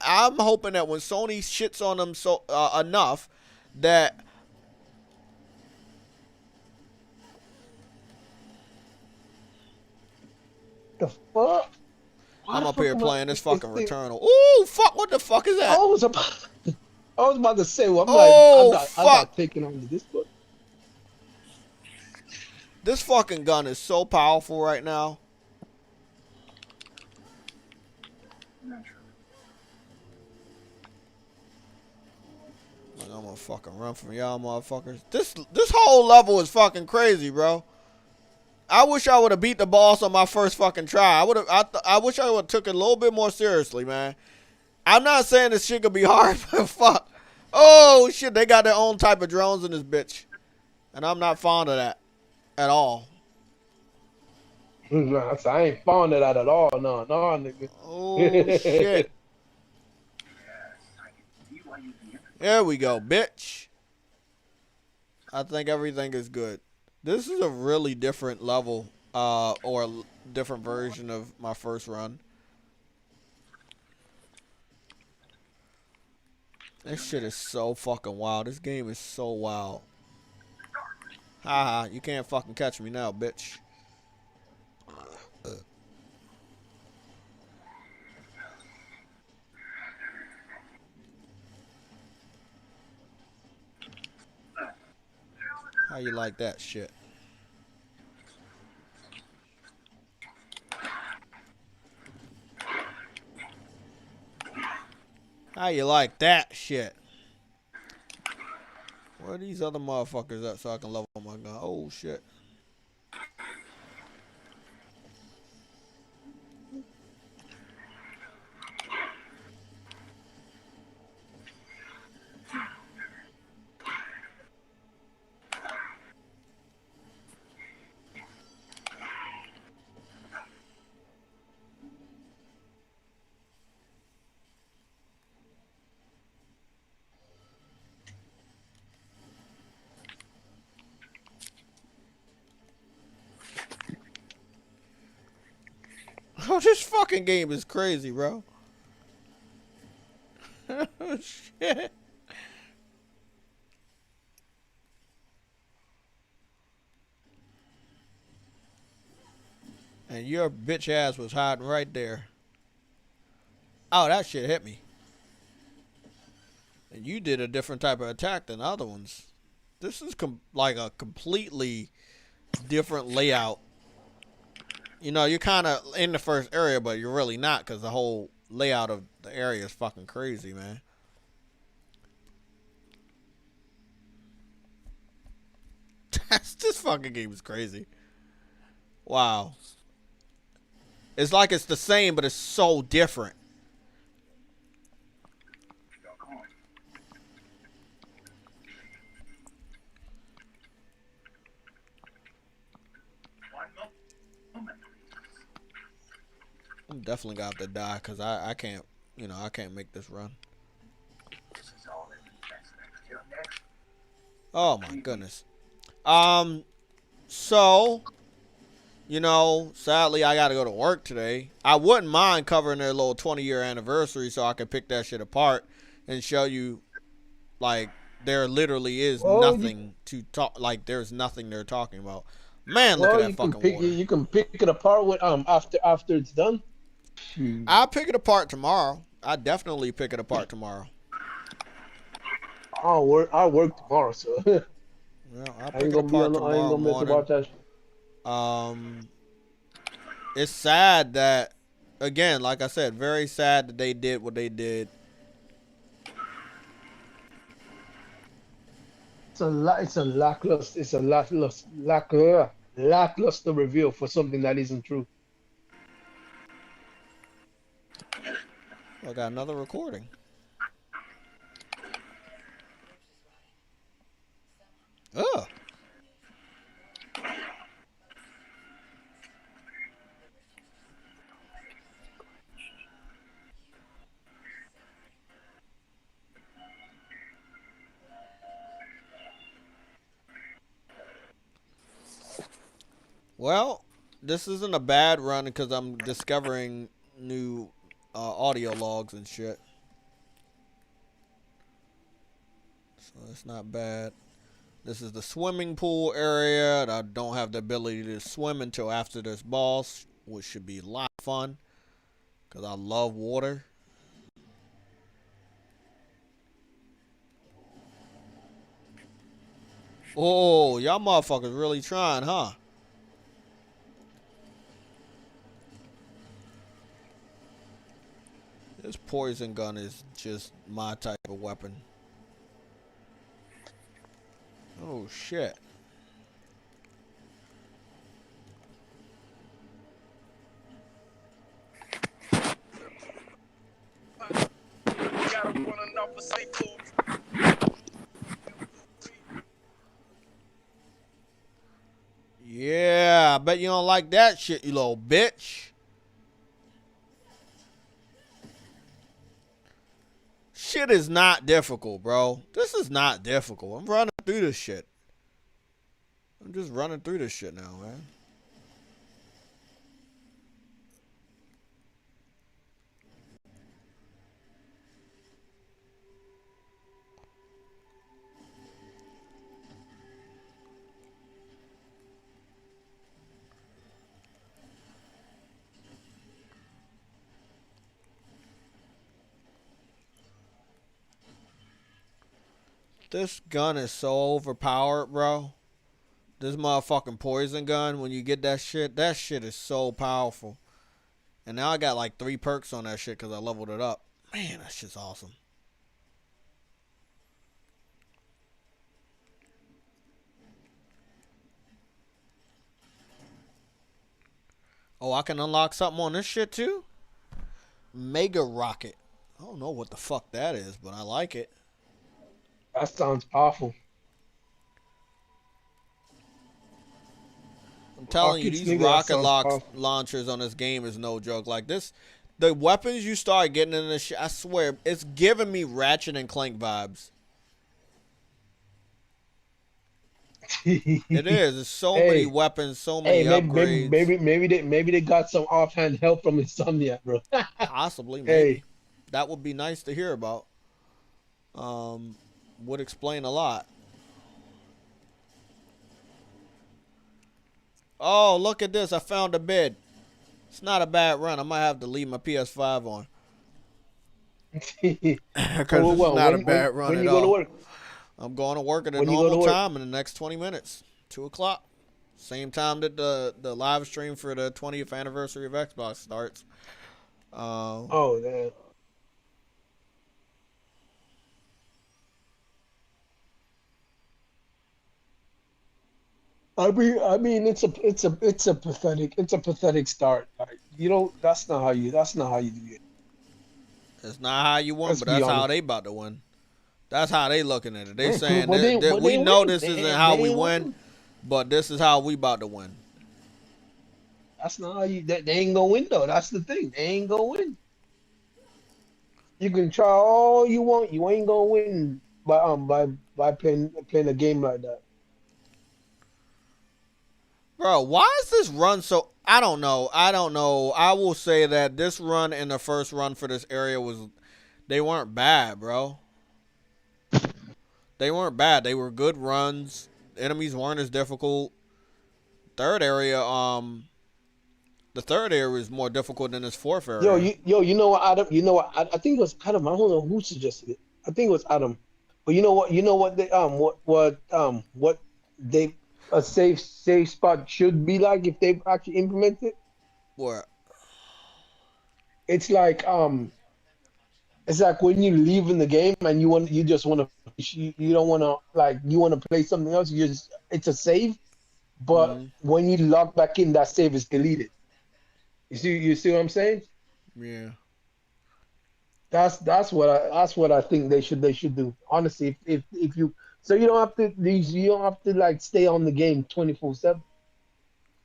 I'm hoping that when Sony shits on them so enough that the fuck? I'm up here playing this fucking Returnal. Ooh, fuck! What the fuck is that? I was about to say, well, I'm not taking on this one. This fucking gun is so powerful right now. Like, I'm gonna fucking run from y'all motherfuckers. This whole level is fucking crazy, bro. I wish I would have beat the boss on my first fucking try. I wish I would have took it a little bit more seriously, man. I'm not saying this shit could be hard, but fuck. Oh shit, they got their own type of drones in this bitch, and I'm not fond of that at all. Nah, I ain't fond of that at all. No, nigga. Oh shit. There we go, bitch. I think everything is good. This is a really different level, or a different version of my first run. This shit is so fucking wild. This game is so wild. Haha, you can't fucking catch me now, bitch. How you like that shit? How you like that shit? Where are these other motherfuckers at so I can level my gun? Oh shit. Oh, this fucking game is crazy, bro. Oh, shit. And your bitch ass was hiding right there. Oh, that shit hit me. And you did a different type of attack than other ones. This is like a completely different layout. You know, you're kind of in the first area, but you're really not because the whole layout of the area is fucking crazy, man. This fucking game is crazy. Wow. It's like it's the same, but it's so different. I'm definitely gonna have to die because I can't, you know, I can't make this run. Oh my goodness. So, you know, sadly I gotta go to work today. I wouldn't mind covering their little 20-year anniversary so I could pick that shit apart and show you, like, there literally is nothing to talk. Like, there's nothing they're talking about. Man, look at that fucking water. You can pick it apart with after it's done. I'll pick it apart tomorrow. I definitely pick it apart tomorrow. I'll work tomorrow, so. Well, I'll pick it apart tomorrow morning. It's sad that, again, like I said, very sad that they did what they did. It's a lackluster reveal for something that isn't true. I got another recording. Ugh. Well, this isn't a bad run because I'm discovering new audio logs and shit. So it's not bad. This is the swimming pool area. I don't have the ability to swim until after this boss, which should be a lot of fun because I love water. Oh, y'all motherfuckers really trying, huh? This poison gun is just my type of weapon. Oh, shit. Yeah, I bet you don't like that shit, you little bitch. Shit is not difficult, bro. This is not difficult. I'm running through this shit. I'm just running through this shit now, man. This gun is so overpowered, bro. This motherfucking poison gun, when you get that shit is so powerful. And now I got like 3 perks on that shit because I leveled it up. Man, that shit's awesome. Oh, I can unlock something on this shit too? Mega rocket. I don't know what the fuck that is, but I like it. That sounds powerful. I'm telling you, these rocket launchers on this game is no joke. Like this, the weapons you start getting in this shit, I swear, it's giving me Ratchet and Clank vibes. It is. There's so many weapons, so many upgrades. Maybe they got some offhand help from Insomniac, bro. Possibly, maybe. That would be nice to hear about. Would explain a lot. Oh, look at this. I found a bed. It's not a bad run. I might have to leave my PS5 on. Because it's not a bad run at all. When you go to work? I'm going to work at a normal time in the next 20 minutes. 2 o'clock. Same time that the live stream for the 20th anniversary of Xbox starts. Oh, damn. I mean, it's a pathetic start. That's not how you do it. It's not how you won, but that's how they about to win. That's how they looking at it. They saying that we know this isn't how we win, but this is how we about to win. That's not how you. They ain't gonna win though. That's the thing. They ain't gonna win. You can try all you want. You ain't gonna win by playing a game like that. Bro, why is this run so... I don't know. I will say that this run and the first run for this area they weren't bad, bro. They weren't bad. They were good runs. Enemies weren't as difficult. The third area is more difficult than this fourth area. You know what, Adam? You know what? I think it was Adam. I don't know who suggested it. I think it was Adam. But you know what they a safe spot should be like if they actually implement it. What? It's like when you leave in the game and you don't want to play something else. It's a save, but when you log back in, that save is deleted. You see what I'm saying? Yeah. That's what I think they should do. Honestly, if you you don't have to like stay on the game 24/7.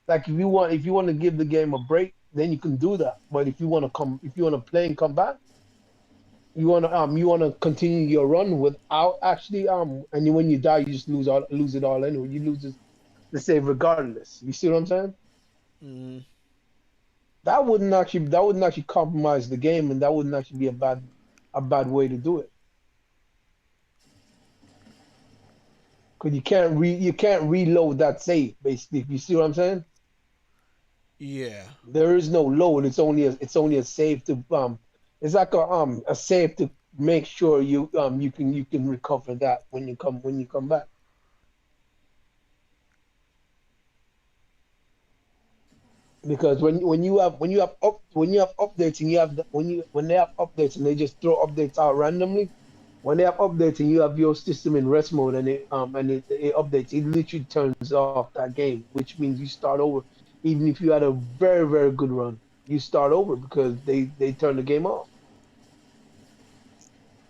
Like if you want to give the game a break, then you can do that. But if you want to play and come back, you want to continue your run without actually and then when you die, you just lose it all anyway. You lose the save regardless. You see what I'm saying? Mm-hmm. That wouldn't actually compromise the game, and that wouldn't actually be a bad way to do it. Because you can't reload that save basically. You see what I'm saying? Yeah. There is no load. It's only a save to It's like a save to make sure you can recover that when you come back. Because when you have updates and when they have updates and they just throw updates out randomly, when they have updates and you have your system in rest mode and it updates, it literally turns off that game, which means you start over. Even if you had a very, very good run, you start over because they turn the game off.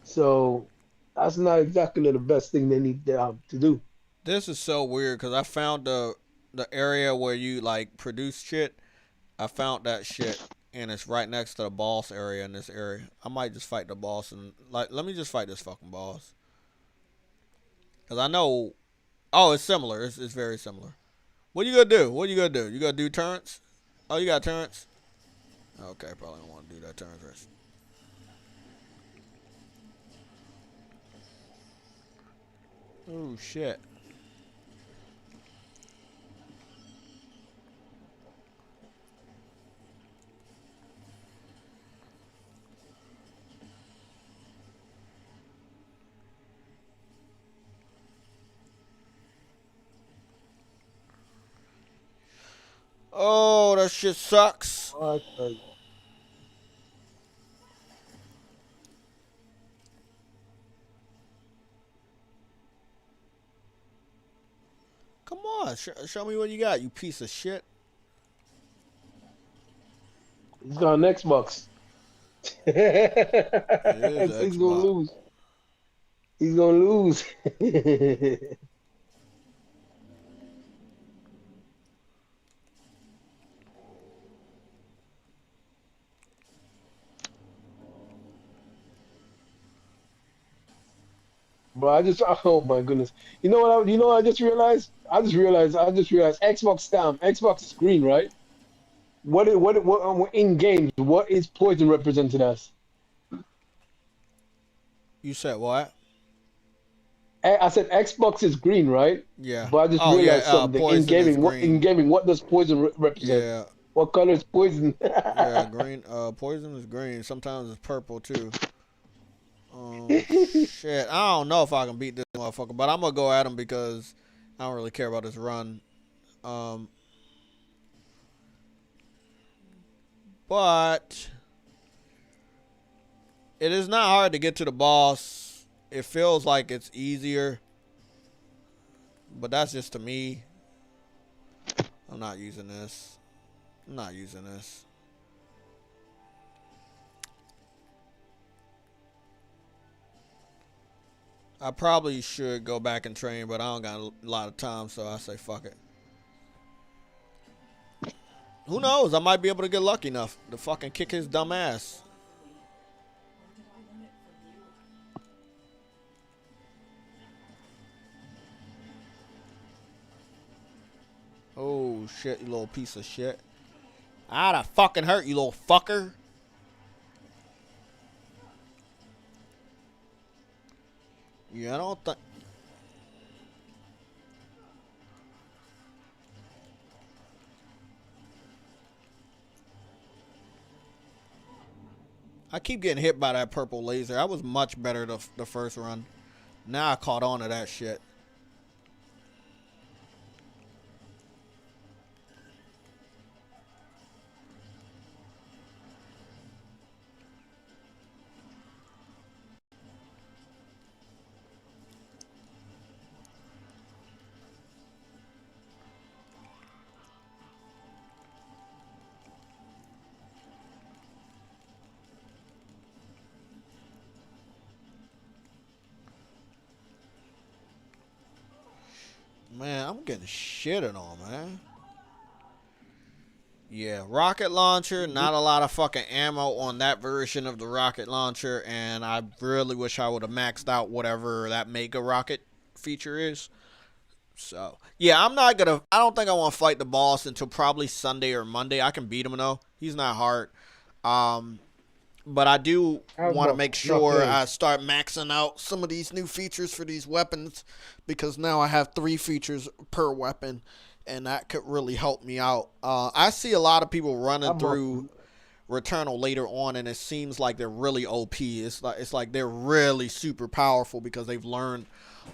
So that's not exactly the best thing they need to do. This is so weird because I found the area where you like produce shit. I found that shit and it's right next to the boss area in this area. I might just fight the boss and let me just fight this fucking boss. Cause I know, it's similar. It's very similar. What you gonna do? You gonna do turrets? Oh, you got turrets? Okay, probably don't want to do that turret first. Oh shit. Oh, that shit sucks. Come on, show me what you got, you piece of shit. He's got an Xbox. He's gonna lose. He's gonna lose. But oh my goodness. You know what I just realized? I just realized Xbox is green, right? What in games, what is poison represented as? You said what? I said Xbox is green, right? Yeah. But I just realized something. In gaming, what does poison represent? Yeah. What color is poison? Yeah, green. Poison is green. Sometimes it's purple too. Shit. I don't know if I can beat this motherfucker, but I'm gonna go at him because I don't really care about this run. But it is not hard to get to the boss. It feels like it's easier, but that's just to me. I'm not using this. I'm not using this. I probably should go back and train, but I don't got a lot of time, so I say fuck it. Who knows? I might be able to get lucky enough to fucking kick his dumb ass. Oh shit, you little piece of shit. I'd have fucking hurt you, little fucker. Yeah, I don't think. I keep getting hit by that purple laser. I was much better the first run. Now I caught on to that shit. Man, I'm getting shitted on, man. Yeah, rocket launcher, not a lot of fucking ammo on that version of the rocket launcher, and I really wish I would have maxed out whatever that mega rocket feature is. So, yeah, I don't think I want to fight the boss until probably Sunday or Monday. I can beat him, though. He's not hard. But I do want to make sure I start maxing out some of these new features for these weapons, because now I have 3 features per weapon, and that could really help me out. I see a lot of people running through Returnal later on, and it seems like they're really OP. It's like they're really super powerful because they've learned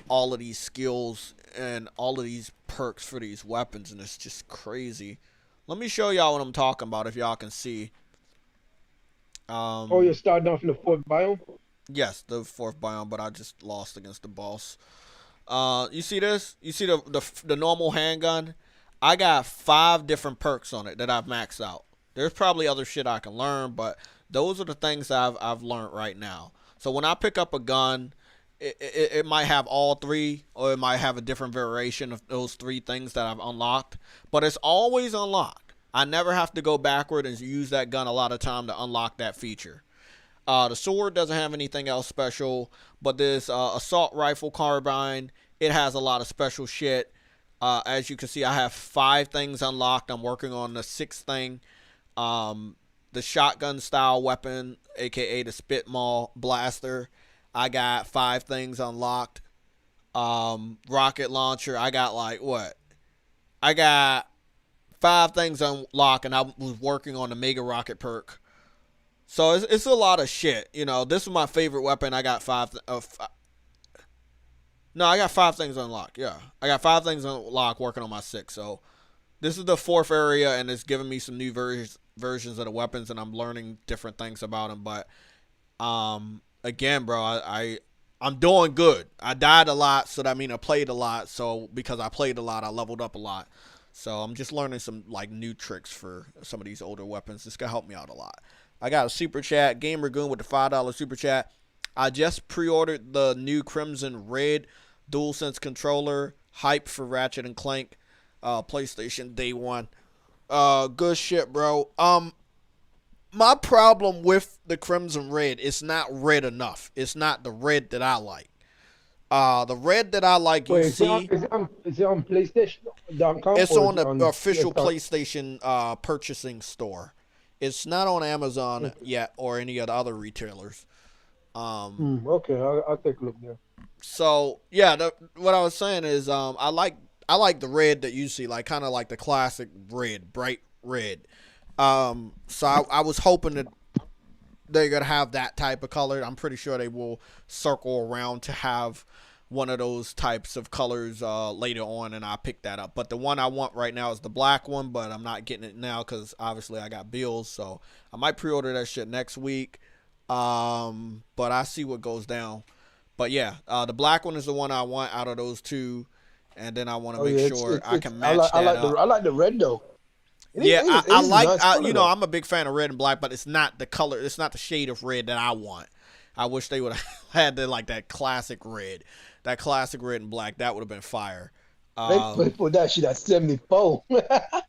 all of these skills and all of these perks for these weapons, and it's just crazy. Let me show y'all what I'm talking about if y'all can see. You're starting off in the 4th biome? Yes, the 4th biome, but I just lost against the boss. You see this? You see the normal handgun? I got 5 different perks on it that I've maxed out. There's probably other shit I can learn, but those are the things I've learned right now. So when I pick up a gun, it might have all 3, or it might have a different variation of those 3 things that I've unlocked, but it's always unlocked. I never have to go backward and use that gun a lot of time to unlock that feature. The sword doesn't have anything else special, but this assault rifle carbine, it has a lot of special shit. As you can see, I have 5 things unlocked. I'm working on the 6th thing. The shotgun style weapon, aka the Spitmaul blaster, I got 5 things unlocked. Rocket launcher, I got I got 5 things unlocked, and I was working on the mega rocket perk. So it's a lot of shit. You know, this is my favorite weapon. I got 5. No, I got 5 things unlocked. Yeah, I got 5 things unlocked working on my 6. So this is the 4th area, and it's giving me some new versions of the weapons, and I'm learning different things about them. But again, bro, I'm doing good. I died a lot, so that means I played a lot. So because I played a lot, I leveled up a lot. So I'm just learning some new tricks for some of these older weapons. This could help me out a lot. I got a super chat, Gamer Goon with the $5 super chat. I just pre-ordered the new Crimson Red DualSense controller. Hype for Ratchet and Clank, PlayStation Day 1. Good shit, bro. My problem with the Crimson Red, it's not red enough. It's not the red that I like. The red that I like, you see. Is it on PlayStation.com? It's on the official PlayStation purchasing store. It's not on Amazon yet or any of the other retailers. Okay, I'll take a look there. So yeah, what I was saying is, I like the red that you see, like kind of like the classic red, bright red. So I was hoping that they're gonna have that type of color. I'm pretty sure they will circle around to have one of those types of colors later on, and I picked that up. But the one I want right now is the black one, but I'm not getting it now because obviously I got bills, so I might pre-order that shit next week. But I see what goes down. But yeah, the black one is the one I want out of those two, and then I want to make sure I can match that up. I like the red though. Yeah, I like, nice color, you know, I'm a big fan of red and black, but it's not the color, it's not the shade of red that I want. I wish they would have had like that classic red and black. That would have been fire. They put that shit at 74.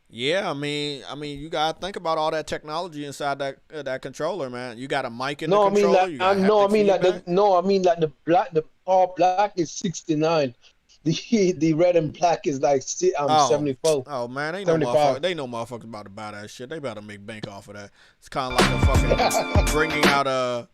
Yeah, I mean, you gotta think about all that technology inside that controller, man. You got a mic in the controller. I mean the black, the all black is 69. The red and black is like 74. Oh man, they know motherfuckers about to buy that shit. They about to make bank off of that. It's kind of like a fucking bringing out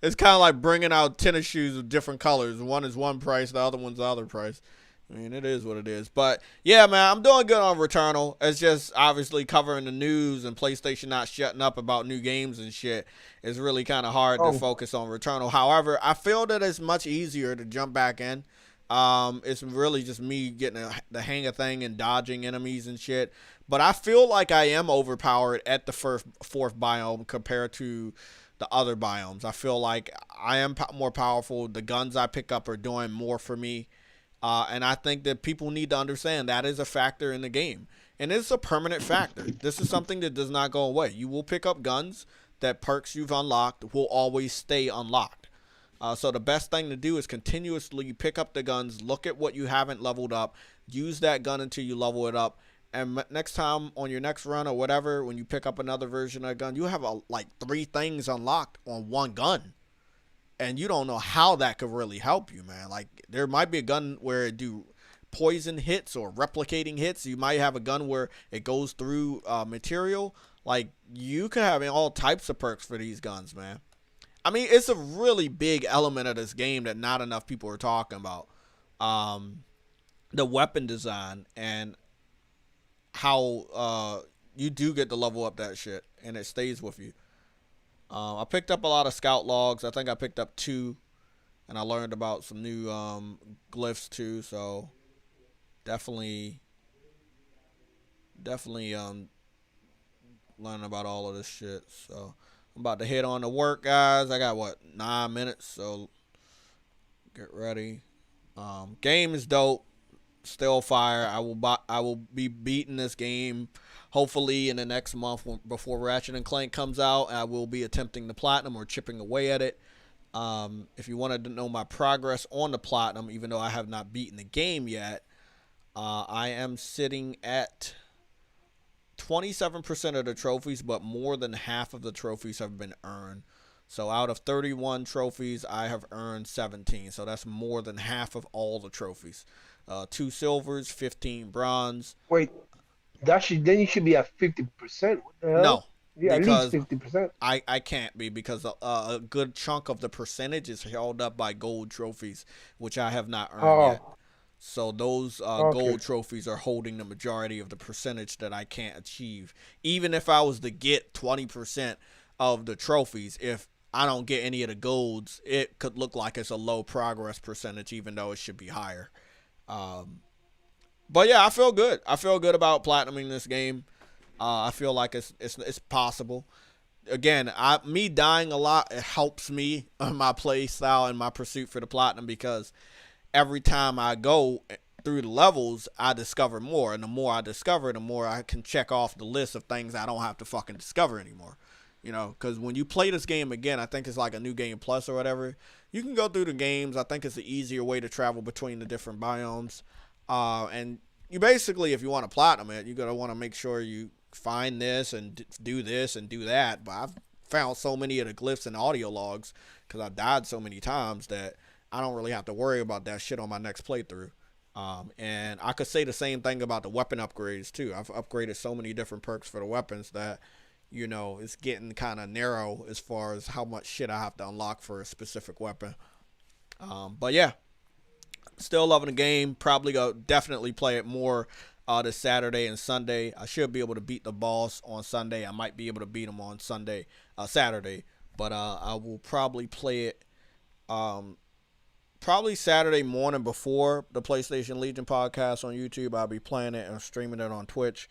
it's kind of like bringing out tennis shoes of different colors. One is one price, the other one's the other price. I mean, it is what it is. But yeah, man, I'm doing good on Returnal. It's just obviously covering the news and PlayStation not shutting up about new games and shit. It's really kind of hard to focus on Returnal. However, I feel that it's much easier to jump back in. It's really just me getting the hang of thing and dodging enemies and shit. But I feel like I am overpowered at the fourth biome compared to the other biomes. I feel like I am more powerful. The guns I pick up are doing more for me. And I think that people need to understand that is a factor in the game. And it's a permanent factor. This is something that does not go away. You will pick up guns that perks you've unlocked will always stay unlocked. So the best thing to do is continuously pick up the guns, look at what you haven't leveled up, use that gun until you level it up, and next time on your next run or whatever, when you pick up another version of a gun, you have like 3 things unlocked on one gun. And you don't know how that could really help you, man. Like, there might be a gun where it do poison hits or replicating hits. You might have a gun where it goes through material. Like, you could have all types of perks for these guns, man. I mean, it's a really big element of this game that not enough people are talking about. The weapon design and how you do get to level up that shit, and it stays with you. I picked up a lot of scout logs. I think I picked up 2, and I learned about some new glyphs too. So definitely learning about all of this shit. So I'm about to head on to work, guys. I got 9 minutes, so get ready. Game is dope. Still fire. I will be beating this game hopefully in the next month before Ratchet and Clank comes out. I will be attempting the platinum or chipping away at it. If you wanted to know my progress on the platinum, even though I have not beaten the game yet, I am sitting at 27% of the trophies, but more than half of the trophies have been earned. So out of 31 trophies, I have earned 17. So that's more than half of all the trophies. 2 silvers, 15 bronze. Wait, then you should be at 50%. What the hell? No. Yeah, at least 50%. I can't be because a good chunk of the percentage is held up by gold trophies, which I have not earned yet. So those gold trophies are holding the majority of the percentage that I can't achieve. Even if I was to get 20% of the trophies, if I don't get any of the golds, it could look like it's a low progress percentage, even though it should be higher. But yeah, I feel good. I feel good about platinuming this game. I feel like it's possible. Again, me dying a lot, it helps me on my play style and my pursuit for the platinum, because every time I go through the levels, I discover more. And the more I discover, the more I can check off the list of things I don't have to fucking discover anymore. You know, because when you play this game again, I think it's like a new game plus or whatever. You can go through the games. I think it's an easier way to travel between the different biomes. And you basically, if you want to platinum it, you're going to want to make sure you find this and do this and do that. But I've found so many of the glyphs and audio logs because I died so many times that I don't really have to worry about that shit on my next playthrough. And I could say the same thing about the weapon upgrades too. I've upgraded so many different perks for the weapons that, you know, it's getting kind of narrow as far as how much shit I have to unlock for a specific weapon. But yeah, still loving the game. Probably go definitely play it more this Saturday and Sunday. I should be able to beat the boss on Sunday. I might be able to beat him on Saturday, but I will probably play it probably Saturday morning before the PlayStation Legion podcast on YouTube. I'll be playing it and streaming it on Twitch,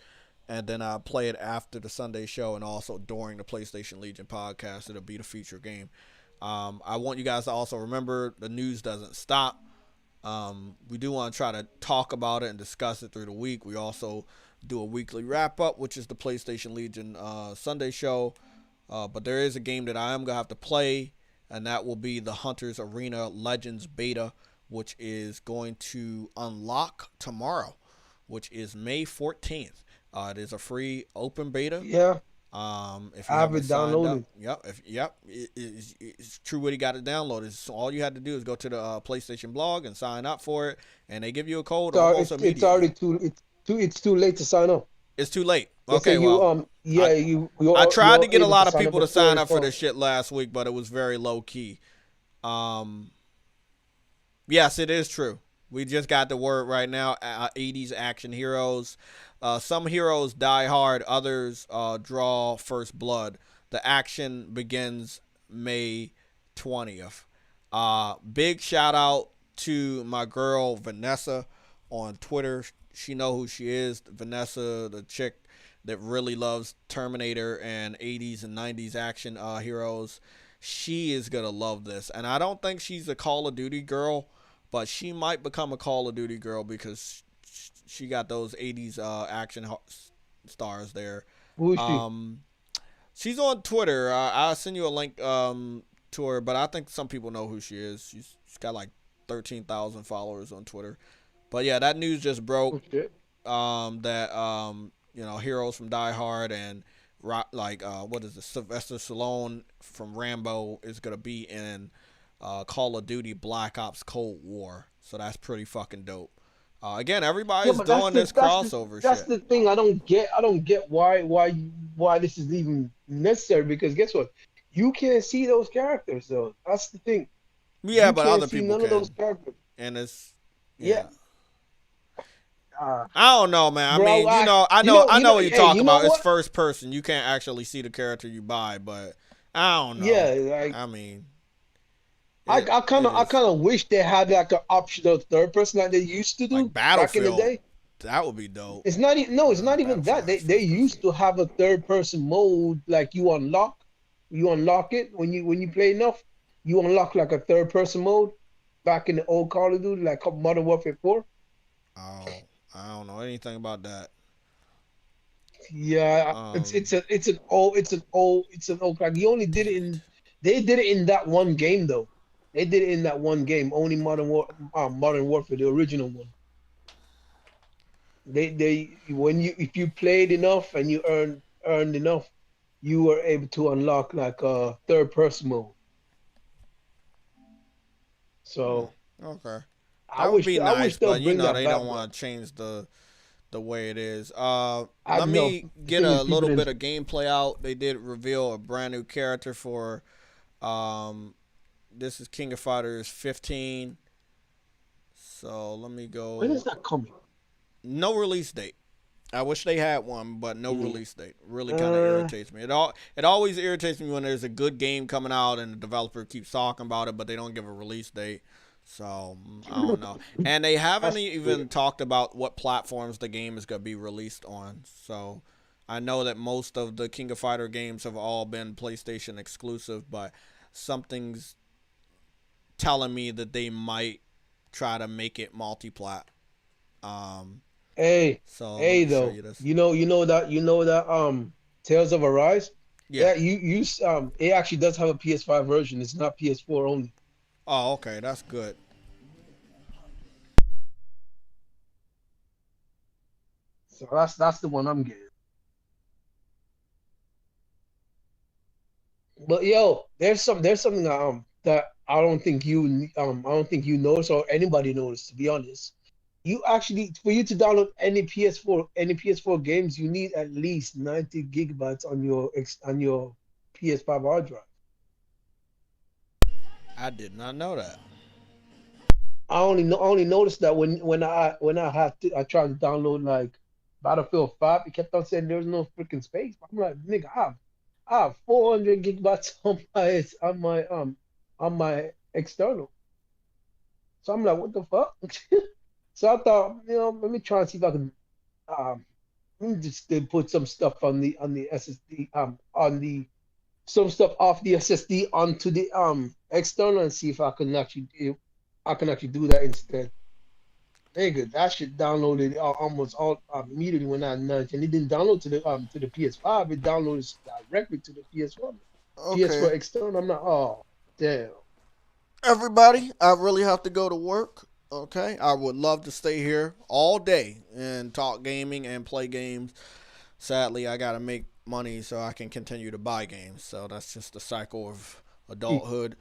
and then I'll play it after the Sunday show and also during the PlayStation Legion podcast. It'll be the feature game. I want you guys to also remember the news doesn't stop. We do want to try to talk about it and discuss it through the week. We also do a weekly wrap up, which is the PlayStation Legion Sunday show. But there is a game that I am going to have to play, and that will be the Hunters Arena Legends beta, which is going to unlock tomorrow, which is May 14th. It is a free open beta. Yeah. If you I have it downloaded. It's true what he got it downloaded. So all you had to do is go to the PlayStation blog and sign up for it, and they give you a code almost immediately. It's already too late to sign up. It's too late. They Okay, well, I tried to get a lot of people to sign up for this shit last week, but it was very low key. Yes, it is true. We just got the word right now. 80s action heroes. Some heroes die hard. Others draw first blood. The action begins May 20th. Big shout out to my girl Vanessa on Twitter. She know who she is. Vanessa, the chick that really loves Terminator and 80s and 90s action heroes. She is going to love this. And I don't think she's a Call of Duty girl, but she might become a Call of Duty girl because she got those 80s action stars there. Who is she? She's on Twitter. I'll send you a link to her, but I think some people know who she is. She's got like 13,000 followers on Twitter. But yeah, that news just broke. That heroes from Die Hard and Sylvester Stallone from Rambo is gonna be in Call of Duty Black Ops Cold War. So that's pretty fucking dope. Again, everybody's doing this crossover shit. That's the thing I don't get. I don't get why this is even necessary, because guess what? You can't see those characters though. That's the thing. Yeah, but other people none can. Of those characters. And it's yeah. I don't know, man. I know what you're talking about. It's first person. You can't actually see the character you buy, but I don't know. Yeah, I kind of wish they had like an optional third person like they used to do like Battlefield. Back in the day. That would be dope. It's not even that. They used to have a third person mode, like you unlock it when you play enough. You unlock like a third person mode back in the old Call of Duty, like Modern Warfare 4. Oh, I don't know anything about that. Yeah, it's an old like they did it in that one game though. They did it in that one game, only Modern Warfare, the original one. If you played enough and you earned enough, you were able to unlock like a third person mode. So okay, that would be nice, but they don't want to change the way it is. Let me get a little bit of gameplay out. They did reveal a brand new character for this is King of Fighters 15. So let me go. When is that coming? No release date. I wish they had one, but no release date. Really kind of irritates me. It always irritates me when there's a good game coming out and the developer keeps talking about it, but they don't give a release date. So I don't know. And they haven't even talked about what platforms the game is going to be released on. So I know that most of the King of Fighter games have all been PlayStation exclusive, but something's telling me that they might try to make it multi-plat. You know that Tales of Arise? Yeah, it actually does have a PS5 version. It's not PS4 only. Oh, okay, that's good. So that's the one I'm getting. But there's something that I don't think you noticed or anybody noticed, to be honest. You actually, for you to download any PS4 games, you need at least 90 gigabytes on your PS5 hard drive. I did not know that. I only noticed that when I tried to download like Battlefield 5, it kept on saying there's no freaking space. I'm like, nigga, I have 400 gigabytes on my external. So I'm like, what the fuck? So I thought, let me try and see if I can let me just put some stuff on the SSD, on the some stuff off the SSD onto the external and see if I can actually do that instead. Nigga, that shit downloaded almost all immediately when I nudged, and it didn't download to the PS5. It downloaded directly to the PS1, PS4 Okay. external. I'm like, oh damn. Everybody, I really have to go to work. Okay. I would love to stay here all day and talk gaming and play games. Sadly, I gotta make money so I can continue to buy games. So that's just the cycle of adulthood.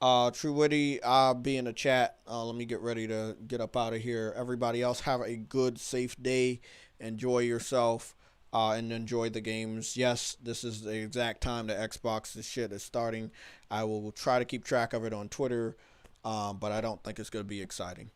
True Witty, I'll be in the chat. Let me get ready to get up out of here. Everybody else, have a good, safe day. Enjoy yourself and enjoy the games. Yes, this is the exact time the Xbox this shit is starting. I will try to keep track of it on Twitter, but I don't think it's going to be exciting.